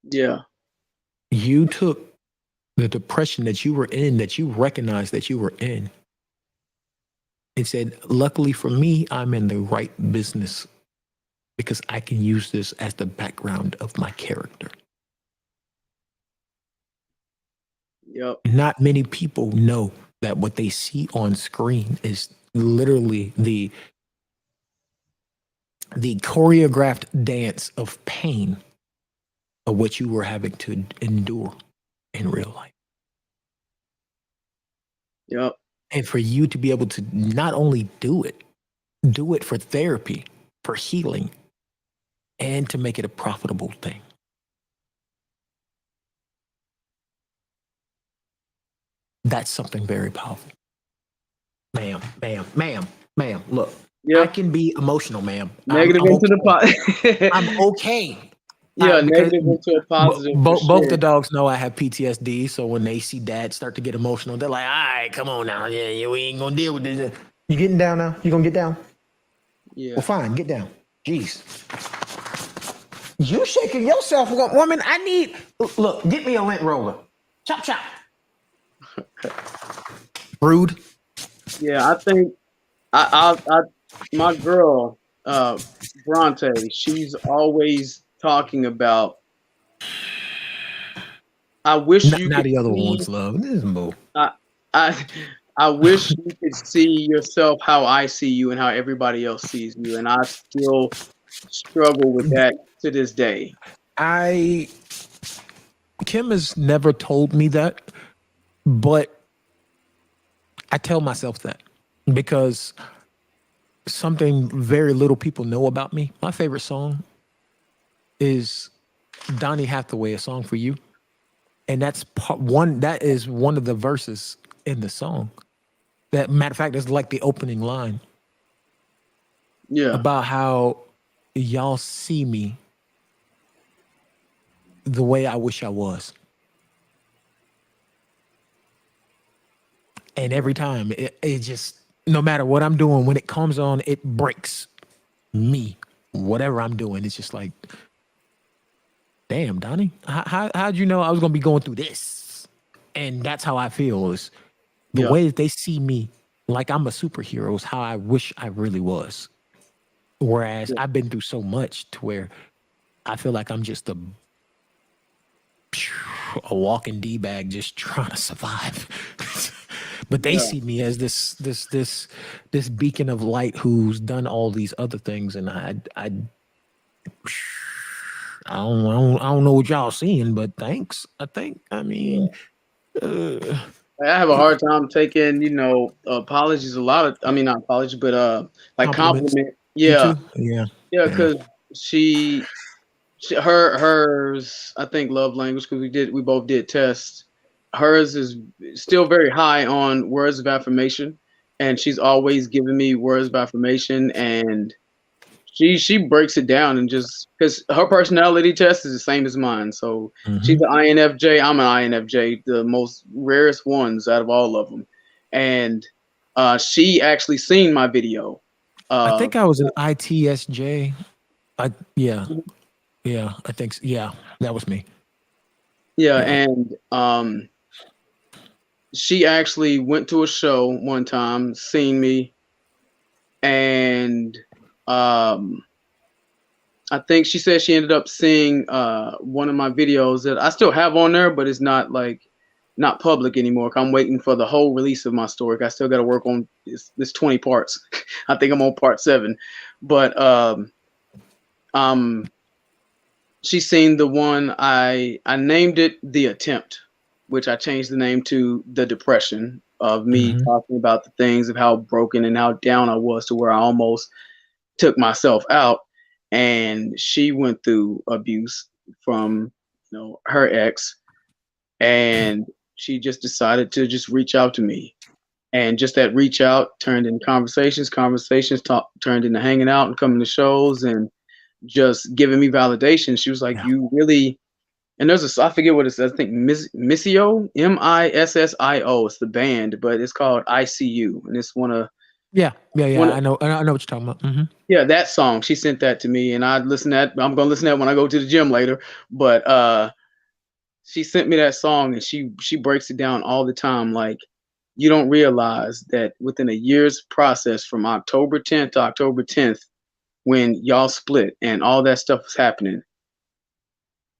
Yeah. You took the depression that you were in, that you recognized that you were in, and said, luckily for me, I'm in the right business because I can use this as the background of my character. Yep. Not many people know that what they see on screen is literally the choreographed dance of pain of what you were having to endure in real life. Yep. And for you to be able to not only do it for therapy, for healing, and to make it a profitable thing. That's something very powerful. Ma'am, look, Yep. I can be emotional, ma'am. Negative I'm into okay. the pot. I'm okay. Yeah, Because negative into a positive. both the dogs know I have PTSD, so when they see dad start to get emotional, they're like, all right, come on now. Yeah, we ain't gonna deal with this. You getting down now? You gonna get down? Yeah. Well, fine, get down. Jeez. You shaking yourself, woman. I need, look, get me a lint roller. Chop, chop. Rude. Yeah, I think I my girl, Bronte, she's always talking about. I wish you Not could the other see. ones, love. This is more. I I wish you could see yourself how I see you and how everybody else sees you, and I still struggle with that to this day. Kim has never told me that, but I tell myself that because something very little people know about me. My favorite song is Donny Hathaway, A Song for You. And that's that is one of the verses in the song. That matter of fact, is like the opening line Yeah. about how y'all see me the way I wish I was. And every time it just, no matter what I'm doing, when it comes on, it breaks me. Whatever I'm doing, it's just like, damn, Donnie, how'd you know I was gonna be going through this? And that's how I feel, is the way that they see me like I'm a superhero is how I wish I really was. Whereas I've been through so much to where I feel like I'm just a walking D-bag just trying to survive. But they see me as this beacon of light who's done all these other things, and I don't know what y'all seeing, but thanks. I mean, I have a hard time taking, apologies. Not apologies, but like compliment. You Yeah, too? Yeah. yeah, because hers, I think love language, because we both did tests. Hers is still very high on words of affirmation, and she's always giving me words of affirmation, and she breaks it down, and just because her personality test is the same as mine, so she's an INFJ, I'm an INFJ, the most rarest ones out of all of them, and she actually seen my video. I think I was an ITSJ. Yeah, I think so. Yeah, that was me. Yeah, and she actually went to a show one time, seen me, and I think she said she ended up seeing one of my videos that I still have on there, but it's not public anymore. I'm waiting for the whole release of my story. I still got to work on this 20 parts. I think I'm on part 7, but she's seen the one I named it The Attempt, which I changed the name to The Depression, of me talking about the things of how broken and how down I was to where I almost took myself out. And she went through abuse from her ex, and she just decided to just reach out to me. And just that reach out turned into conversations, turned into hanging out and coming to shows and just giving me validation. She was like, Yeah. you really, and there's I forget what it says. I think Missio, Missio. It's the band, but it's called ICU. And it's one of, Yeah. I know what you're talking about. Mm-hmm. yeah, that song. She sent that to me and I'd listen to that. I'm going to listen to that when I go to the gym later. But she sent me that song and she breaks it down all the time. Like, you don't realize that within a year's process from October 10th to October 10th, when y'all split and all that stuff was happening,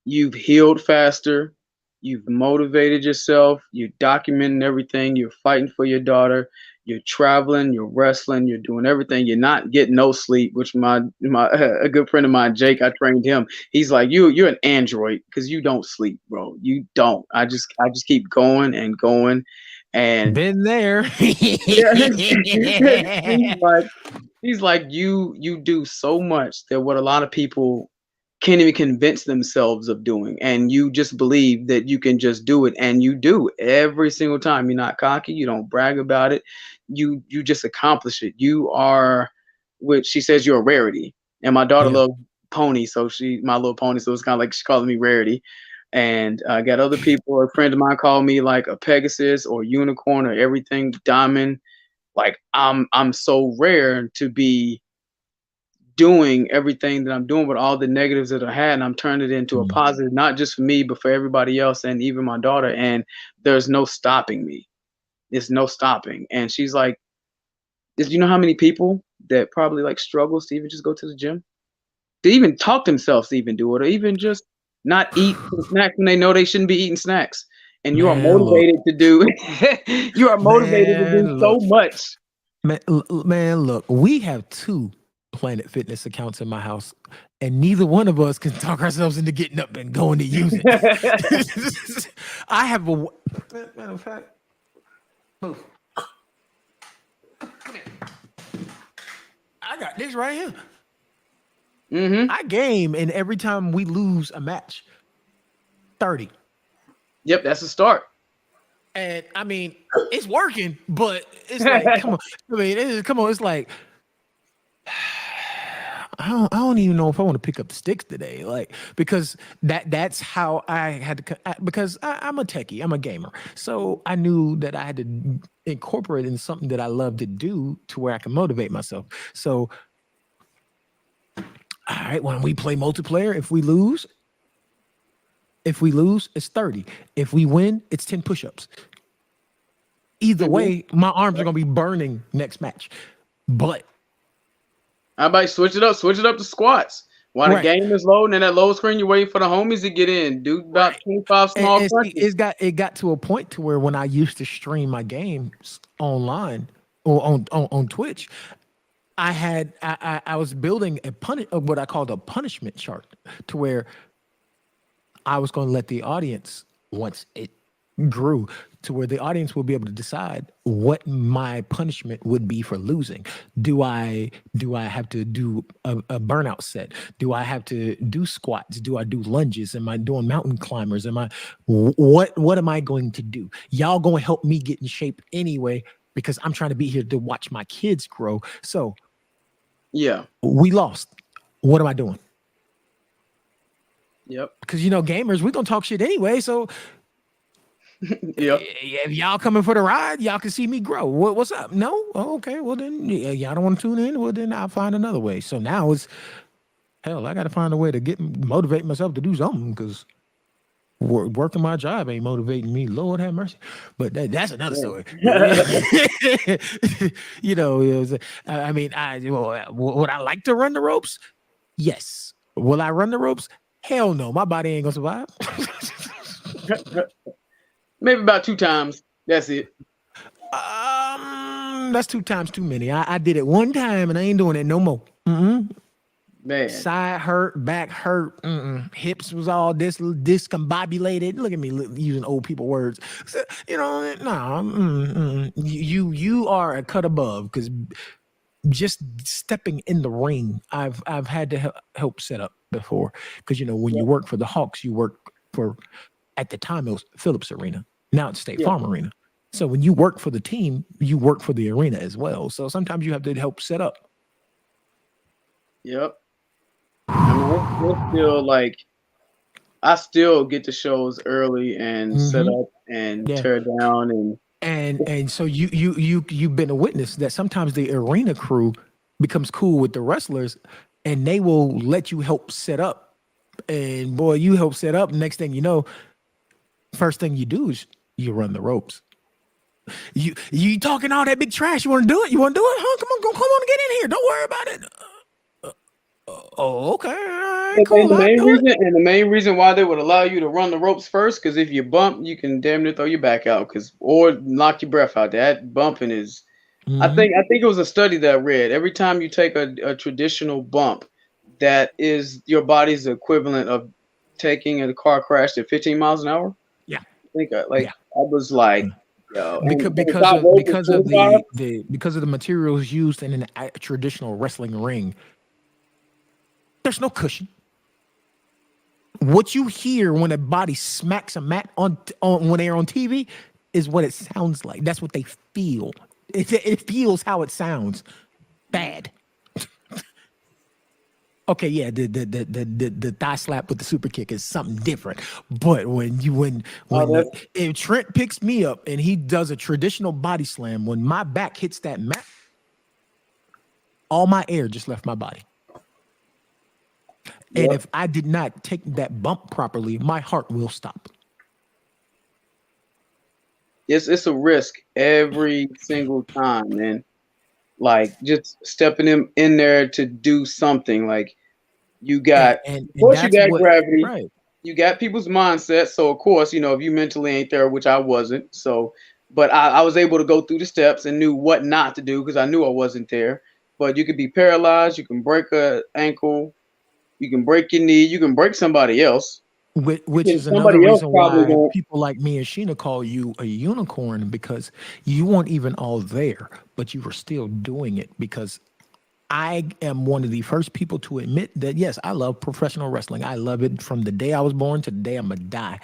you've healed faster, you've motivated yourself, you're documenting everything, you're fighting for your daughter, you're traveling, you're wrestling, you're doing everything, you're not getting no sleep, which my a good friend of mine, Jake, I trained him. He's like, you're an android because you don't sleep, bro. You don't. I just keep going and going. And Been there. yeah, he's like, you do so much that what a lot of people can't even convince themselves of doing, and you just believe that you can just do it, and you do every single time. You're not cocky, you don't brag about it, you just accomplish it. You are, which she says, you're a rarity. And my daughter loves pony, so my little pony, so it's kind of like she's calling me Rarity. And I got other people, a friend of mine called me like a Pegasus or unicorn or everything diamond. Like, I'm so rare to be doing everything that I'm doing with all the negatives that I had, and I'm turning it into a positive, not just for me, but for everybody else and even my daughter. And there's no stopping me. There's no stopping. And she's like, you know how many people that probably like struggles to even just go to the gym? To even talk to themselves to even do it, or even just not eat snacks when they know they shouldn't be eating snacks. And you are motivated to do you are motivated to do so much. Man, look, we have 2 Planet Fitness accounts in my house, and neither one of us can talk ourselves into getting up and going to use it. I have a matter of fact. Move. Come here. I got this right here. Mm-hmm. I game, and every time we lose a match, 30. Yep, that's a start. And I mean, it's working, but it's like, come on. I mean, come on. It's like, I don't even know if I want to pick up the sticks today, like, because that's how I had to, because I'm a techie, I'm a gamer, so I knew that I had to incorporate in something that I love to do to where I can motivate myself. So, all right, when we play multiplayer, if we lose, it's 30. If we win, it's 10 push-ups. Either way, my arms are gonna be burning next match, but I might switch it up to squats. While the game is loading and that load screen, you're waiting for the homies to get in. Do about 25 small punches. It got to a point to where when I used to stream my games online or on Twitch, I was building what I called a punishment chart, to where I was going to let the audience, once it grew, to where the audience will be able to decide what my punishment would be for losing. Do I have to do a burnout set? Do I have to do squats? Do I do lunges? Am I doing mountain climbers? What am I going to do? Y'all going to help me get in shape anyway, because I'm trying to be here to watch my kids grow. So yeah, we lost. What am I doing? Yep. Because gamers, we're gonna talk shit anyway. So yep. If y'all coming for the ride, y'all can see me grow. What's up? No? Oh, okay. Well then, y'all don't want to tune in. Well then, I'll find another way. So now it's hell. I got to find a way to motivate myself to do something, because working my job ain't motivating me. Lord have mercy. But that's another story. I mean, would I like to run the ropes? Yes. Will I run the ropes? Hell no. My body ain't gonna survive. Maybe about 2 times. That's it. That's 2 times too many. I did it one time and I ain't doing it no more. Man. Side hurt, back hurt, hips was all discombobulated. Look at me using old people words. So, you are a cut above, because just stepping in the ring, I've had to help set up before, because when you work for the Hawks, you work for, at the time it was Phillips Arena, now it's State Farm Arena. So when you work for the team, you work for the arena as well. So sometimes you have to help set up. Yep. I mean, it's still like I still get to shows early and set Mhm. up and Yeah. tear down and And so you've been a witness that sometimes the arena crew becomes cool with the wrestlers and they will let you help set up. And boy, you help set up. Next thing you know, first thing you do is you run the ropes. You talking all that big trash. You want to do it? You want to do it? Huh? Come on and get in here. Don't worry about it. Oh, okay. All right, and cool. I'll do it. the main reason why they would allow you to run the ropes first, because if you bump, you can damn near throw your back out, or knock your breath out. That bumping is, Mhm. I think it was a study that I read. Every time you take a traditional bump, that is your body's equivalent of taking a car crash at 15 miles an hour. Yeah, I think yeah. I was like, yo, Because and the top rope is 25. because of the materials used in a traditional wrestling ring, there's no cushion. What you hear when a body smacks a mat on when they're on TV is what it sounds like. That's what they feel. It feels how it sounds. Bad. Okay, yeah, the thigh slap with the super kick is something different. But Oh, if Trent picks me up and he does a traditional body slam, when my back hits that mat, all my air just left my body. And yep. if I did not take that bump properly, my heart will stop. It's a risk every single time, and like just stepping in there to do something. Like you got, of And course, you that's got what gravity. right. You got people's mindset. So of course, if you mentally ain't there, which I wasn't. So, but I was able to go through the steps and knew what not to do because I knew I wasn't there. But you could be paralyzed. You can break a ankle. You can break your knee. You can break somebody else. Which is another Somebody else reason probably why won't. people like me and Sheena call you a unicorn because you weren't even all there, but you were still doing it because I am one of the first people to admit that, yes, I love professional wrestling. I love it from the day I was born to the day I'm going to die.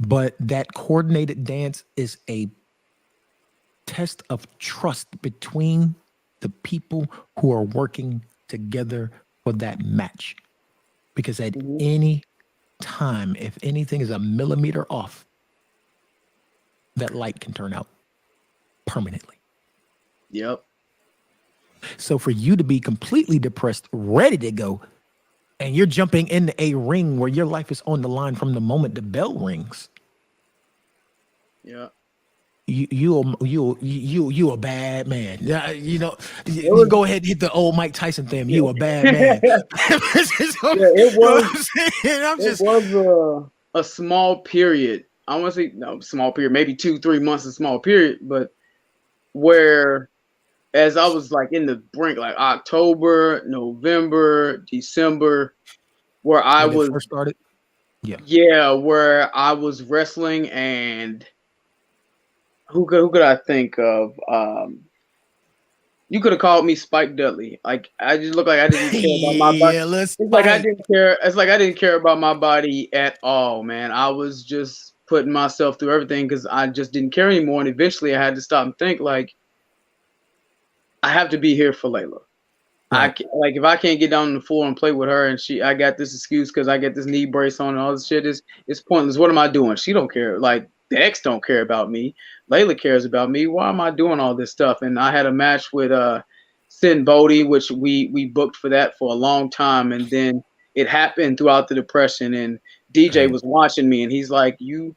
But that coordinated dance is a test of trust between the people who are working together for that match. Because at Mhm. any time, if anything is a millimeter off, that light can turn out permanently. Yep. So for you to be completely depressed, ready to go, and you're jumping into a ring where your life is on the line from the moment the bell rings, Yeah. you a bad man. Yeah, It you was. go ahead and hit the old Mike Tyson thing. Yeah. You a bad man. So, Yeah, it you know what was. I'm saying? I'm It just was a small period. I want to say no small period, maybe 2-3 months, a small period, but where as I was like in the brink, like October, November, December, where I when it was, first started. Yeah. yeah, where I was wrestling, and who could I think of? You could have called me Spike Dudley. Like I just look like I didn't care about my body. Yeah, let's It's like I fight. didn't care. It's like I didn't care about my body at all, man. I was just putting myself through everything because I just didn't care anymore. And eventually, I had to stop and think like I have to be here for Layla. Right. Like if I can't get down on the floor and play with her, and I got this excuse because I get this knee brace on and all this shit, it's pointless. What am I doing? She don't care. Like the ex don't care about me. Layla cares about me. Why am I doing all this stuff? And I had a match with Sin Bodie, which we booked for that for a long time, and then it happened throughout the depression. And DJ Right. was watching me, and he's like, It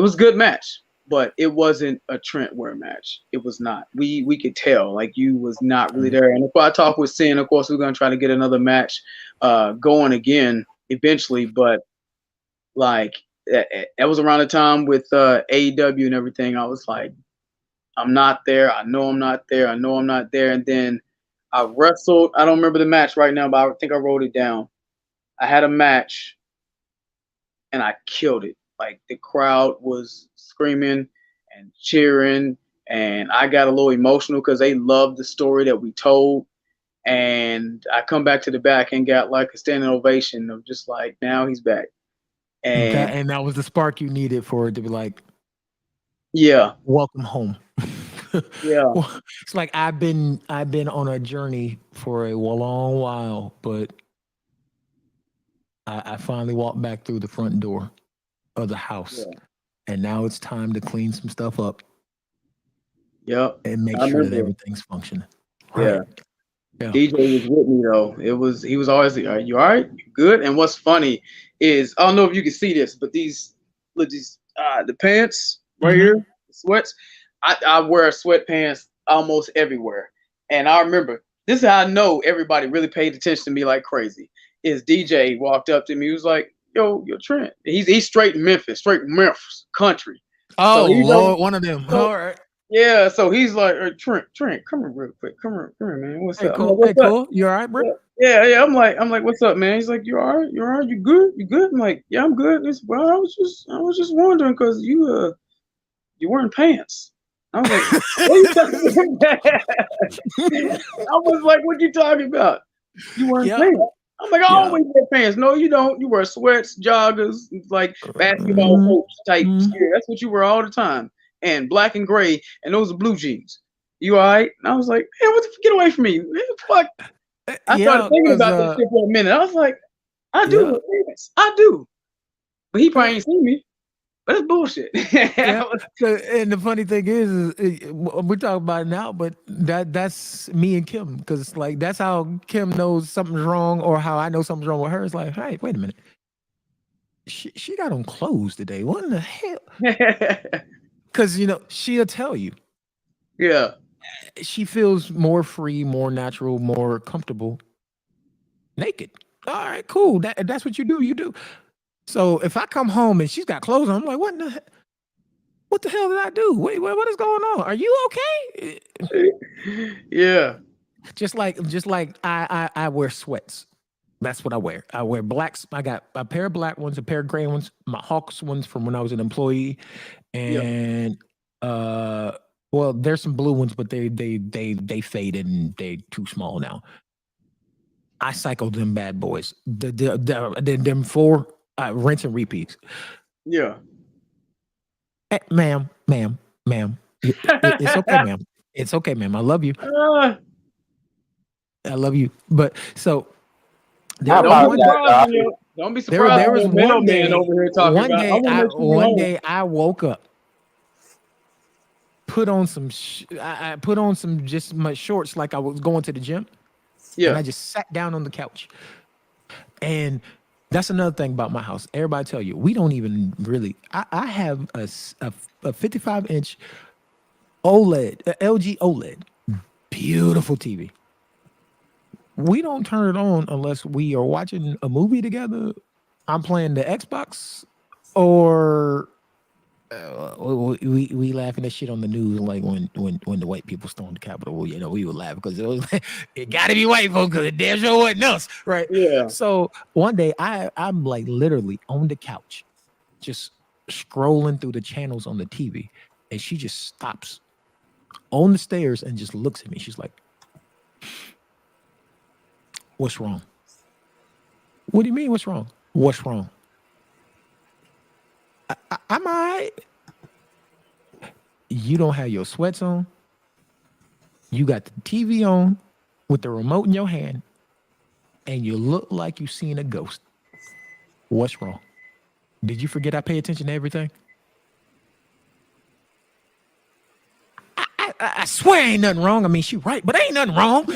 was a good match, but it wasn't a Trent Ware match. It was not. We could tell like you was not really Right. there. And if I talk with Sin, of course, we're gonna try to get another match going again eventually. But like that was around the time with AEW and everything. I was like, I'm not there. I know I'm not there. I know I'm not there. And then I wrestled. I don't remember the match right now, but I think I wrote it down. I had a match and I killed it. Like the crowd was screaming and cheering, and I got a little emotional because they loved the story that we told. And I come back to the back and got like a standing ovation of just like, now he's back. And That was the spark you needed for it to be like, Yeah. Welcome home. Yeah. Well, it's like I've been on a journey for a long while, but I finally walked back through the front door of the house, Yeah. and now it's time to clean some stuff up Yep. and make I sure that remember. everything's functioning. Yeah. Right. Yeah. DJ was with me though. He was always like, "Are you all right? You good?" And what's funny is I don't know if you can see this, but these the pants right here, Mhm. the sweats. I wear sweatpants almost everywhere. And I remember this is how I know everybody really paid attention to me like crazy. Is DJ walked up to me, he was like, "Yo, Trent." He's straight Memphis country. So Oh he's Lord, one of them. so All right. yeah, so he's like, Trent, come here real quick. Come here, man. What's Hey, up? I'm like, cool. Hey, what's up? cool. You all right, bro? Yeah. I'm like, what's up, man? He's like, you all right? You all right? You good? You good? I'm like, yeah, I'm good. And he's, well, I was just wondering because you wearing pants. I was like, what are you talking about? I was like, what you talking about? You wearing Yeah. pants? I'm like, I Yeah. always wear pants. No, you don't. You wear sweats, joggers, like basketball Mhm. coach type Mhm. gear. That's what you wear all the time. And black and gray, and those are blue jeans. You all right? And I was like, man, get away from me. Man, fuck. I started Yeah, thinking because about this shit for a minute. I was like, I do yeah, wear pants. I do. But he probably yeah, ain't seen me. But it's bullshit. yeah. And the funny thing is we're talking about it now, but that's me and Kim, because like that's how Kim knows something's wrong, or how I know something's wrong with her. It's like, hey, wait a minute, she got on clothes today. What in the hell? Because she'll tell you Yeah. she feels more free, more natural, more comfortable naked. All right, cool. That's what you do. You do. So if I come home and she's got clothes on, I'm like, what the hell did I do? Wait, what is going on? Are you okay? Yeah. Just like I wear sweats. That's what I wear. I wear blacks. I got a pair of black ones, a pair of gray ones, my Hawks ones from when I was an employee, Yeah. and well, there's some blue ones, but they faded and they too small now. I cycled them bad boys. Them four rinse and repeats. Yeah. Ma'am. It's okay, ma'am. It's okay, ma'am. I love you. I love you. But so I Don't be apologize, surprised dog. when you don't be surprised there when was your one middleman day, over here talking about. I want to make sure you're home. I woke up, put on some I put on some just my shorts like I was going to the gym, and Yeah. I just sat down on the couch. And that's another thing about my house. Everybody tell you we don't even really. I have a 55-inch OLED, LG OLED, beautiful TV. We don't turn it on unless we are watching a movie together. I'm playing the Xbox, or we laughing at shit on the news, like when the white people stormed the Capitol. We would laugh because it was it got to be white folks because it damn sure wasn't us, right? Yeah. So one day I'm like literally on the couch, just scrolling through the channels on the TV, and she just stops on the stairs and just looks at me. She's like, "What's wrong?" What do you mean? What's wrong? What's wrong? I'm all right. You don't have your sweats on. You got the TV on with the remote in your hand, and you look like you seen a ghost. What's wrong? Did you forget I pay attention to everything? I swear ain't nothing wrong. I mean, she right, but ain't nothing wrong.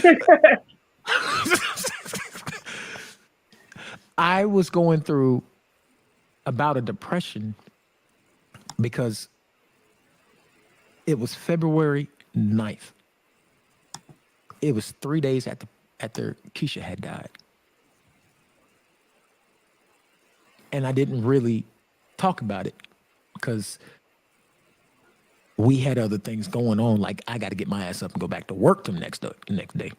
I was going through about a depression because it was February 9th. It was 3 days after Keisha had died. And I didn't really talk about it because we had other things going on. Like I got to get my ass up and go back to work the next day.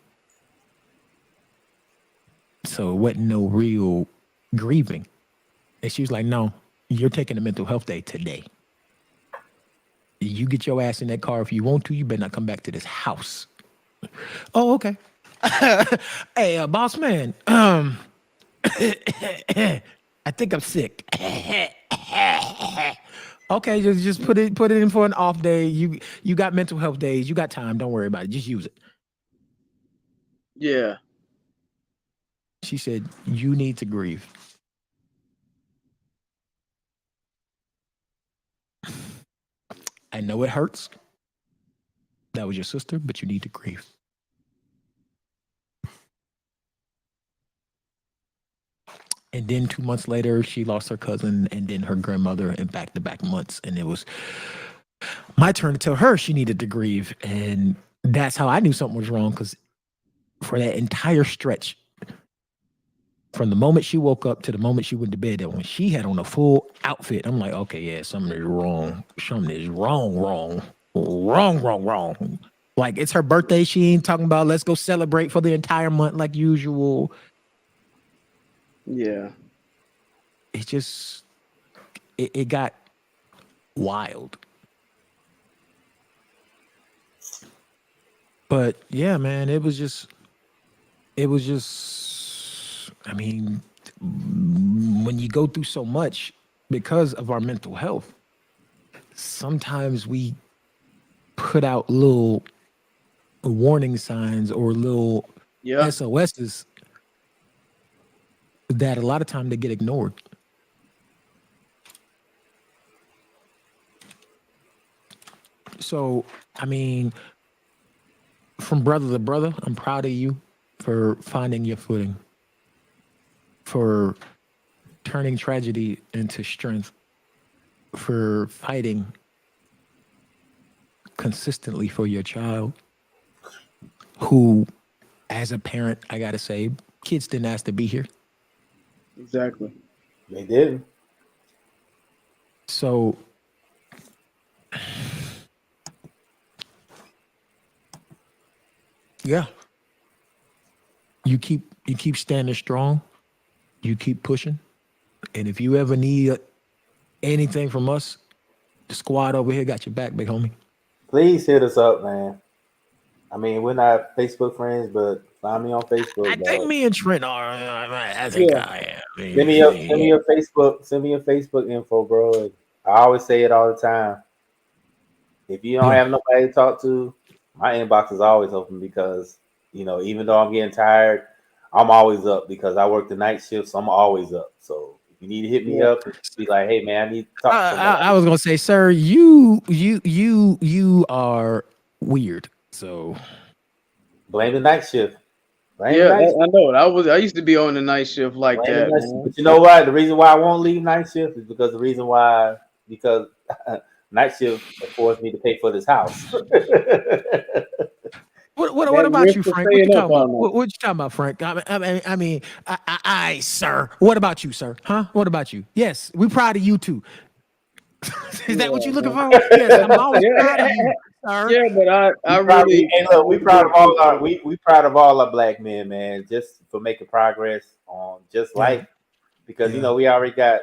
So it wasn't no real grieving. And she was like, no, you're taking a mental health day today. You get your ass in that car if you want to. You better not come back to this house. Oh, okay. Hey, boss man, I think I'm sick. Okay, just put it in for an off day. You got mental health days. You got time. Don't worry about it. Just use it. Yeah. She said, you need to grieve. I know it hurts. That was your sister, but you need to grieve. And then 2 months later, she lost her cousin and then her grandmother in back-to-back months. And it was my turn to tell her she needed to grieve. And that's how I knew something was wrong, because for that entire stretch, from the moment she woke up to the moment she went to bed, that when she had on a full outfit, I'm like, okay, yeah, something is wrong. Something is wrong. Like, it's her birthday. She ain't talking about let's go celebrate for the entire month like usual. Yeah. It just, it got wild. But yeah, man, it was just, I mean, when you go through so much because of our mental health, sometimes we put out little warning signs or little SOSs that a lot of time they get ignored. So, I mean, from brother to brother, I'm proud of you for finding your footing, for turning tragedy into strength, for fighting consistently for your child, who, as a parent, I gotta say, kids didn't ask to be here. Exactly. They didn't. So yeah, you keep standing strong, you keep pushing, and if you ever need anything from us, the squad over here got your back, big homie. Please hit us up, man. I mean, we're not Facebook friends, but find me on Facebook. I think me and Trent are. I think I am. Send me your Facebook. Send me your Facebook info, bro. I always say it all the time. If you don't have nobody to talk to, my inbox is always open because, even though I'm getting tired, I'm always up because I work the night shift, so I'm always up. So if you need to hit me up, be like, hey man, I need to talk to somebody. I was gonna say, sir, you are weird. So blame the night shift. I know. I used to be on the night shift like that. But you know what? The reason why I won't leave night shift is because night shift forced me to pay for this house. What about you, Frank? What you talking about? What you talking about, Frank? I mean, sir. What about you, sir? Huh? What about you? Yes, we're proud of you too. Is that what you're looking for? Yes, I'm always proud of you, sir. Yeah, but I really. Hey, look, we proud of all our we proud of all our black men, man, just for making progress on just life, because we already got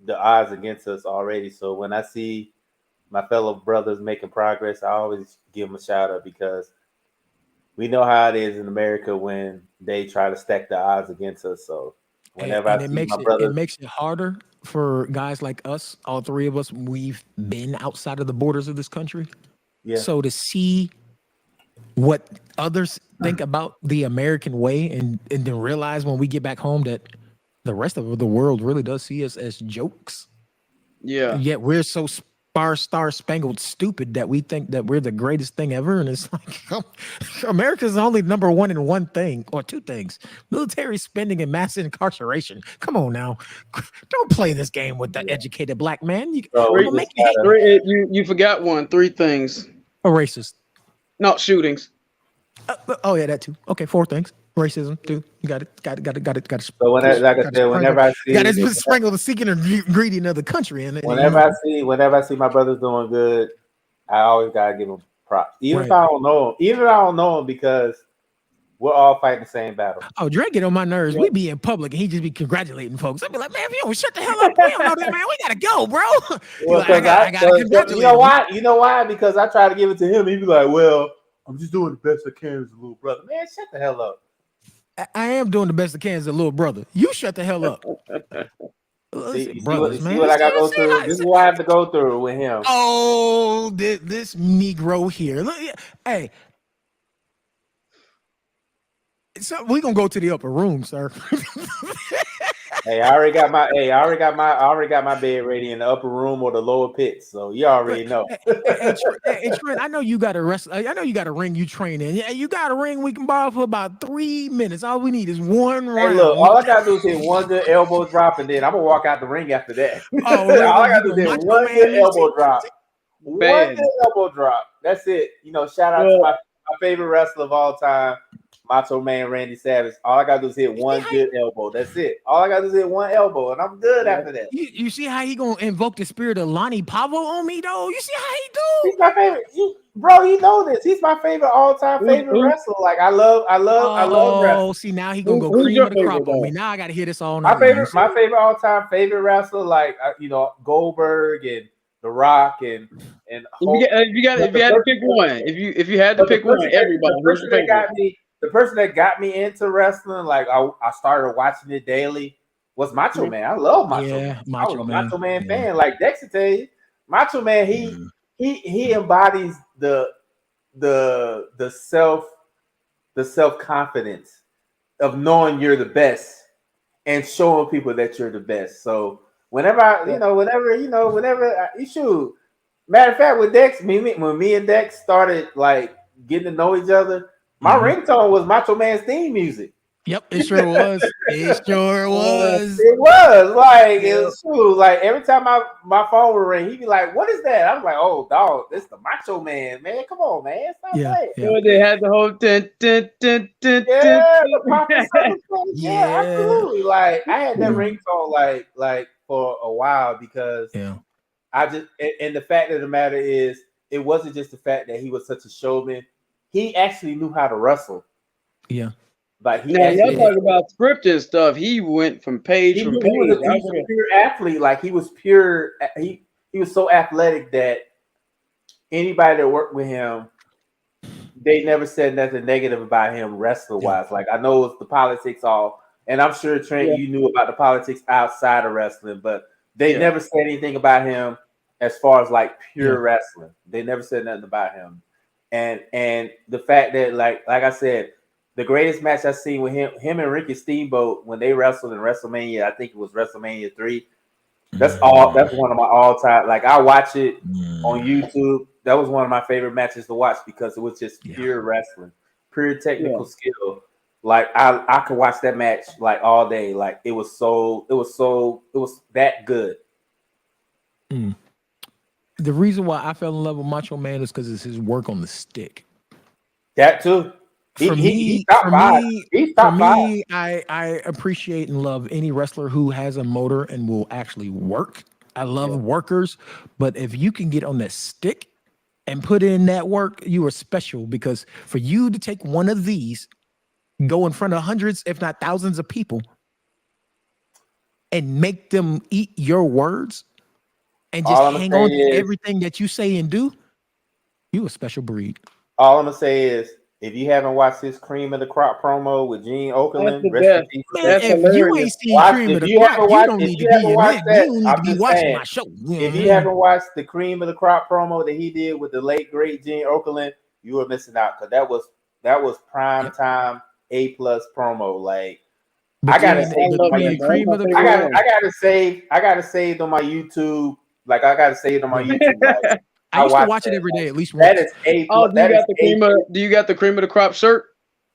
the odds against us already. So when I see my fellow brothers making progress, I always give them a shout out because we know how it is in America when they try to stack the odds against us. So whenever I see my brothers, it makes it harder for guys like us. All three of us, we've been outside of the borders of this country. Yeah. So to see what others think about the American way and then realize when we get back home that the rest of the world really does see us as jokes. Yeah. Yet we're so star-spangled stupid that we think that we're the greatest thing ever. And it's like, America's only number one in one thing or two things: military spending and mass incarceration. Come on now. Don't play this game with the educated black man. You forgot one. 3 things. A racist. Not shootings. Oh yeah, that too. Okay, 4 things. Racism too. You got it. So whenever I see, got to sprinkle the secret ingredient of the country in it. Whenever I see my brothers doing good, I always gotta give them props, even if I don't know them, because we're all fighting the same battle. Oh, Dre get on my nerves. We be in public and he just be congratulating folks. I'd be like, man, if you don't shut the hell up, we don't know that, man. We gotta go, bro. Well, like, I gotta congratulate you know why? Because I try to give it to him. He'd be like, well, I'm just doing the best I can as a little brother. Man, shut the hell up. I am doing the best I can as a little brother. You shut the hell up. Listen, See brothers, what man. I got to go See through. This is what I have to go through with him. Oh, this Negro here. Look, hey, so we're gonna go to the upper room, sir. Hey, I already got my bed ready in the upper room or the lower pits. So you already know. Hey, Trent, I know you got a I know you got a ring you train in. Yeah, you got a ring we can borrow for about 3 minutes. All we need is one round. Hey, look, all I gotta do is hit one good elbow drop, and then I'm gonna walk out the ring after that. Oh, all I you gotta do is hit Macho one Man good me elbow too? drop. One Man. good elbow drop. That's it. Shout out to my favorite wrestler of all time, Macho Man Randy Savage. All I gotta do is hit one good elbow. That's it. All I gotta do is hit one elbow, and I'm good after that. You see how he gonna invoke the spirit of Lonnie Pavo on me, though? You see how he do? He's my favorite. Bro, you know this. He's my favorite all-time favorite wrestler. Like I love wrestling. Oh, see, now he gonna go Who's cream your of the crop favorite, on me. though? Now I gotta hear this all My night. favorite all-time favorite wrestler, like Goldberg and The Rock and If you had to pick one, if you had to pick one, everybody. The person that got me into wrestling, like I started watching it daily, was Macho Man. I love Macho Man. I was a Macho Man fan. Like Dexter tell you, Macho Man, he embodies the self-confidence of knowing you're the best and showing people that you're the best. So whenever you shoot. Matter of fact, with Dex, when me and Dex started like getting to know each other, my ringtone was Macho Man's theme music. Yep, it sure was. It sure was. It was like it was true. Like every time my phone would ring, he'd be like, "What is that?" I was like, "Oh, dog, this is the Macho Man, man. Come on, man, stop playing." So they had the whole yeah, absolutely. Like I had that ringtone like for a while because I just and the fact of the matter is, it wasn't just the fact that he was such a showman. He actually knew how to wrestle. Yeah. Like y'all talk about scripted stuff. He went from page he from was page. a pure athlete. Like he was pure. He was so athletic that anybody that worked with him, they never said nothing negative about him wrestler wise. Like I know it's the politics all, and I'm sure Trent, you knew about the politics outside of wrestling, but they never said anything about him as far as like pure wrestling. They never said nothing about him, and the fact that like I said. The greatest match I've seen with him and Ricky Steamboat when they wrestled in WrestleMania, I think it was WrestleMania 3. That's one of my all-time. Like I watch it on YouTube. That was one of my favorite matches to watch because it was just pure wrestling, pure technical skill. Like I could watch that match like all day. Like it was that good. The reason why I fell in love with Macho Man is because it's his work on the stick. That too. For me, I appreciate and love any wrestler who has a motor and will actually work. I love workers, but if you can get on that stick and put in that work, you are special because for you to take one of these, go in front of hundreds, if not thousands of people and make them eat your words and just hang on to everything that you say and do, you a special breed. All I'm going to say is, if you haven't watched this Cream of the Crop promo with Gene Okerlund, if you ain't seen Cream of the Crop, you don't need to be in it. You don't need to be watching my show. If you haven't watched the Cream of the Crop promo that he did with the late great Gene Okerlund, you were missing out because that was prime time A+ promo. Like I gotta save on my YouTube. Like I gotta save it on my YouTube. Like, I used to watch it every day, at least once. That is A+. Do you got the Cream of the Crop shirt?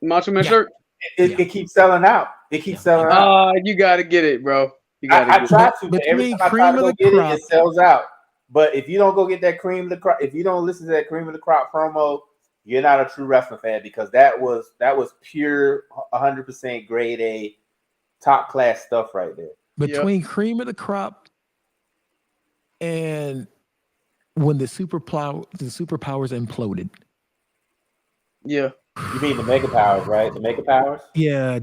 Macho Man shirt? It keeps selling out. It keeps selling out. You gotta get it, bro. I try to, but every time I try to go get it, it sells out. But if you don't go get that Cream of the Crop, if you don't listen to that Cream of the Crop promo, you're not a true wrestling fan because that was pure 100% grade A, top class stuff right there. Between Cream of the Crop and when the superpowers imploded. Yeah. You mean the Mega Powers, right? The Mega Powers? Yeah,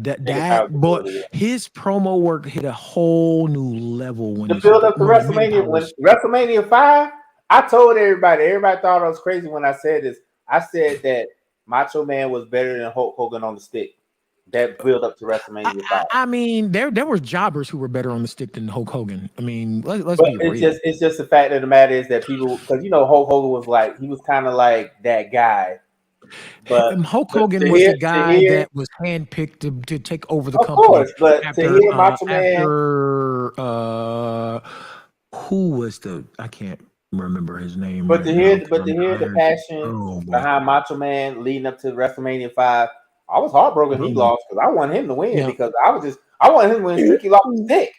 his promo work hit a whole new level when the build up to WrestleMania. When WrestleMania 5, I told everybody thought I was crazy when I said this. I said that Macho Man was better than Hulk Hogan on the stick. that build up to WrestleMania 5. I mean, there were jobbers who were better on the stick than Hulk Hogan. I mean, let's But be real. it's just the fact of the matter is that people, because Hulk Hogan was like, he was kind of like that guy. But Hulk Hogan to was hear, the guy that was handpicked to take over the of company. course, but to hear Macho Man, who was I can't remember his name. But right to now. hear the passion behind Macho Man leading up to WrestleMania 5, I was heartbroken he lost because I wanted him to win because I wanted him to win strictly off his pick.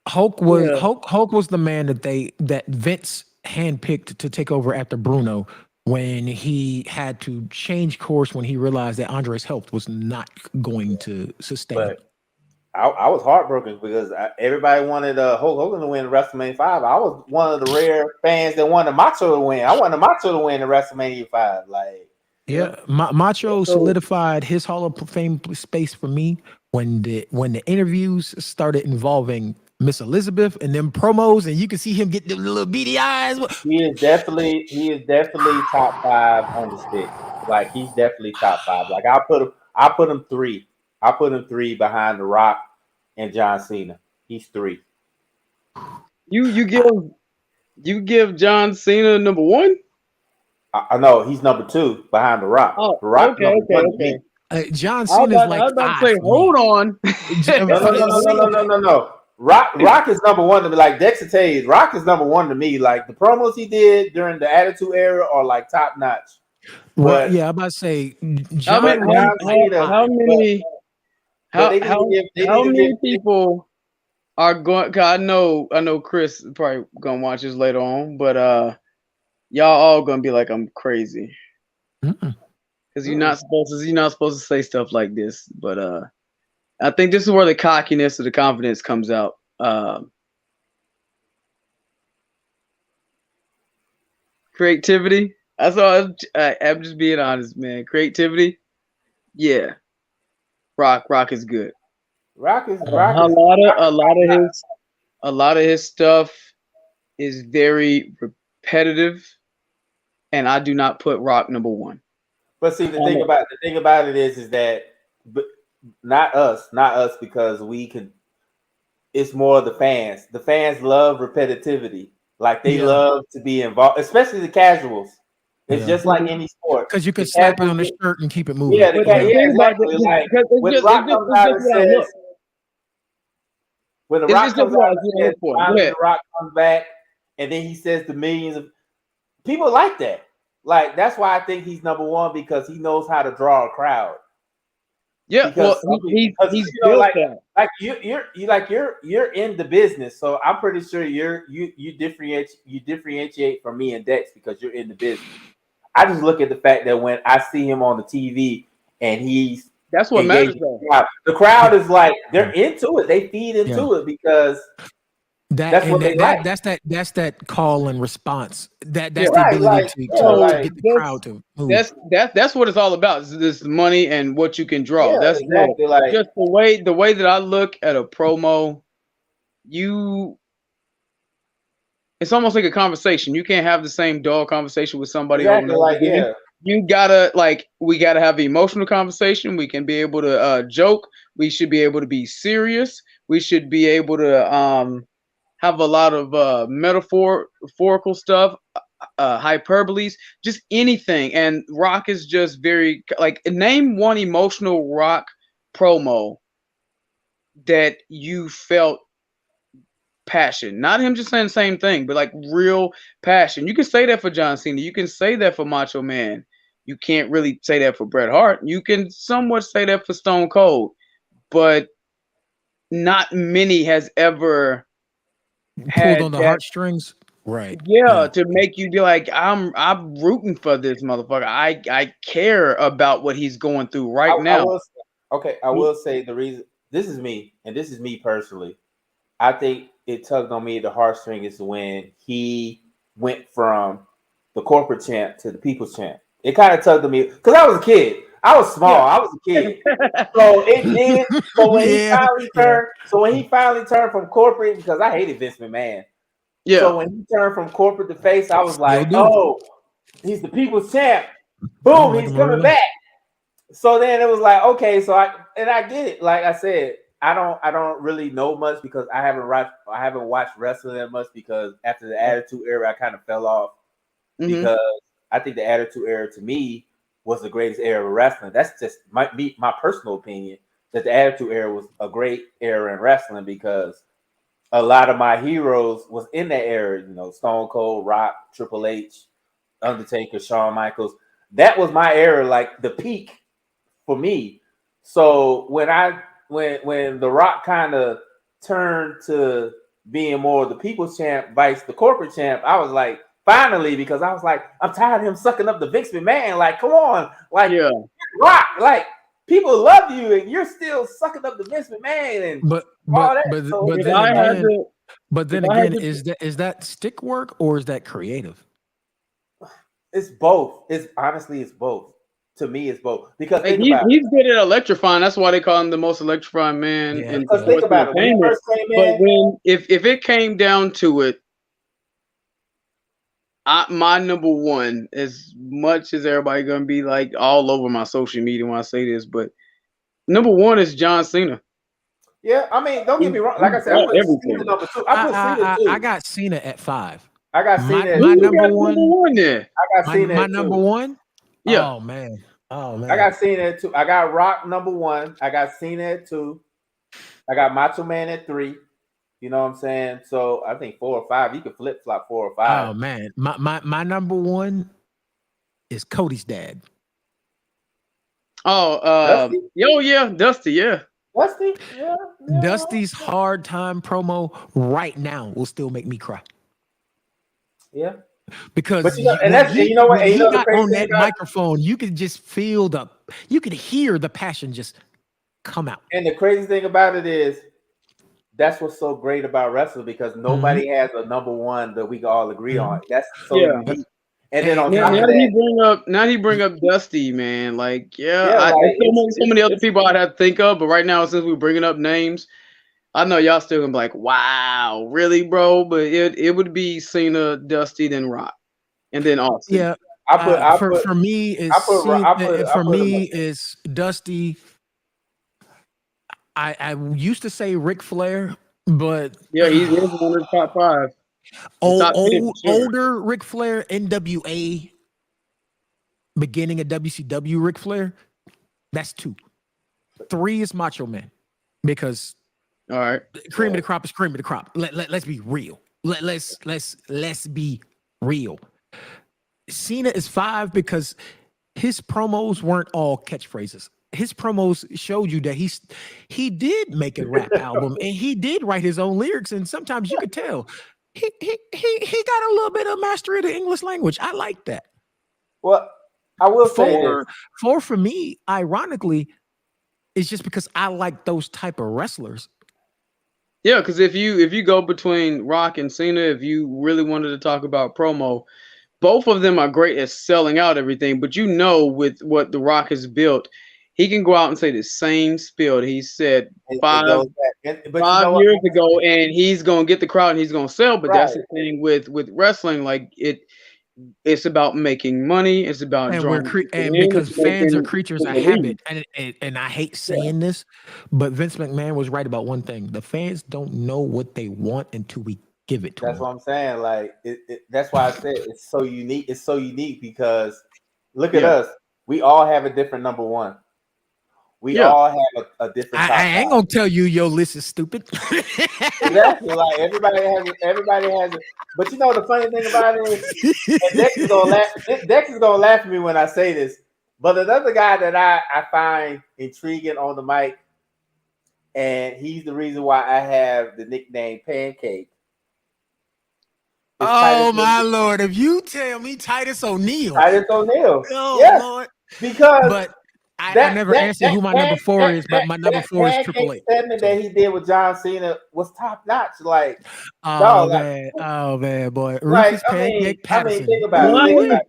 Hulk was the man that Vince handpicked to take over after Bruno when he had to change course when he realized that Andre's health was not going to sustain. But I was heartbroken because everybody wanted Hulk Hogan to win WrestleMania 5. I was one of the rare fans that wanted Macho to win. I wanted Macho to win the WrestleMania 5. Macho solidified his Hall of Fame space for me when the interviews started involving Miss Elizabeth and them promos, and you can see him get the little beady eyes. He is definitely top 5 on the stick. Like, he's definitely top 5. Like, I put him 3. I put him 3 behind The Rock and John Cena. He's 3. You give John Cena number 1? I know he's number 2 behind The Rock. Oh, The Rock okay. John Cena is like I was about to say, hold on. No. Rock is number 1 to me. Like Dexter Tays, Rock is number 1 to me. Like the promos he did during the Attitude Era are like top notch. Well, I'm about to say, how many people are going? Cause I know Chris probably gonna watch this later on, but y'all all gonna be like I'm crazy because you're not supposed to say stuff like this. But I think this is where the cockiness or the confidence comes out. Creativity. That's all. I'm just being honest, man. Creativity. Yeah. Rock is good. Rock is a lot of his stuff is very repetitive, and I do not put Rock number 1. But see, the thing about it is that, but not us because we can. It's more the fans. The fans love repetitivity. Like they love to be involved, especially the casuals. It's just like any sport. Because you can slap it on the shirt and keep it moving. Yeah, exactly. Like when The Rock comes out and says, when The Rock comes out and says, The Rock comes back, and then he says the millions of people like that. Like that's why I think he's number 1 because he knows how to draw a crowd. Yeah, because he's built that. Like you're in the business, so I'm pretty sure you differentiate from me and Dex because you're in the business. I just look at the fact that when I see him on the TV and that's what matters. The crowd is like they're into it. They feed into it because that's that call and response. That's the ability to get the crowd to move. That's what it's all about. Is this money and what you can draw. That's exactly just the way that I look at a promo. It's almost like a conversation. You can't have the same dog conversation with somebody. You gotta we gotta have an emotional conversation. We can be able to joke. We should be able to be serious. We should be able to have a lot of metaphorical stuff, hyperboles, just anything. And Rock is just very name one emotional Rock promo that you felt passion, not him just saying the same thing, but like real passion. You can say that for John Cena. You can say that for Macho Man. You can't really say that for Bret Hart. You can somewhat say that for Stone Cold, but not many has ever pulled on the heartstrings, right? Yeah, to make you be like, I'm rooting for this motherfucker. I care about what he's going through now. I will say the reason. This is me, and this is me personally. I think it tugged on me the heartstring is when he went from the corporate champ to the people's champ. It kind of tugged on me because I was a kid. I was small. I was a kid. So it did. So when he finally turned, when he finally turned from corporate, because I hated Vince McMahon. Yeah. So when he turned from corporate to face, I was like, oh, he's the people's champ. Boom, he's coming back. So then it was like, okay, so I get it. Like I said, I don't really know much because I haven't watched wrestling that much because after the Attitude Era, I kind of fell off because I think the Attitude Era to me was the greatest era of wrestling. That's just my personal opinion, that the Attitude Era was a great era in wrestling because a lot of my heroes was in that era. You know, Stone Cold, Rock, Triple H, Undertaker, Shawn Michaels. That was my era, like the peak for me. So when The Rock kind of turned to being more the people's champ, vice the corporate champ, I was like, finally, because I was like, I'm tired of him sucking up the Vince McMahon. Like, come on, like Rock, like people love you, and you're still sucking up the Vince McMahon and all that. But then again, is that stick work or is that creative? It's both. It's both. To me, it's both because he's good at electrifying. That's why they call him the most electrifying man. Yeah, because think about it. When he first came in, but if it came down to it, my number one, as much as everybody gonna be like all over my social media when I say this, but number one is John Cena. Yeah, I mean, don't get me wrong. Like I said, I put Cena number 2. I put Cena 2. I got Cena at 5. I got Cena. My number one there. I got Cena. My number 1. Yeah. Oh man. I got Cena at 2. I got Rock number 1. I got Cena at 2. I got Macho Man at 3. You know what I'm saying? So I think 4 or 5. You could flip flop 4 or 5. Oh man, my number 1 is Cody's dad. Dusty? Dusty, yeah. Dusty, yeah. Dusty's hard time promo right now will still make me cry. Yeah. Because you know what? He got on that microphone, you could just feel you could hear the passion just come out. And the crazy thing about it is, that's what's so great about wrestling because nobody has a number 1 that we can all agree on. That's so unique. And then on top of that, now he bring up Dusty, man. Like, so many other people I'd have to think of, but right now since we're bringing up names, I know y'all still gonna be like, "Wow, really, bro?" But it would be Cena, Dusty, then Rock, and then Austin. Yeah, for me is Dusty. I used to say Ric Flair, but yeah, he's one of the top 5. Older Ric Flair, NWA, beginning of WCW Ric Flair, that's 2. 3 is Macho Man, because all right, cream of the crop is cream of the crop. Let's be real. Let's be real. Cena is 5 because his promos weren't all catchphrases. His promos showed you that he did make a rap album and he did write his own lyrics, and sometimes you could tell he got a little bit of mastery of the English language. I like that. Well, I will say 4 for me, ironically, is just because I like those type of wrestlers. Yeah, because if you go between Rock and Cena, if you really wanted to talk about promo, both of them are great at selling out everything. But with what The Rock has built, he can go out and say the same spiel that he said 5 years ago, and he's gonna get the crowd and he's gonna sell. But that's the thing with wrestling, like it's about making money. It's about because fans are creatures of habit, and I hate saying this, but Vince McMahon was right about one thing: the fans don't know what they want until we give it to them. That's what I'm saying. Like that's why I said it's so unique. It's so unique because look at us. We all have a different number 1. We all have a different. I ain't gonna tell you your list is stupid. Exactly. Like everybody has it. But you know the funny thing about it is, and Dex is gonna laugh at me when I say this. But another guy that I find intriguing on the mic, and he's the reason why I have the nickname Pancake. Oh my Lord! If you tell me Titus O'Neil. Oh yes, Lord. Because I never answered who my number 4 is, but my number 4 is Triple H. Segment that he did with John Cena was top notch. Like, oh man, boy, Rufus Pancake Patterson. Think about it.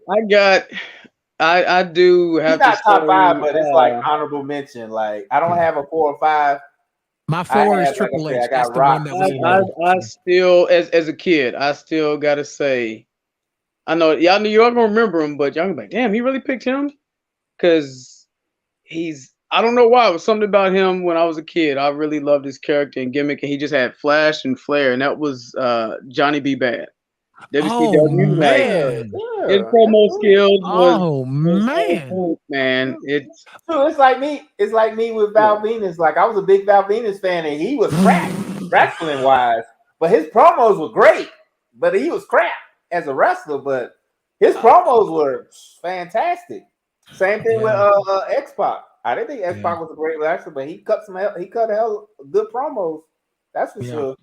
I do have. He's not top 5, but it's like honorable mention. Like, I don't have a 4 or 5. My 4 is Triple H. That's the one that was. I still, as a kid, I still gotta say, I know y'all gonna remember him, but y'all gonna be like, damn, he really picked him, because I don't know why. It was something about him when I was a kid. I really loved his character and gimmick, and he just had flash and flair, and that was Johnny B. Bad. Oh WCW, like man. his Yeah, promo skills Oh was on man. point, man. It's so it's like me. It's like me with Val Venus. Like I was a big Val Venus fan, and he was crap wrestling wise, but his promos were great. But he was crap as a wrestler, but his promos were fantastic. Same thing with X Pac. I didn't think X Pac was a great wrestler, but he cut a hell of good promos. That's for sure.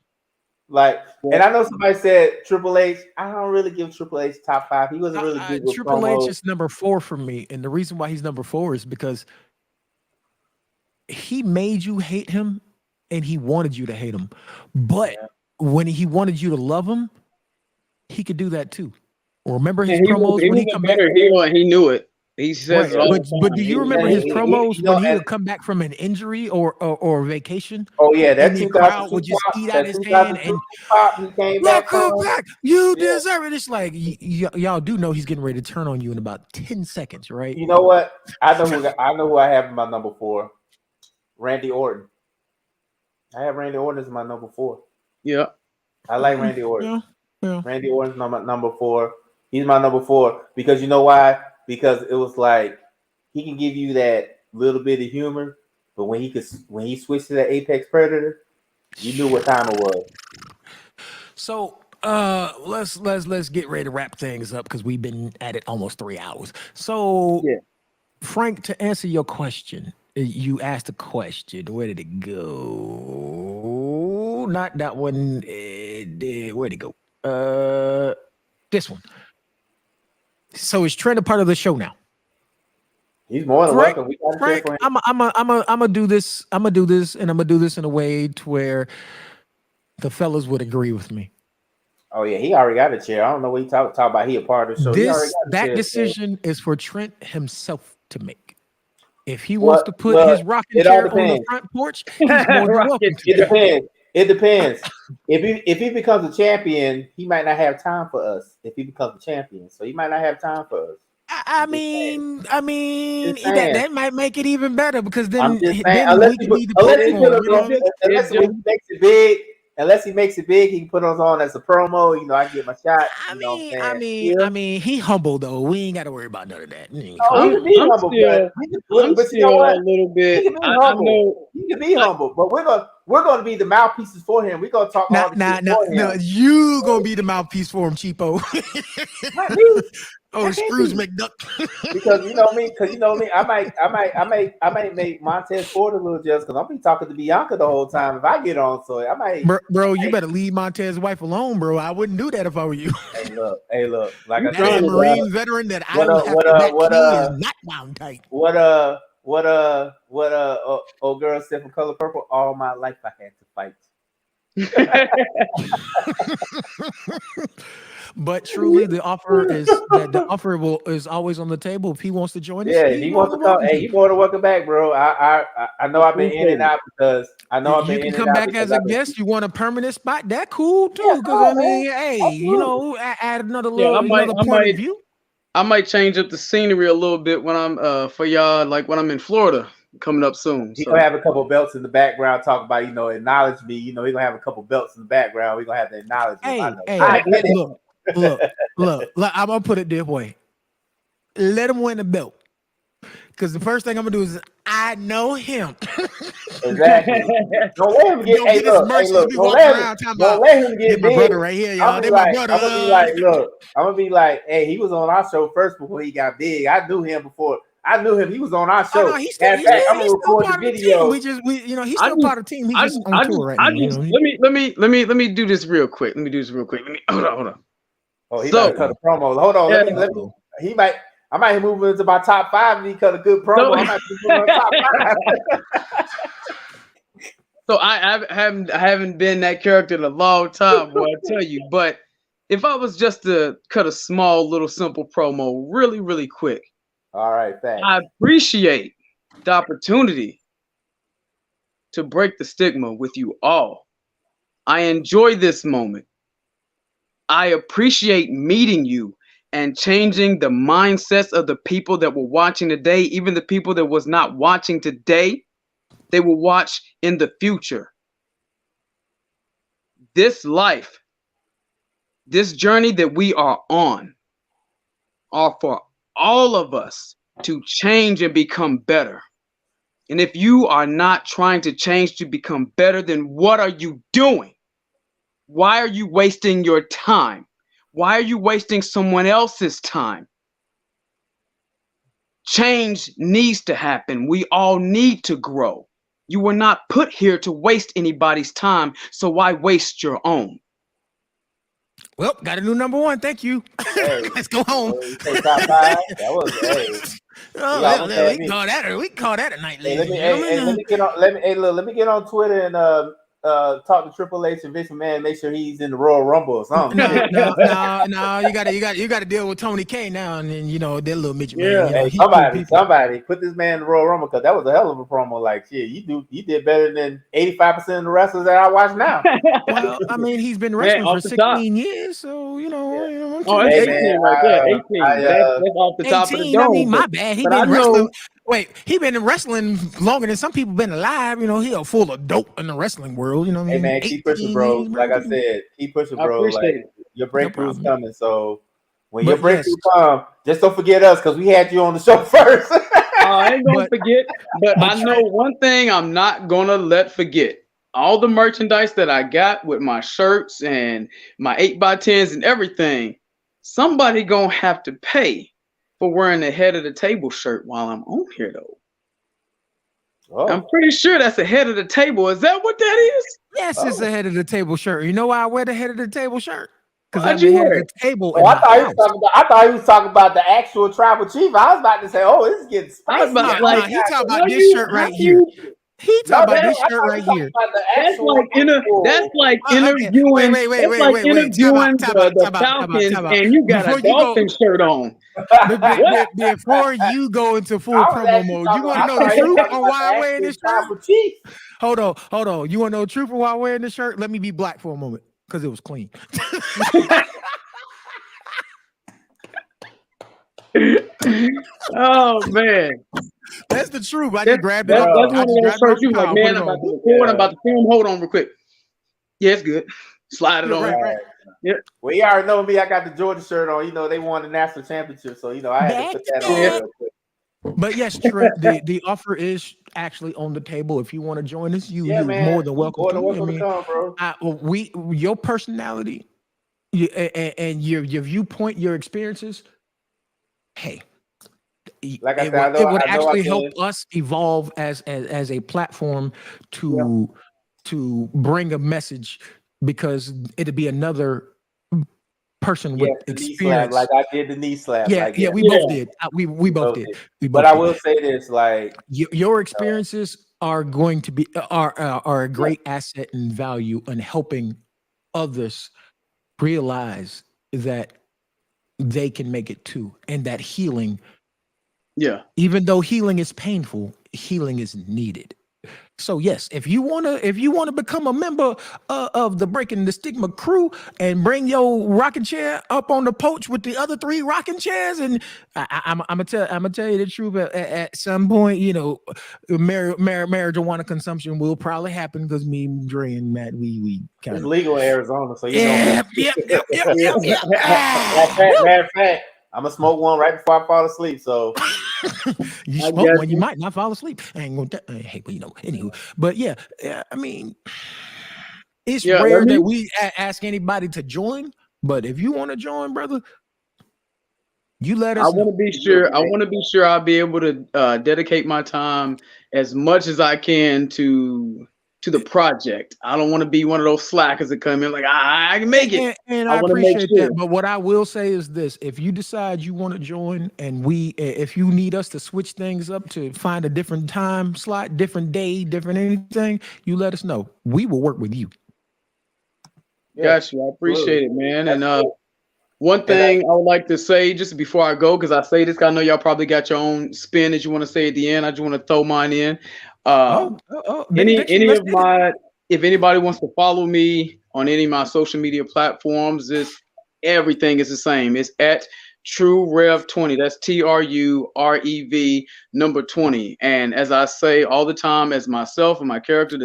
Like, and I know somebody said Triple H. I don't really give Triple H top 5. He wasn't really good with Triple promos. H is number 4 for me, and the reason why he's number 4 is because he made you hate him, and he wanted you to hate him. But when he wanted you to love him, he could do that too. Remember his promos when he come back? heel, and he knew it. He says, but do you remember his promos when he would come back from an injury or vacation? Oh yeah, that the crowd would just eat out his hand and he came back. You deserve it. It's like y'all do know he's getting ready to turn on you in about 10 seconds, right? You know what? I know who I have in my number 4. Randy Orton. I have Randy Orton as my number 4. Yeah, I like Randy Orton. Yeah. Randy Orton's number 4. He's my number 4 because you know why? Because it was like he can give you that little bit of humor, but when he switched to the Apex Predator, you knew what time it was. So let's get ready to wrap things up because we've been at it almost 3 hours. So Frank, to answer your question, you asked a question. Where did it go? Not that one. Where'd it go? This one. So is Trent a part of the show now? He's more than welcome. We got Frank, I'm gonna do this. I'm gonna do this, and I'm gonna do this in a way to where the fellas would agree with me. Oh yeah, he already got a chair. I don't know what he talk about. He a part of the show. That decision is for Trent himself to make. If he wants to put his rocking chair on the front porch, he's more than welcome to. It depends. It depends. If he becomes a champion, he might not have time for us. If he becomes a champion, so he might not have time for us. I mean, that might make it even better because then unless he makes it big. Unless he makes it big, he can put us on as a promo. You know, I get my shot. I mean, he humble though. We ain't got to worry about none of that. I'm still a little bit. He can be humble, but we're gonna be the mouthpieces for him. We're gonna talk all the shit for him. No, you gonna be the mouthpiece for him, cheapo. Oh, Scrooge McDuck. Because you know me, I might make Montez Ford a little jealous because I'm be talking to Bianca the whole time if I get on. So I might, bro. You better leave Montez's wife alone, bro. I wouldn't do that if I were you. Hey, look. Like I said, Marine veteran that I don't have to is not wound tight. What old girl said from Color Purple? All my life I had to fight. But truly, the offer is is always on the table if he wants to join us. Yeah, he wants to come. Hey, you more than welcome back, bro. I know I've been in and out because I know I've been. You can come back as a guest. You want a permanent spot? That cool too. Because add another little point of view. I might change up the scenery a little bit when I'm for y'all, like when I'm in Florida coming up soon. He's gonna have a couple belts in the background, talk about, acknowledge me. He's gonna have a couple belts in the background. We're gonna have to acknowledge him. Look, I'm gonna put it this way. Let him win the belt. Because the first thing I'm gonna do is I know him. Exactly. Don't let him get Don't let him get my brother right here, y'all. I'm gonna be like, hey, he was on our show first before he got big. I knew him before. I knew him. He was on our show. I'm gonna record the video. He's still part of the team. He's just on tour right now. Let me do this real quick. Hold on. Oh, he gotta cut a promo. Hold on. Let me. I might move into my top 5 and he cut a good promo. I might move into top 5. So I haven't been that character in a long time, boy, I tell you. But if I was just to cut a small, little, simple promo, really, really quick. All right, thanks. I appreciate the opportunity to break the stigma with you all. I enjoy this moment. I appreciate meeting you and changing the mindsets of the people that were watching today, even the people that was not watching today, they will watch in the future. This life, this journey that we are on, are for all of us to change and become better. And if you are not trying to change to become better, then what are you doing? Why are you wasting your time? Why are you wasting someone else's time? Change needs to happen. We all need to grow. You were not put here to waste anybody's time, so why waste your own? Well, got a new number one. Thank you. Hey, Let's go home. you say top five? That was Oh, Yeah, we can call that. We can call that a night, Hey, ladies. let me get on. Let me get on Twitter and talk to Triple H and Vince McMahon. Make sure he's in the Royal Rumble or something. No. You got to deal with Tony K now, and then that little midget man. Yeah. He Somebody put this man in the Royal Rumble because that was a hell of a promo. Like, shit, you did better than 85% of the wrestlers that I watch now. Well, I mean, he's been wrestling for 16 years, so Oh, that's Hey, 18 man, right there. 18. That's off the top of the 18. dome. I mean, my bad. He but I been know- wrestling. Wait, he been wrestling longer than some people been alive. He a full of dope in the wrestling world. Hey man, keep pushing, bro. Like I said, keep pushing, I bro. appreciate Like it. your breakthrough's problem. coming. So when But your breakthrough yes. come, just don't forget us because we had you on the show first. I ain't gonna forget, but I Trent- know one thing I'm not gonna let forget. All the merchandise that I got with my shirts and my 8x10s and everything, somebody gonna have to pay for wearing the head of the table shirt while I'm on here though. I'm pretty sure that's the head of the table. Is that what that is? Yes, it's a head of the table shirt. You know why I wear the head of the table shirt? Because Why'd I'm the you head wear of the table. Oh, in I my thought he was house. talking about. I thought he was talking about the actual tribal chief. I was about to say, oh, this is getting I was spicy. about- No, like, he talking how about this you- shirt how right you- here. He talking about this shirt right here. About the That's actual like interviewing. Wait. That's like interviewing the Falcons, Time out. and you got Before a you go- Dolphin shirt on. Before you go into full promo mode, you want to know the truth on why I'm wearing this shirt? Chief. Hold on. You want to know the truth on why I'm wearing this shirt? Let me be black for a moment because it was clean. Oh man, That's the truth. I just grabbed it that's up. one I of just those grabbed it shirts off you the like, car, man. put I'm it about on. to record. I'm about to film. Hold on, real quick. Yeah, it's good. Slide it Yeah, on. right. Well, you already know me. I got the Georgia shirt on. They won the national championship, so I had to put that on real quick. But yes, Trent, the offer is actually on the table. If you want to join us, you're more than welcome. To come, bro. Your personality, and your viewpoint, your experiences. Hey, Like I it said, would actually help us evolve as a platform to bring a message, because it'd be another person with experience. Like I did the knee slap. We both did. We both did. But I will say this: like your experiences are going to be are a great asset and value in helping others realize that they can make it too, and that healing. Yeah. Even though healing is painful, healing is needed. So yes, if you wanna become a member of the Breaking the Stigma crew and bring your rocking chair up on the porch with the other 3 rocking chairs, and I'm gonna tell you the truth. At some point, marijuana consumption will probably happen because me, Dre, and Matt, we kind it's of legal in Arizona, so Yep. Matter of fact, I'm gonna smoke one right before I fall asleep. So you smoke one, you might not fall asleep. I ain't gonna hey, but anywho. But yeah, I mean, it's rare that we ask anybody to join. But if you want to join, brother, you let us. I want to be sure. I want to be sure I'll be able to dedicate my time as much as I can to the project. I don't want to be one of those slackers that come in like I can make it. And I appreciate that. But what I will say is this: if you decide you want to join, and if you need us to switch things up to find a different time slot, different day, different anything, you let us know. We will work with you. Gotcha. I appreciate it, man. And one thing I would like to say just before I go, because I say this, 'cause I know y'all probably got your own spin that you want to say at the end. I just want to throw mine in. If anybody wants to follow me on any of my social media platforms, everything is the same. It's at True Rev 20. That's TRUREV number 20. And as I say all the time, as myself and my character,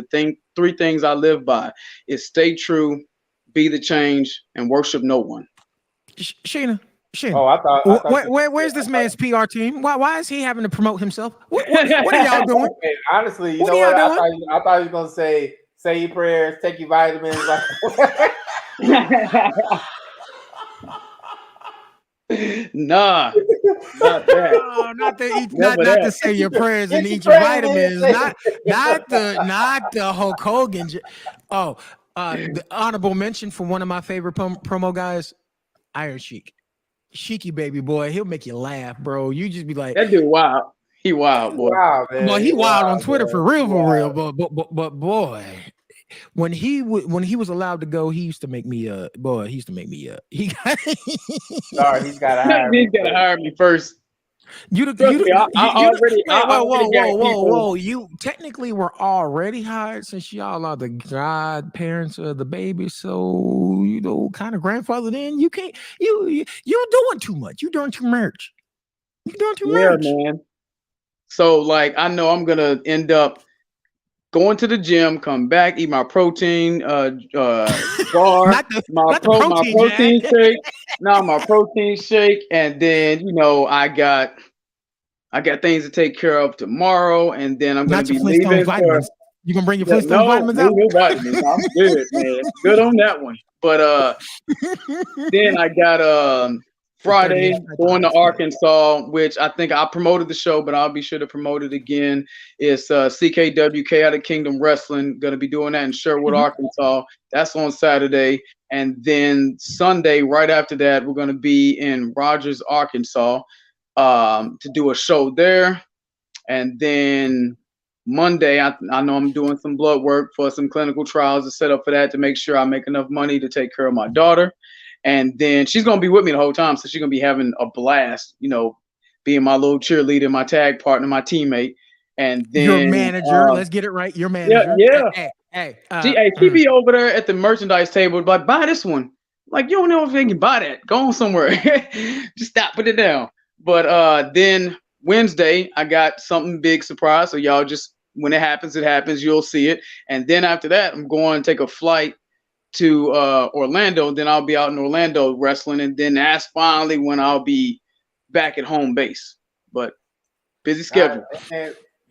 three things I live by is stay true, be the change, and worship no one. Sheena. Oh, I thought. Where's this man's PR team? Why is he having to promote himself? What are y'all doing? Hey, honestly, you What know are what? y'all doing? I thought he was gonna say your prayers, take your vitamins. Nah, not that. Oh, not to eat, Never not to that. say your prayers and Get your eat your vitamins. vitamins. Not the Hulk Hogan. Oh, the honorable mention for one of my favorite promo guys, Iron Sheik. Sheiky baby boy, he'll make you laugh, bro. You just be like, That dude wild. He wild, boy. Wow, man. well, he wild on Twitter man. for real. But boy, when he was allowed to go, he used to make me he got Sorry, he's got to hire me. He's gotta hire me first. Whoa. You technically were already hired since y'all are the godparents of the baby. So, kind of grandfathered in. You can't, you're doing too much. You're doing too much. You're doing too much. Man. So, like, I know I'm gonna end up going to the gym, come back, eat my protein bar, my protein shake. No, my protein shake, and then I got things to take care of tomorrow, and then I'm gonna be leaving. You gonna bring your Flintstone vitamins out? No vitamins. I'm good, man. Good on that one. But then I got Friday going to Arkansas, which I think I promoted the show, but I'll be sure to promote it again. It's CKWK out of Kingdom Wrestling. Going to be doing that in Sherwood, Arkansas. That's on Saturday. And then Sunday, right after that, we're going to be in Rogers, Arkansas to do a show there. And then Monday, I know I'm doing some blood work for some clinical trials to set up for that to make sure I make enough money to take care of my daughter. And then she's going to be with me the whole time. So she's going to be having a blast, being my little cheerleader, my tag partner, my teammate. And then your manager, let's get it right. Your manager. Yeah. She be over there at the merchandise table, like, buy this one. Like, you don't know if they can buy that. Go on somewhere. Just stop, put it down. But then Wednesday, I got something big surprise. So y'all just, when it happens, you'll see it. And then after that, I'm going to take a flight to Orlando. Then I'll be out in Orlando wrestling, and then that's finally when I'll be back at home base. But busy schedule.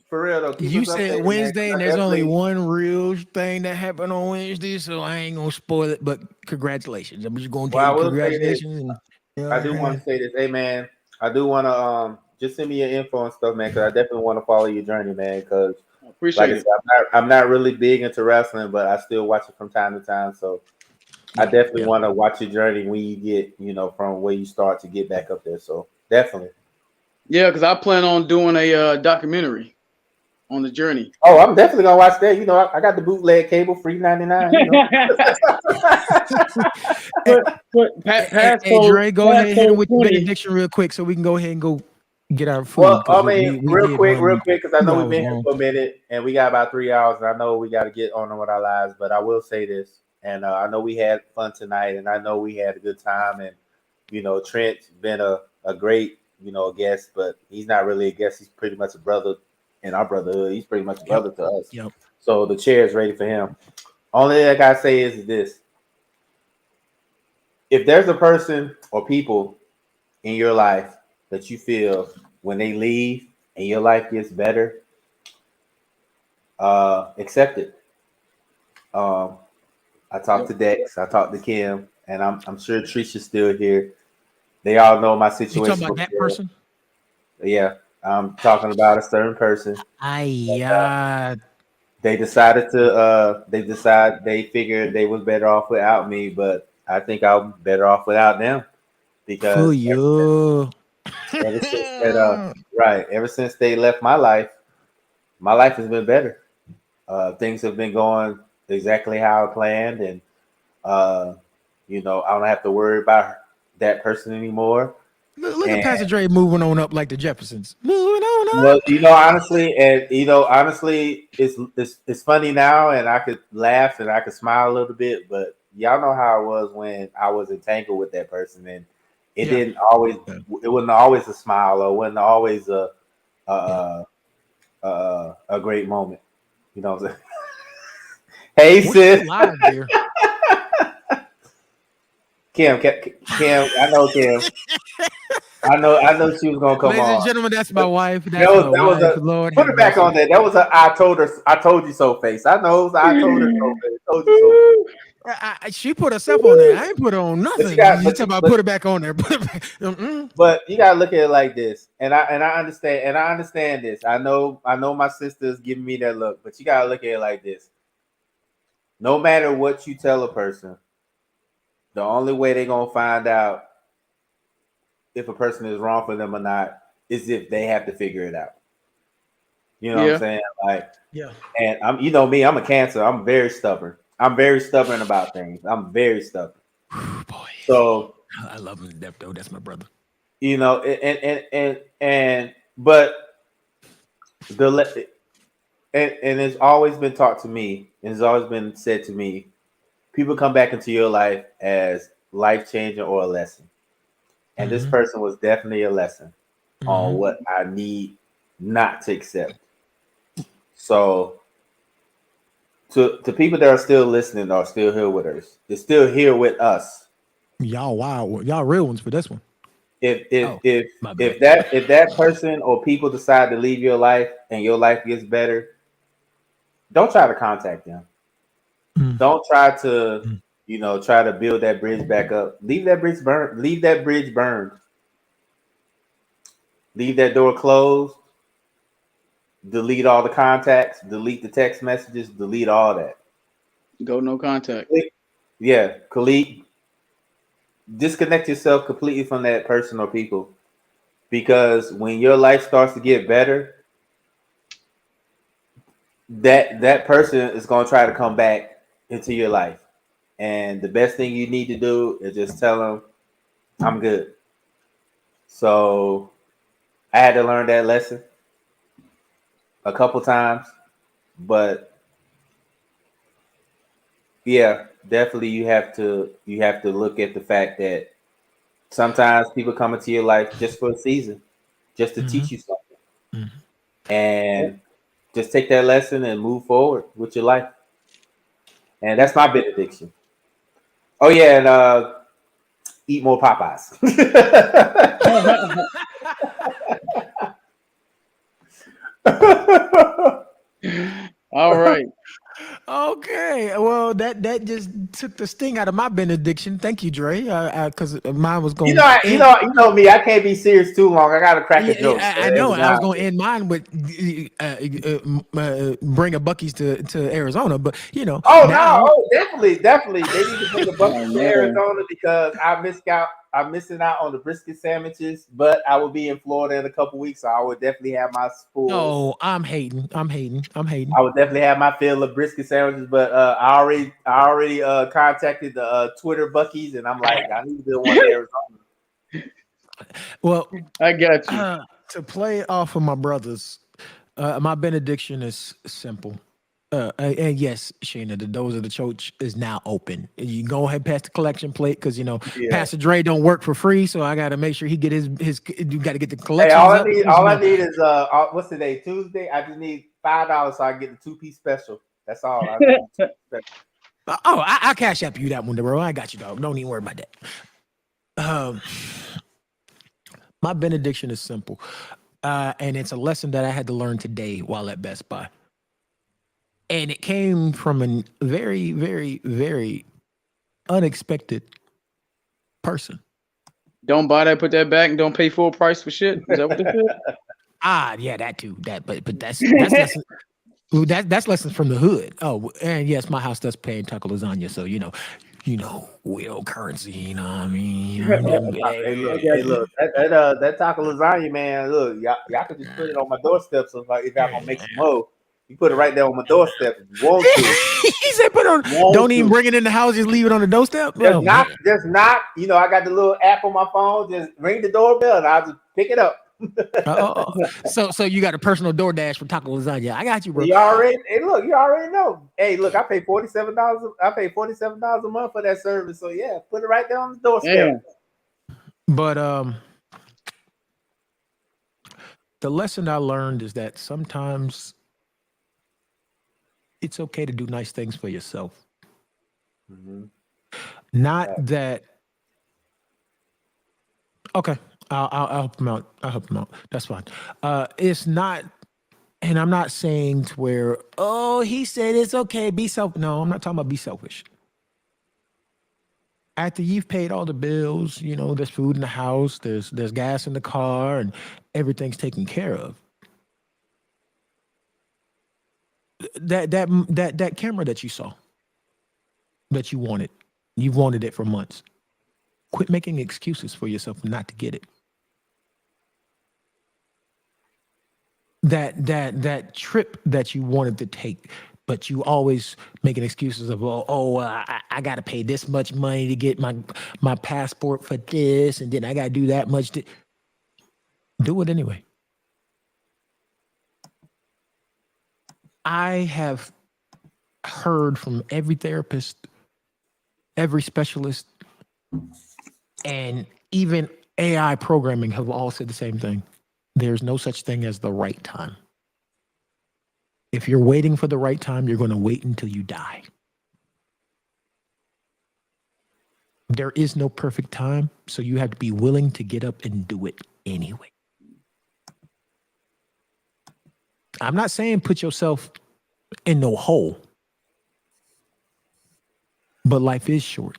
For real though, you said Wednesday, and there's only one real thing that happened on Wednesday, so I ain't gonna spoil it. But congratulations! I'm just going to tell you congratulations. I do want to say this, hey man. I do want to just send me your info and stuff, man, because I definitely want to follow your journey, man. Because appreciate it. I'm not really big into wrestling, but I still watch it from time to time. So I definitely want to watch your journey when you get, from where you start to get back up there. So definitely. Yeah, because I plan on doing a documentary on the journey. Oh, I'm definitely gonna watch that. I got the bootleg cable, free 99. Hey, Dre, go ahead and hit him with your benediction real quick, so we can go ahead and go get our food. Well, I mean, real quick, because I know we've been here for a minute, and we got about 3 hours, and I know we got to get on with our lives. But I will say this, and I know we had fun tonight, and I know we had a good time, and Trent's been a great guest, but he's not really a guest. He's pretty much a brother in our brotherhood. He's pretty much a brother to us. Yep. So the chair is ready for him. Only thing I gotta say is this: if there's a person or people in your life that you feel when they leave and your life gets better, accept it. I talked to Dex, I talked to Kim, and I'm sure Trisha's still here. They all know my situation. You talking about that person? Yeah, I'm talking about a certain person. They decided to. They figured they was better off without me, but I think I'm better off without them because ever since they left my life has been better. Things have been going exactly how I planned, and I don't have to worry about that person anymore. Look at Pastor Dre moving on up like the Jeffersons. Moving on up. Well, honestly, it's funny now, and I could laugh and I could smile a little bit, but y'all know how it was when I was entangled with that person, and It Yeah. didn't always. It wasn't always a smile, or wasn't always a great moment. You know what I'm saying? Hey, What's sis. still live there? Kim, I know Kim. I know she was gonna come Ladies and on. gentlemen, that's my wife. That's That my was wife. a Lord put have it back mercy. on there. That was a I told you so face. I know it was a I told her so face. Told you so face. She put herself on there. I ain't put her on But you nothing. got You talking about put it back on there. Put it back. but you gotta look at it like this. And I understand this. I know my sister's giving me that look, but you gotta look at it like this. No matter what you tell a person, the only way they're gonna find out if a person is wrong for them or not is if they have to figure it out. You know what I'm saying? Like, yeah. And I'm, you know me, I'm a Cancer. I'm very stubborn. I'm very stubborn about things. I'm very stubborn. Boy, So I love him to death though. That's my brother. you know, but and it's always been taught to me, and it's always been said to me, people come back into your life as life changing or a lesson. And this person was definitely a lesson on what I need not to accept. So to people that are still listening or still here with us, they're still here with us. Y'all wild. Y'all real ones for this one. If bad. that person or people decide to leave your life and your life gets better, don't try to contact them. Don't try to try to build that bridge back up. Leave that bridge burned. Leave that bridge burned. Leave that door closed. Delete all the contacts. Delete the text messages. Delete all that. Go no contact. Yeah, disconnect yourself completely from that person or people, because when your life starts to get better, that person is going to try to come back into your life, and the best thing you need to do is just tell them, I'm good. So I had to learn that lesson a couple times, but yeah, definitely you have to look at the fact that sometimes people come into your life just for a season, just to teach you something. And just take that lesson and move forward with your life. And that's my benediction. Oh yeah, and eat more Popeyes. All right. Okay, well that just took the sting out of my benediction. Thank you, Dre. Because mine was going. You know me. I can't be serious too long. I gotta crack a joke. I know. I was going to end mine with bring a Buc-ee's to Arizona, but Definitely. They need to bring a bucket to Arizona because I'm missing out on the brisket sandwiches. But I will be in Florida in a couple weeks, so I would definitely have my full. Oh, I'm hating. I would definitely have my fill of brisket sandwiches, but I already contacted the Twitter Buc-ee's, and I'm like, I need to build one in Arizona. Well, I got you. To play off of my brothers, my benediction is simple. And yes, Shayna, the doors of the church is now open. You can go ahead past the collection plate because Pastor Dre don't work for free, so I got to make sure he get his. You got to get the collection. Hey, all I need is what's today? Tuesday. I just need $5 so I can get the 2-piece special. That's all. I need. I'll cash app you that one, bro. I got you, dog. Don't even worry about that. My benediction is simple, and it's a lesson that I had to learn today while at Best Buy. And it came from a very, very, very unexpected person. Don't buy that, put that back, and don't pay full price for shit. Is that what they said? Yeah, that too. But that's lesson, that's lessons from the hood. Oh, and yes, my house does pay in taco lasagna, so wheel currency. You know what I mean? Hey, look, that taco lasagna, man. Look, y'all could just put it on my doorstep. So if y'all gonna make some more. You put it right there on my doorstep if you want to. He said, don't even bring it in the house, just leave it on the doorstep. Just knock. I got the little app on my phone. Just ring the doorbell and I'll just pick it up. So you got a personal DoorDash for taco lasagna. I got you, bro. You already know. Hey, look, I pay $47. I pay $47 a month for that service. So yeah, put it right there on the doorstep. But the lesson I learned is that sometimes it's okay to do nice things for yourself. Mm-hmm. Not that. Okay, I'll help him out. I'll help him out. That's fine. It's not, and I'm not saying to where, oh, he said it's okay, be self. No, I'm not talking about be selfish. After you've paid all the bills, you know, there's food in the house, there's gas in the car, and everything's taken care of. That camera that you saw, that you wanted, you've wanted it for months. Quit making excuses for yourself not to get it. That trip that you wanted to take, but you always making excuses of, I got to pay this much money to get my passport for this, and then I got to do that much. Do it anyway. I have heard from every therapist, every specialist, and even AI programming have all said the same thing. There's no such thing as the right time. If you're waiting for the right time, you're going to wait until you die. There is no perfect time, so you have to be willing to get up and do it anyway. I'm not saying put yourself in no hole, but life is short.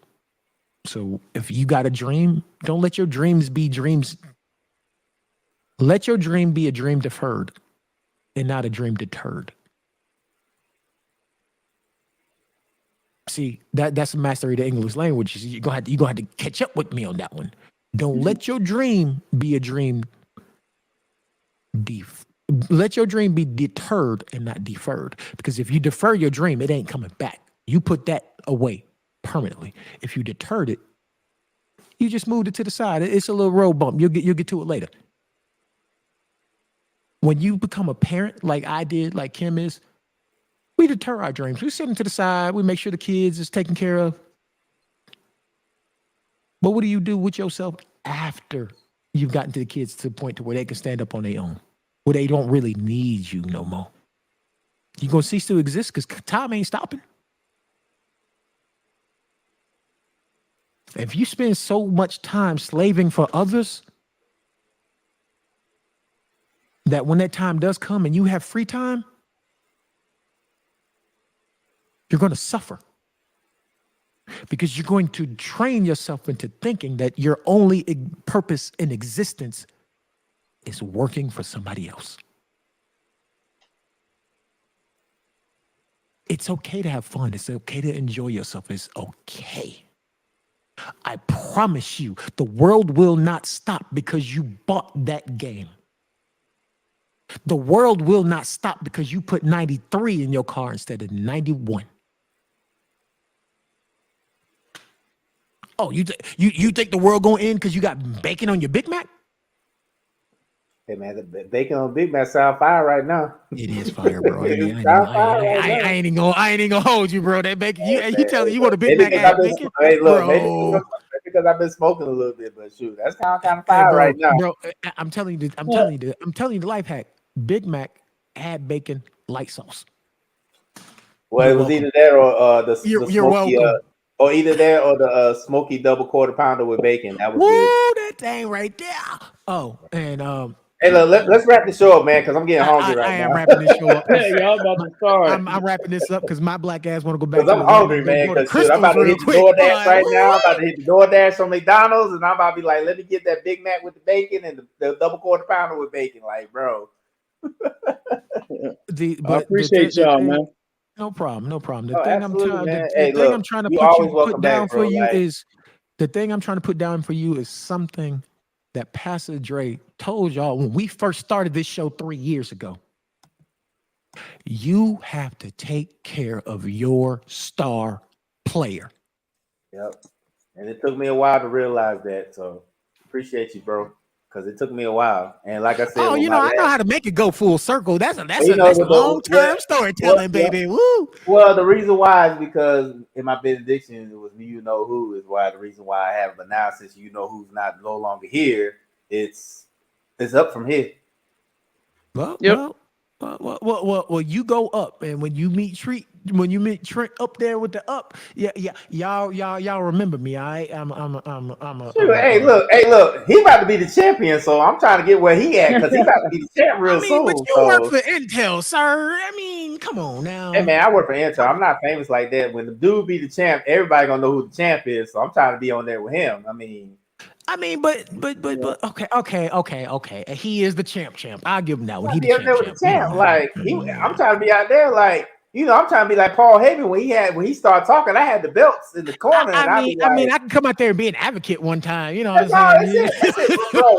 So if you got a dream, don't let your dreams be dreams. Let your dream be a dream deferred and not a dream deterred. See, that's a mastery of the English language. You're gonna have to catch up with me on that one. Don't let your dream be a dream. Let your dream be deterred and not deferred. Because if you defer your dream, it ain't coming back. You put that away permanently. If you deterred it, you just moved it to the side. It's a little road bump. You'll get to it later. When you become a parent, like I did, like Kim is, we deter our dreams. We set them to the side. We make sure the kids is taken care of. But what do you do with yourself after you've gotten to the kids to the point to where they can stand up on their own, where they don't really need you no more? You're going to cease to exist because time ain't stopping. If you spend so much time slaving for others, that when that time does come and you have free time, you're going to suffer. Because you're going to train yourself into thinking that your only purpose in existence is working for somebody else. It's okay to have fun. It's okay to enjoy yourself. It's okay. I promise you, the world will not stop because you bought that game. The world will not stop because you put 93 in your car instead of 91. Oh, you think the world gonna end because you got bacon on your Big Mac? Hey man, the bacon on Big Mac sound fire right now. It is fire, bro. I ain't even gonna hold you, bro. That bacon, you tell me you want a Big Mac ass bacon? Hey, look, bro. maybe because I've been smoking a little bit, but shoot, that's kind of fire right now. Bro, I'm telling you the life hack. Big Mac, add bacon, light sauce. Well, it was either that or the smoky, welcome. Or either that or the smoky double quarter pounder with bacon. That was Woo, good. that thing right there. Oh, and hey, look, let's wrap this show up, man, because I'm getting hungry right now. I am wrapping this show up. Y'all about to start. I'm wrapping this up because my black ass want to go back. Because I'm hungry, man. Because I'm about to hit the DoorDash right now. I'm about to hit the DoorDash from McDonald's, and I'm about to be like, let me get that Big Mac with the bacon and the double quarter pounder with bacon. Like, bro. I appreciate y'all, man. No problem. The Oh, thing I'm trying to put down for you is the thing I'm trying to put down for you is something that Pastor Dre told y'all when we first started this show 3 years ago. You have to take care of your star player. Yep. And it took me a while to realize that. So appreciate you, bro. because it took me a while. And like I said, Oh, you know, I know how to make it go full circle. That's a long-term storytelling, baby. Woo. Well, the reason why is because in my benediction, it was me, you know who is why the reason why I have it. But now since you know who's no longer here, it's up from here. Well, Yep. well, you go up, and when you meet Trent up there with the up, y'all remember me. I'm a. Hey, look, he about to be the champion, so I'm trying to get where he at because he about to be the champ real soon. But you work for Intel, sir. I mean, come on now. Hey man, I work for Intel. I'm not famous like that. When the dude be the champ, everybody gonna know who the champ is. So I'm trying to be on there with him. I mean, but okay. He is the champ. I'll give him that one. He the champ. Like I'm trying to be out there, like I'm trying to be like Paul Heyman when he started talking. I had the belts in the corner. I mean, I can come out there and be an advocate one time. You know what I'm saying? That's it. Bro,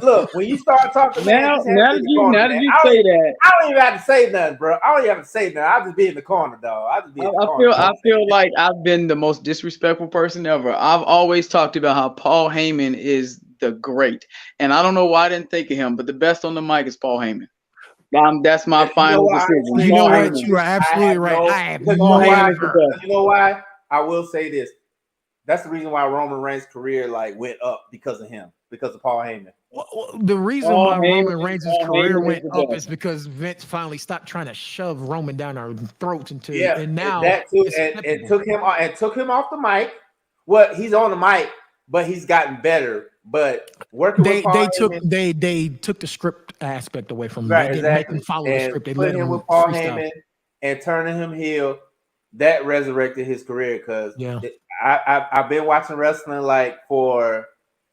look. When you start talking, now that you say that, I don't even have to say nothing, bro. I don't even have to say nothing. I'll just be in the corner, dog. I feel like I've been the most disrespectful person ever. I've always talked about how Paul Heyman is the great, and I don't know why I didn't think of him, but the best on the mic is Paul Heyman. That's my final decision. You know what? You are absolutely right. You know why? I will say this. That's the reason why Roman Reigns' career went up because of him, because of Paul Heyman. Well, the reason why Roman Reigns' career went up is because Vince finally stopped trying to shove Roman down our throats and now that too, and took him off the mic. Well, he's on the mic, but he's gotten better. But working with Paul Heyman, they took the script aspect away from him. Right, they didn't make him follow the script. They put him with Paul Heyman and turning him heel. That resurrected his career because I've been watching wrestling for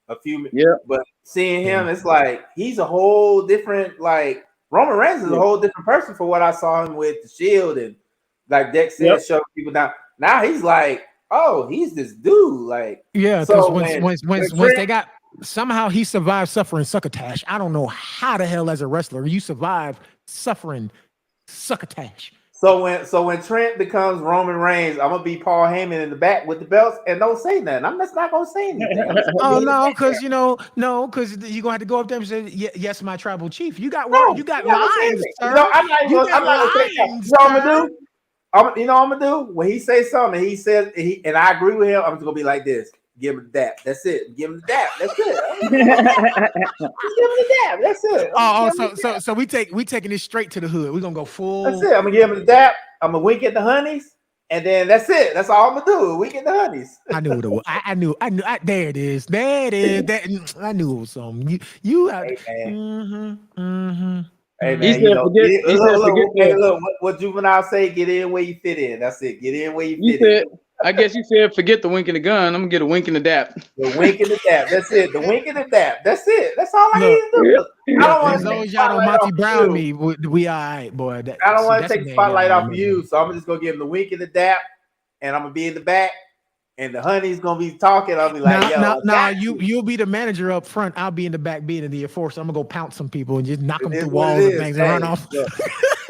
a few minutes, but seeing him, it's like he's a whole different Roman Reigns is a whole different person for what I saw him with the Shield and like Dex said, showing people down. Now he's like, oh, he's this dude. Because once they got somehow he survived suffering succotash. I don't know how the hell as a wrestler you survive suffering succotash. So when Trent becomes Roman Reigns, I'm gonna be Paul Heyman in the back with the belts and don't say nothing. I'm just not gonna say anything. Because you're gonna have to go up there and say, yes, my tribal chief. You got lines, sir. I'm not gonna say something. You know what I'm gonna do? I'm gonna do when he says something. He says and I agree with him. I'm just gonna be like this. Give him the dap. That's it. Give him the dap. That's it. Give him the dap. That's it. So we taking this straight to the hood. We're gonna go full. That's it. I'm gonna give him the dap. I'm gonna wink at the honeys, and then that's it. That's all I'm gonna do. Wink at the honeys. I knew it was. I knew. There it is. I knew it was something. You have. Hey, man. Hey man, look, what Juvenile say? Get in where you fit in. That's it. Get in where you fit in. I guess you said forget the wink and the gun. I'm gonna get a wink and the dap. The wink and the dap. That's it. The wink and the dap. That's it. That's all I need to do. I don't want as long as y'all don't Monty Brown me, we all right, boy. I don't want to take the spotlight off of you, so I'm just gonna give him the wink and the dap, and I'm gonna be in the back, and the honey's gonna be talking. I'll be like, you'll be the manager up front. I'll be in the back being the enforcer. I'm gonna go pounce some people and just knock them through walls and things and run off.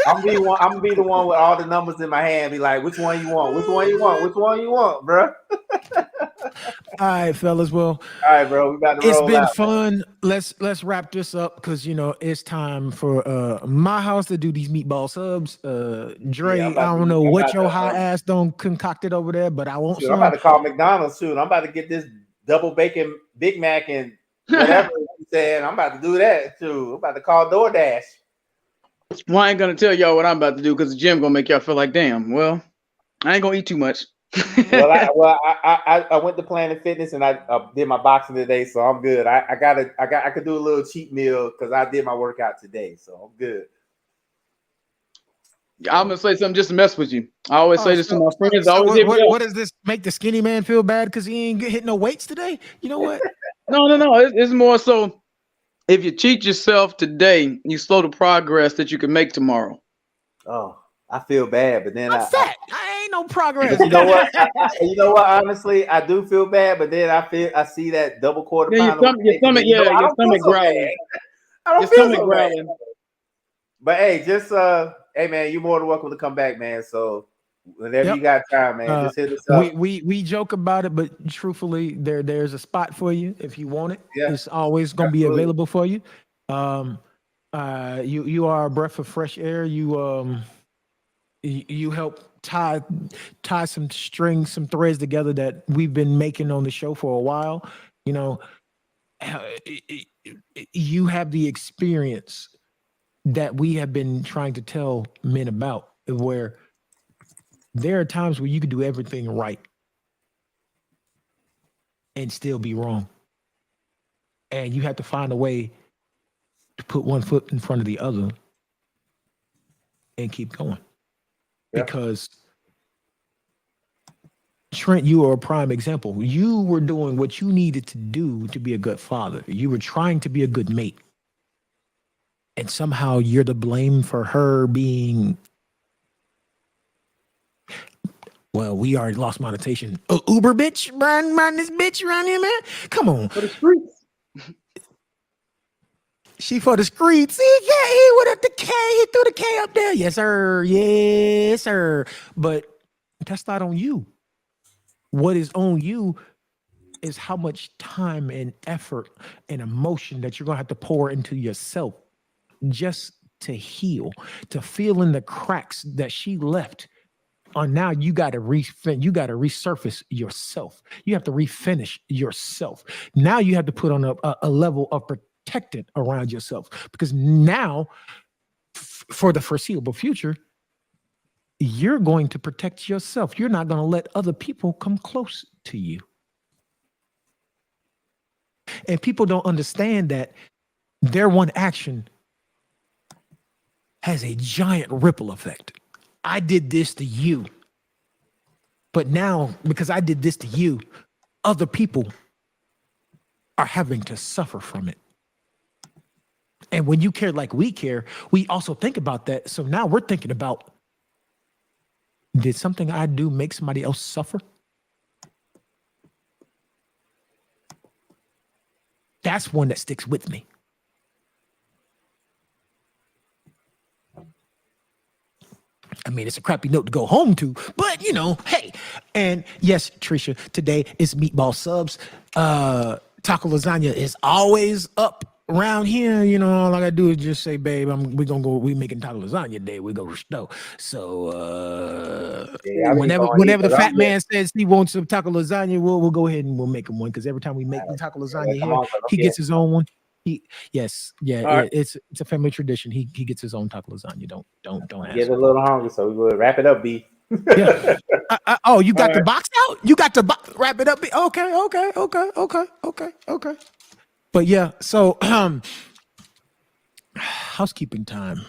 I'm gonna be the one with all the numbers in my hand. Be like, which one you want? Which one you want? Which one you want, bro? All right, fellas. Well, all right, bro. We about to roll. It's been fun. Let's wrap this up because it's time for my house to do these meatball subs. Dre, I don't know what your high ass don't concocted over there, but I won't. I'm about to call McDonald's soon. I'm about to get this double bacon Big Mac and whatever you said. I'm about to do that too. I'm about to call DoorDash. Well, I ain't gonna tell y'all what I'm about to do because the gym gonna make y'all feel like, damn. Well, I ain't gonna eat too much. I went to Planet Fitness and I did my boxing today, so I'm good. I could do a little cheat meal because I did my workout today, so I'm good. I'm gonna say something just to mess with you. I always say this to my friends. What does this make the skinny man feel bad because he ain't hitting no weights today? You know what? No. It's more so. If you cheat yourself today, you slow the progress that you can make tomorrow. Oh, I feel bad, but then I ain't no progress. You know what? You know what? Honestly, I do feel bad, but then I see that double quarter pounder. Your stomach growling. I don't feel so bad. But hey, hey man, you're more than welcome to come back, man. So Whenever you got time, man, just hit us up. We joke about it, but truthfully, there's a spot for you if you want it. Yeah, It's always going to be available for you. You are a breath of fresh air. You help tie some strings, some threads together that we've been making on the show for a while. You know, you have the experience that we have been trying to tell men about, where there are times where you could do everything right and still be wrong. And you have to find a way to put one foot in front of the other and keep going. Yeah. Because Trent, you are a prime example. You were doing what you needed to do to be a good father. You were trying to be a good mate. And somehow you're to blame for her being, well, we already lost monetization. Uber bitch, riding this bitch around here, man. Come on. For the streets. She for the streets. He went up the K. He threw the K up there. Yes, sir. Yes, sir. But that's not on you. What is on you is how much time and effort and emotion that you're going to have to pour into yourself just to heal, to fill in the cracks that she left. On now, you got to resurface yourself. You have to refinish yourself. Now you have to put on a level of protectant around yourself, because now, for the foreseeable future, you're going to protect yourself. You're not going to let other people come close to you. And people don't understand that their one action has a giant ripple effect. I did this to you, but now because I did this to you, other people are having to suffer from it. And when you care like we care, we also think about that. So now we're thinking about, did something I do make somebody else suffer? That's one that sticks with me. I mean, it's a crappy note to go home to, but you know, hey. And yes, Tricia, today is meatball subs. Taco lasagna is always up around here. You know, all I gotta do is just say, babe, we making taco lasagna today. We go to So whenever the fat man says he wants some taco lasagna, we'll go ahead and we'll make him one, because every time we make the taco lasagna here, he gets his own one. It's a family tradition. He gets his own taco lasagna. Don't ask. Get a little hungry, so we will wrap it up, B. Yeah. You got the box out? You got the box, wrap it up, B. Okay. But yeah, so housekeeping time.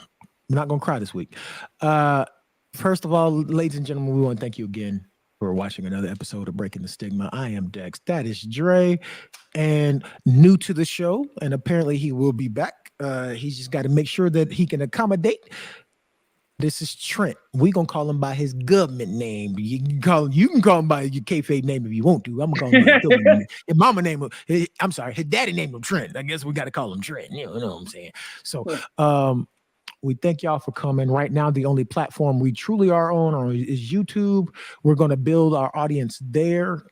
I'm not gonna cry this week. First of all, ladies and gentlemen, we want to thank you again for watching another episode of Breaking the Stigma. I am Dex. That is Dre, and new to the show, and apparently he will be back. He's just got to make sure that he can accommodate. This is Trent. We're gonna call him by his government name. You can call him by your kayfabe name if you want to. I'm gonna call him by his government name. His mama name his daddy named him Trent. I guess we gotta call him Trent. You know what I'm saying? So we thank y'all for coming. Right now, the only platform we truly are on is YouTube. We're gonna build our audience there.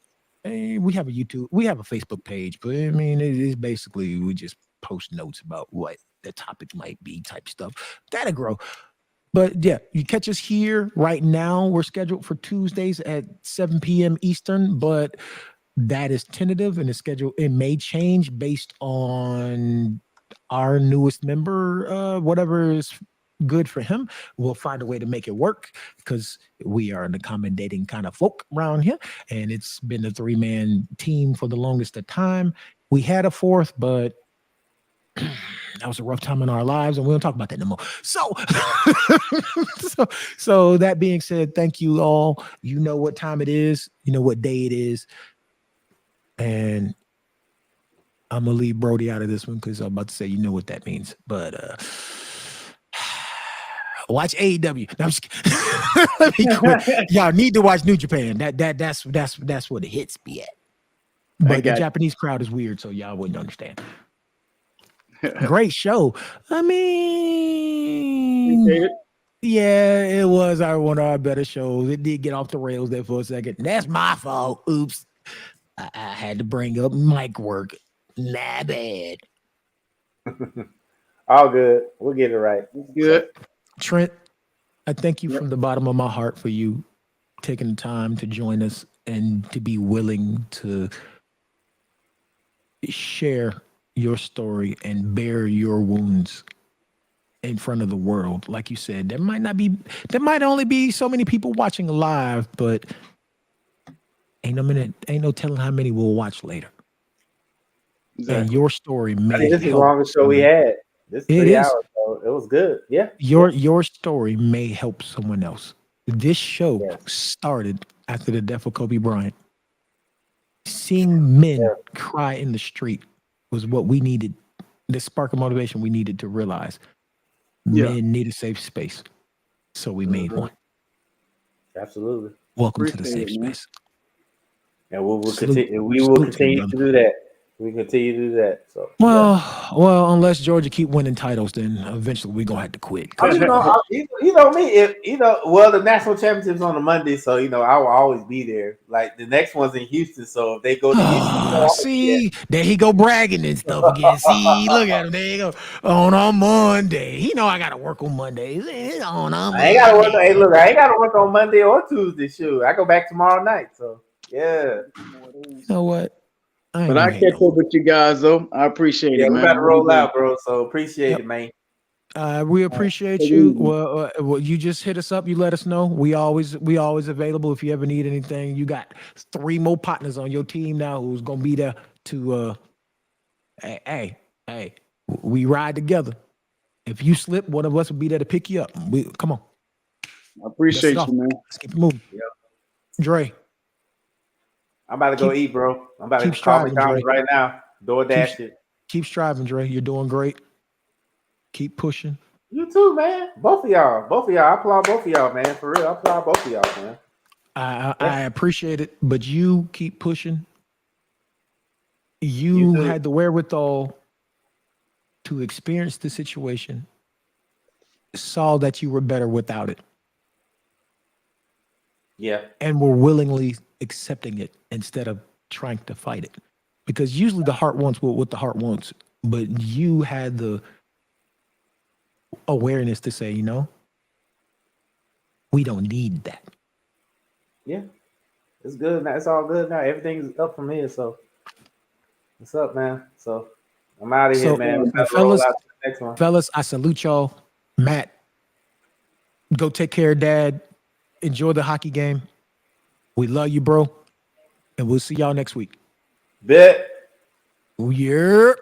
We have a Facebook page, but I mean, it is basically we just post notes about what the topic might be, type stuff. That'll grow. But yeah, you catch us here right now. We're scheduled for Tuesdays at 7 p.m. Eastern, but that is tentative, and the schedule, it may change based on our newest member. Whatever is good for him, we'll find a way to make it work, because we are an accommodating kind of folk around here, and it's been a 3-man team for the longest of time. We had a fourth, but that was a rough time in our lives, and we don't talk about that no more. So that being said, thank you all. You know what time it is. You know what day it is. And I'm going to leave Brody out of this one, because I'm about to say, you know what that means. But watch AEW. No, I'm just kidding. Let me quit. Y'all need to watch New Japan. That's what the hits be at. But the Japanese crowd is weird, so y'all wouldn't understand. Great show. I mean, Yeah, it was one of our better shows. It did get off the rails there for a second. That's my fault. Oops. I had to bring up mic work. Nah, bad. All good. We'll get it right. Good. Trent, I thank you Yep. from the bottom of my heart for you taking the time to join us and to be willing to share your story and bear your wounds in front of the world. Like you said, there might only be so many people watching live, but ain't no telling how many will watch later. Exactly. And your story may I think this is the help longest show we someone. had. This It 3 is. hours, so it was good. Yeah. Your story may help someone else. This show Yes. started after the death of Kobe Bryant. Seeing men Yeah. cry in the street was what we needed. The spark of motivation we needed to realize. Yeah. Men need a safe space. So we made one. Absolutely. Welcome to the Appreciate safe it, man. space. And we will Salute- continue. We will salute to you, continue to brother. do that. We continue to do that. So yeah. Well, unless Georgia keep winning titles, then eventually we're gonna have to quit. I mean, you know me. If well, the national championship's on a Monday, so I will always be there. Like the next one's in Houston, so if they go to Houston, I'll be See, there he go bragging and stuff again. See, look at him. There you go. On a Monday. He know I gotta work on Mondays. On a I Monday. ain't gotta work. Hey, look, I ain't gotta work on Monday or Tuesday. Shoot, I go back tomorrow night. So yeah, You know what? I ain't But gonna I hate catch no up with you guys though. I appreciate yeah, it, we man. about to roll Really out, bro. So appreciate Yep. it, man. We appreciate take it you. easy. Well, you just hit us up. You let us know. We always available if you ever need anything. You got 3 more partners on your team now who's gonna be there to. Hey, we ride together. If you slip, one of us will be there to pick you up. Come on. I appreciate Dust it you, man. Let's keep it moving. Yep. Dre, I'm about to go eat, bro. I'm about to keep call striving, McDonald's Dre. right now. DoorDash it. Keep striving, Dre. You're doing great. Keep pushing. You too, man. Both of y'all. I applaud both of y'all, man. For real, I applaud both of y'all, man. I appreciate it, but you keep pushing. You You too. had the wherewithal to experience the situation, saw that you were better without it, Yeah. and were willingly accepting it instead of trying to fight it. Because usually the heart wants what the heart wants, but you had the awareness to say, we don't need that. Yeah. It's good now. It's all good now. Everything's up from here. So what's up, man? So I'm out of here, man. We got to roll out to the next one. Fellas, I salute y'all. Matt, go take care of Dad. Enjoy the hockey game. We love you, bro. And we'll see y'all next week. Bet. Yeah.